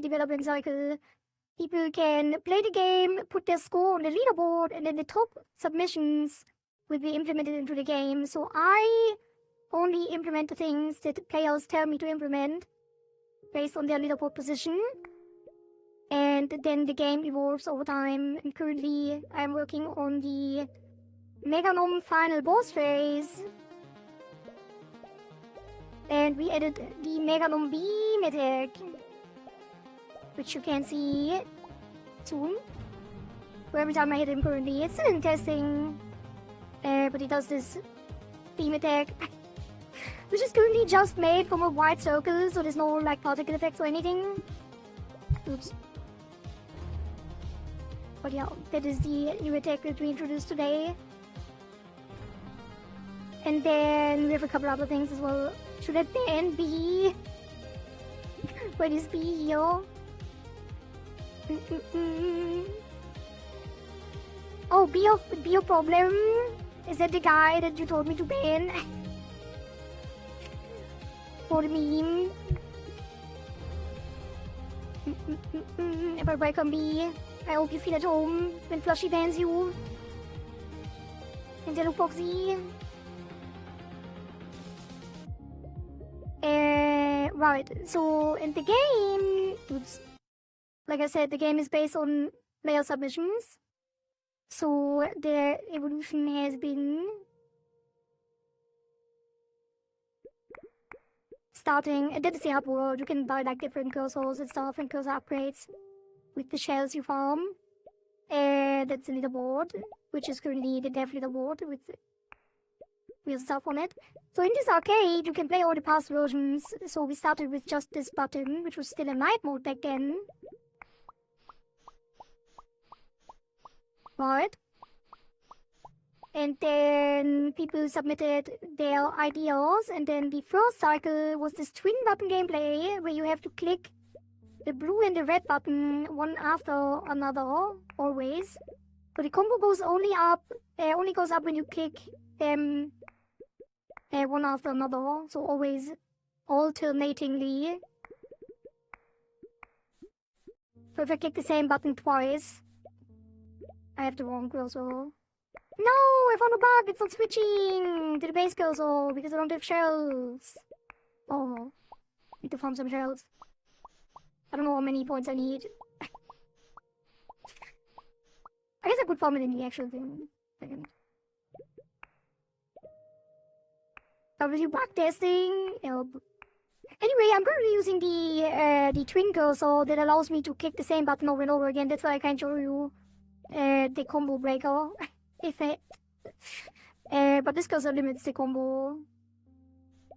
development cycle, people can play the game, put their score on the leaderboard, and then the top submissions will be implemented into the game. So I only implement the things that players tell me to implement based on their leaderboard position. And then the game evolves over time. And currently I'm working on the Meganom final boss phase. And we added the Meganom Beam attack, which you can see soon. So every time I hit him currently, it's still in testing. But he does this beam attack, which is currently just made from a white circle, so there's no like particle effects or anything. Oops. But yeah, that is the new attack that we introduced today. And then we have a couple other things as well. Should that pen be? Where is B here? Oh, be your problem? Is that the guy that you told me to ban? For the meme? But welcome B. I hope you feel at home when Flushy bans you. And then Foxy. Right, so in the game, oops, like I said, the game is based on player submissions. So the evolution has been starting, and that is the hub world. You can buy like different cursors and stuff and cursor upgrades with the shells you farm. And that's the leaderboard, which is currently the dev leaderboard with real stuff on it. So in this arcade, you can play all the past versions. So we started with just this button, which was still in night mode back then. Right. And then people submitted their ideas, and then the first cycle was this twin button gameplay, where you have to click the blue and the red button one after another, always. So the combo goes only goes up when you click them one after another, so always alternatingly. So if I click the same button twice, I have the wrong cursor. No, I found a bug. It's not switching to the base cursor because I don't have shells. Oh, need to farm some shells. I don't know how many points I need. I guess I could farm it in the actual thing. Second. W bug testing. Help. Anyway, I'm currently using the twin cursor that allows me to click the same button over and over again. That's why I can't show you the combo breaker effect. But this cursor limits the combo.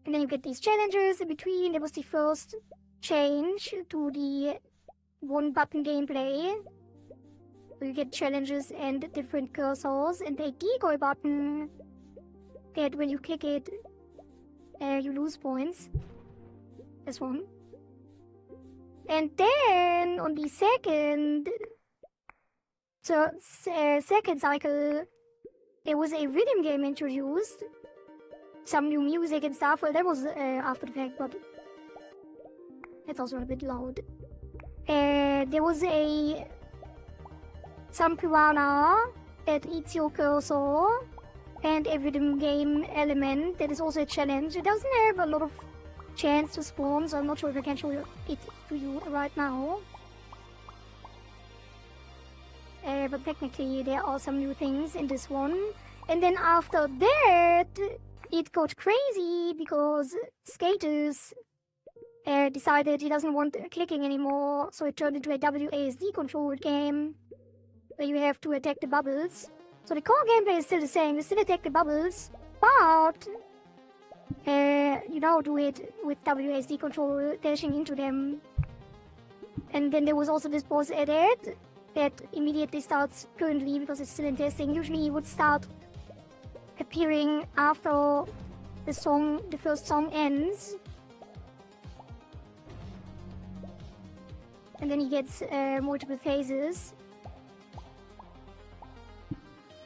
And then you get these challenges in between. That was the first change to the one button gameplay. So you get challenges and different cursors, and a decoy button that when you click it, you lose points. This one. And then on the second cycle, there was a rhythm game introduced. Some new music and stuff. Well, that was after the fact, but it's also a bit loud. There was some piranha that eats your cursor, and a rhythm game element that is also a challenge. It doesn't have a lot of chance to spawn, so I'm not sure if I can show it to you right now. But technically there are some new things in this one. And then after that, it got crazy because Skaters decided he doesn't want clicking anymore, so it turned into a WASD controlled game where you have to attack the bubbles. So the core gameplay is still the same, you still attack the bubbles, but you now do it with WASD control, dashing into them. And then there was also this boss edit that immediately starts currently because it's still in testing. Usually it would start appearing after the first song ends. And then he gets multiple phases.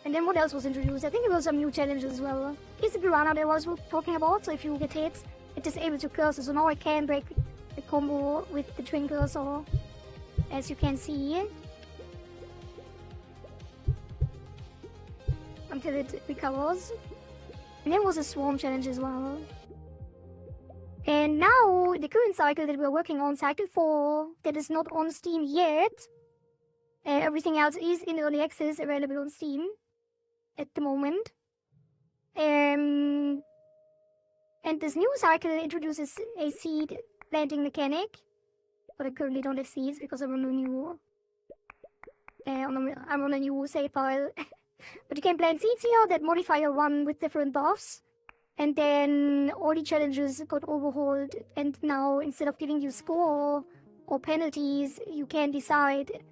And then what else was introduced? I think there were some new challenges as well. Here's the piranha that I was talking about, so if you get hit, it disables your cursor. So now I can break the combo with the twin cursor, as you can see. Until it recovers. And there was a swarm challenge as well. And now, the current cycle that we're working on, cycle 4, that is not on Steam yet. Everything else is in early access, available on Steam at the moment. And this new cycle introduces a seed planting mechanic. But I currently don't have seeds because I'm on a new save file. But you can plant seeds here that modify your run with different buffs. And then all the challenges got overhauled, and now instead of giving you score or penalties, you can decide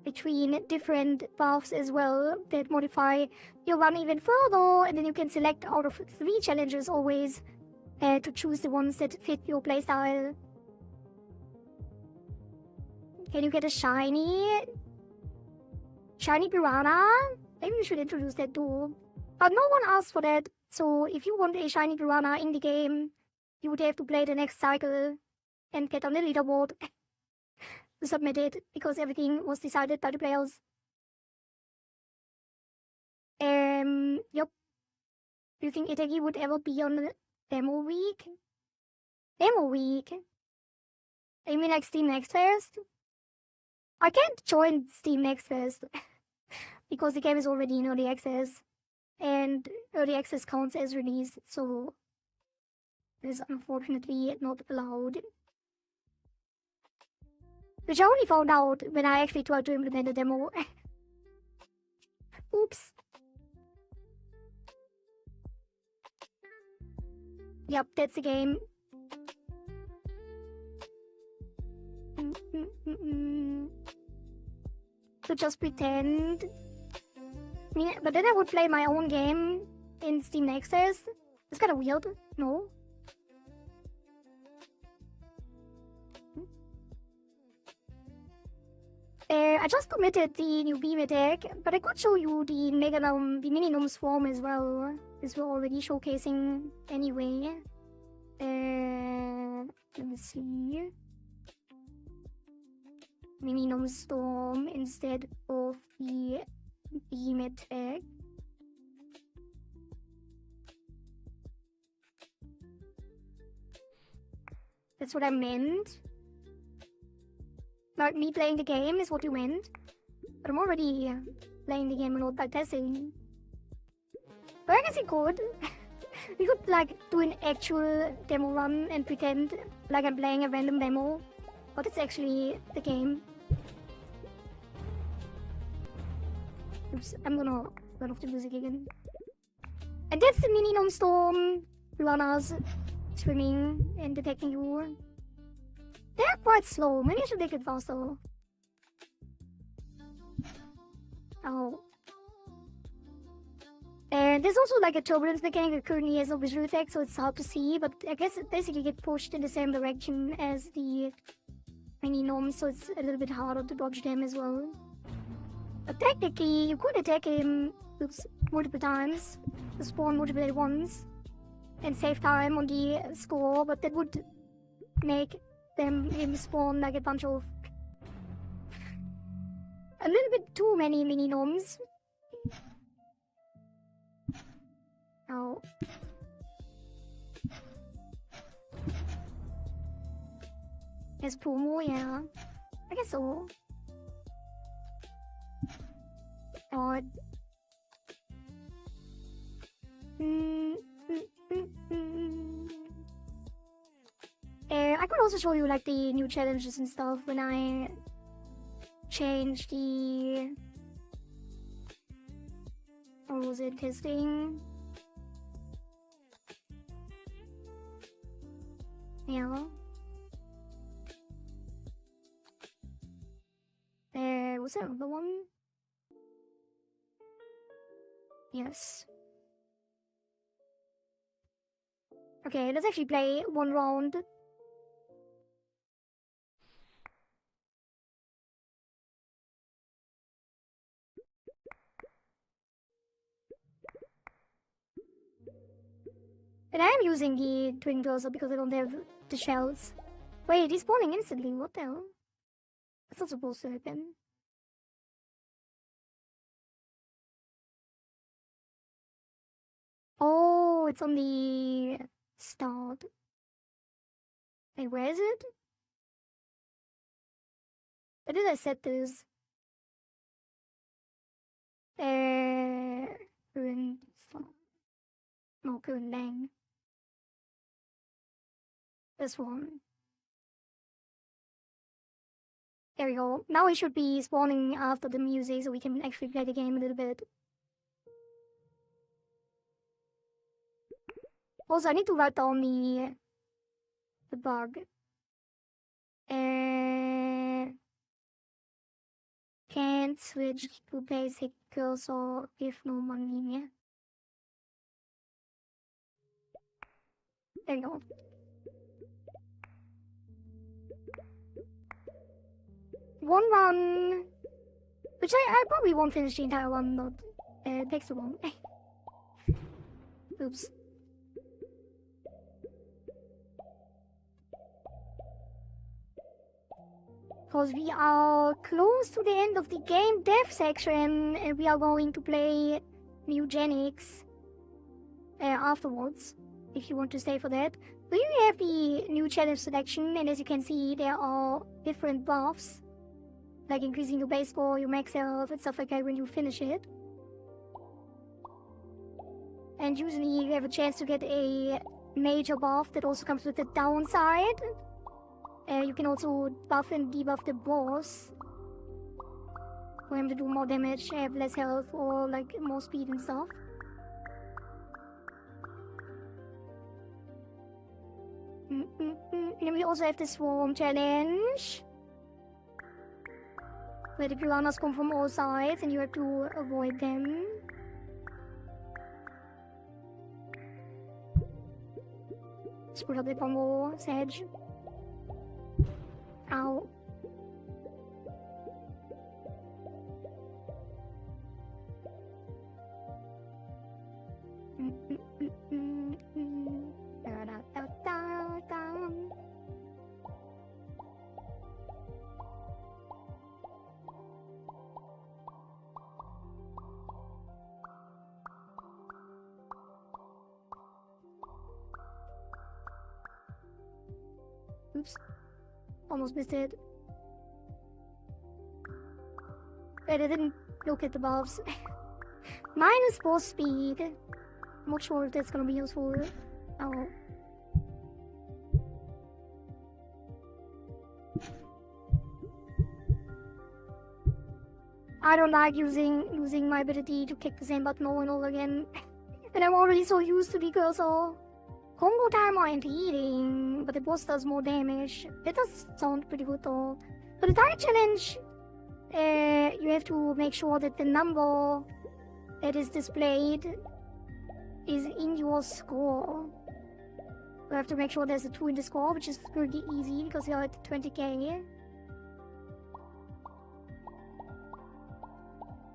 between different buffs as well that modify your run even further, and then you can select out of 3 challenges always to choose the ones that fit your playstyle. Can you get a shiny piranha? Maybe we should introduce that too. But no one asked for that. So if you want a shiny piranha in the game, you would have to play the next cycle and get on the leaderboard to submit it, because everything was decided by the players. Yep. Do you think Itagi would ever be on the demo week? Demo week? You mean like Steam Next Fest? I can't join Steam Next Fest because the game is already in early access. And early access counts as release, so it is unfortunately not allowed. Which I only found out when I actually tried to implement the demo. Oops. Yep, that's the game. So just pretend. But then I would play my own game in Steam Next Fest. It's kind of weird, no? I just omitted the new beam attack, but I could show you the mini-gnome's form as well. This we're already showcasing anyway. Let me see. Mini-gnome storm instead of the beam attack. That's what I meant. Like, me playing the game is what you meant. But I'm already playing the game and not by testing. But I guess we could. We could, like, do an actual demo run and pretend like I'm playing a random demo. But it's actually the game. Oops, I'm gonna run off the music again. And that's the mini gnome storm runners swimming and detecting you. They're quite slow. Maybe I should make it faster. Oh. And there's also like a turbulence mechanic that currently has no visual effect, so it's hard to see, but I guess it basically gets pushed in the same direction as the mini gnomes, so it's a little bit harder to dodge them as well. But technically, you could attack him multiple times, spawn multiple at once, and save time on the score, but that would make him spawn like a bunch of a little bit too many mini gnomes. Oh. There's promo, yeah. I guess so. God. I could also show you like the new challenges and stuff when I change the... Or was it testing? Yeah. Was there another one? Yes. Okay, let's actually play one round. And I am using the twin cursor because I don't have the shells. Wait, he's spawning instantly, what the hell? That's not supposed to happen. Oh, it's on the start. Wait, where is it? Where did I set this? Current... No, current lang. This one. There we go. Now it should be spawning after the music so we can actually play the game a little bit. Also, I need to write down the bug. Can't switch to basic cursor if no money. There you go. One run, which I probably won't finish the entire one, but it takes too long. Oops. Because we are close to the end of the game dev section, and we are going to play Eugenics afterwards, if you want to stay for that. So here we have the new challenge selection, and as you can see, there are different buffs, like increasing your base score, your max health, and stuff like that when you finish it. And usually you have a chance to get a major buff that also comes with a downside. You can also buff and debuff the boss for him to do more damage, have less health, or like more speed and stuff. And we also have the Swarm Challenge, where the piranhas come from all sides and you have to avoid them. Let's put up the combo, Sedge. Ow. Oops. Almost missed it. Wait, I didn't look at the buffs. Minus 4 speed. I'm not sure if that's gonna be useful. Oh. I don't like using my ability to kick the same button over and over again. And I'm already so used to the cursor. Combo time aren't eating, but the boss does more damage. That does sound pretty good though. For the target challenge, you have to make sure that the number that is displayed is in your score. You have to make sure there's a 2 in the score, which is pretty easy because you're at 20k.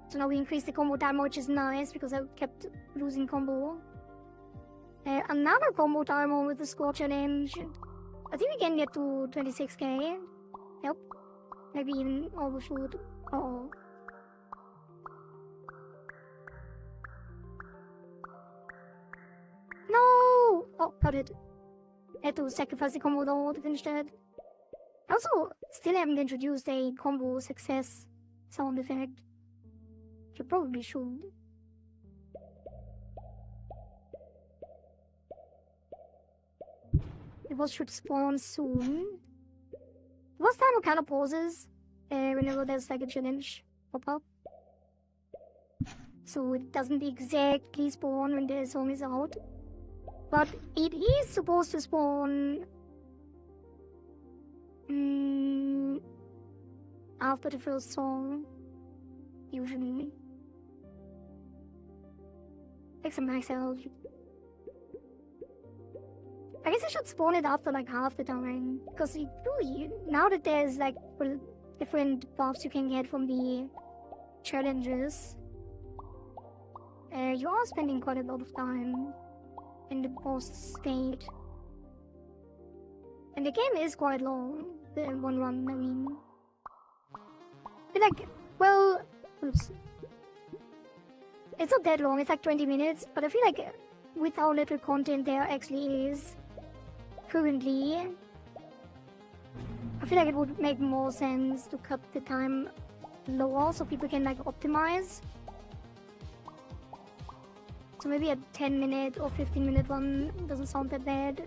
So now we increased the combo timer, which is nice because I kept losing combo. Another combo timer with the score challenge. I think we can get to 26k. Yep. Maybe even overshoot. Uh-oh. No! Oh, got it. I had to sacrifice the combo though to finish that. I also still haven't introduced a combo success sound effect. You probably should. The boss should spawn soon. The boss timer kind of pauses whenever there's like a challenge pop up. So it doesn't exactly spawn when the song is out. But it is supposed to spawn after the first song, usually. Except myself. I guess I should spawn it after like half the time, because now that there's like different buffs you can get from the challenges, you are spending quite a lot of time in the boss state. And the game is quite long, the one run, I mean. But like, well, oops. It's not that long, it's like 20 minutes, but I feel like with how little content there actually is currently, I feel like it would make more sense to cut the time lower so people can like optimize. So maybe a 10-minute or 15-minute one doesn't sound that bad.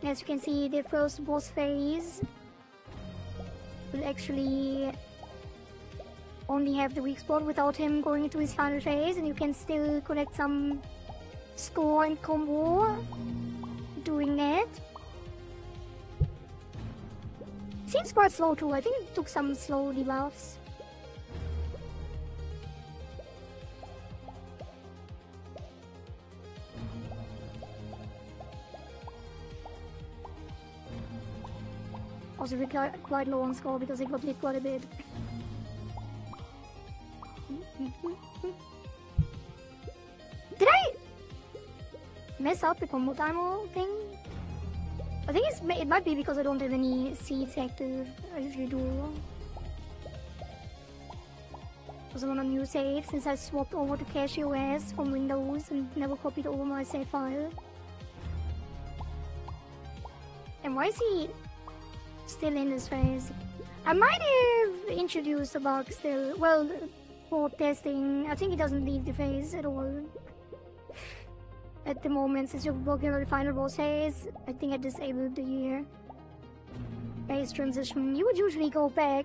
As you can see, the first boss phase will actually only have the weak spot without him going into his final phase, and you can still collect some score and combo doing that. Seems quite slow too. I think it took some slow debuffs. Also, we got quite low on score because it got hit quite a bit. Did I mess up the combo timer thing? I think it might be because I don't have any seeds active. I usually do. Also on a new save since I swapped over to Cache OS from Windows and never copied over my save file. And why is he still in this phase? I might have introduced a bug still. Well, for testing, I think it doesn't leave the phase at all. At the moment, since you're working on the final boss phase, I think I disabled the phase transition. You would usually go back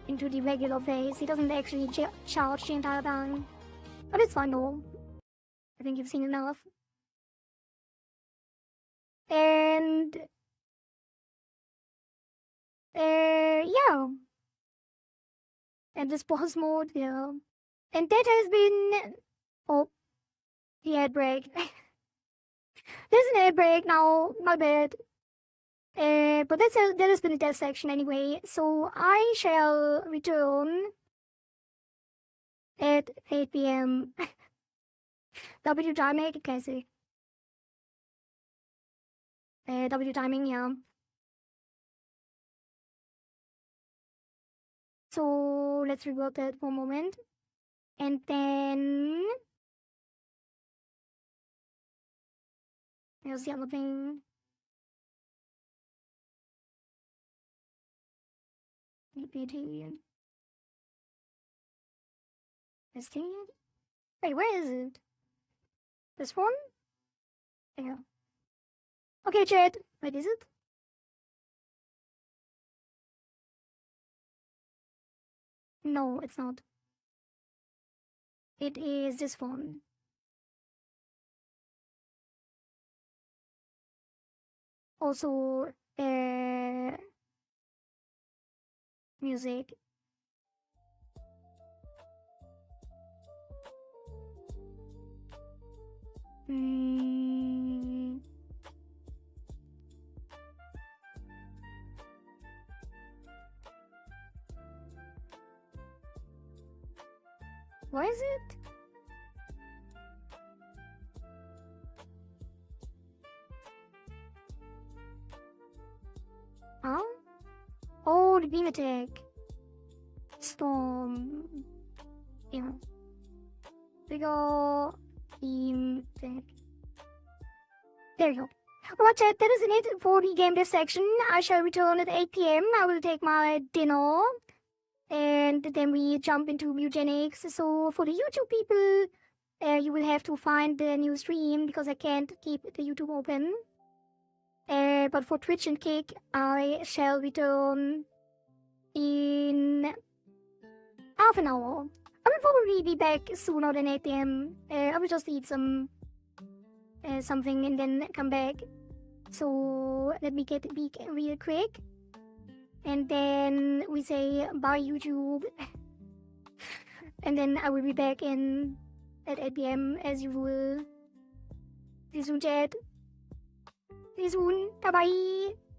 into the regular phase. He doesn't actually charge the entire time. But it's fine though. I think you've seen enough. And yeah. And this boss mode, yeah. And that has been... Oh, the ad break. There's an ad break now, my bad. But that has been the dev section anyway, so I shall return at 8 p.m. W timing कैसे? W timing, yeah. So let's rework that for a moment. And then here's the other thing. EPT. ST. Wait, where is it? This one? Yeah. Okay, chat. Wait, is it? No, it's not. It is this one. Also, music. Hmm. Why is it? Huh? Oh, the beam attack. Storm. Yeah. Bigger beam attack. There you go. Alright, chat, that is it for the game dev section. I shall return at 8 p.m. I will take my dinner. And then we jump into eugenics. So for the YouTube people, you will have to find the new stream because I can't keep the YouTube open. But for Twitch and Kick, I shall return in half an hour. I will probably be back sooner than 8 p.m. I will just eat something and then come back. So let me get big real quick. And then we say bye YouTube. And then I will be back in at 8 p.m. as usual. See you soon, chat. See you soon. Bye bye.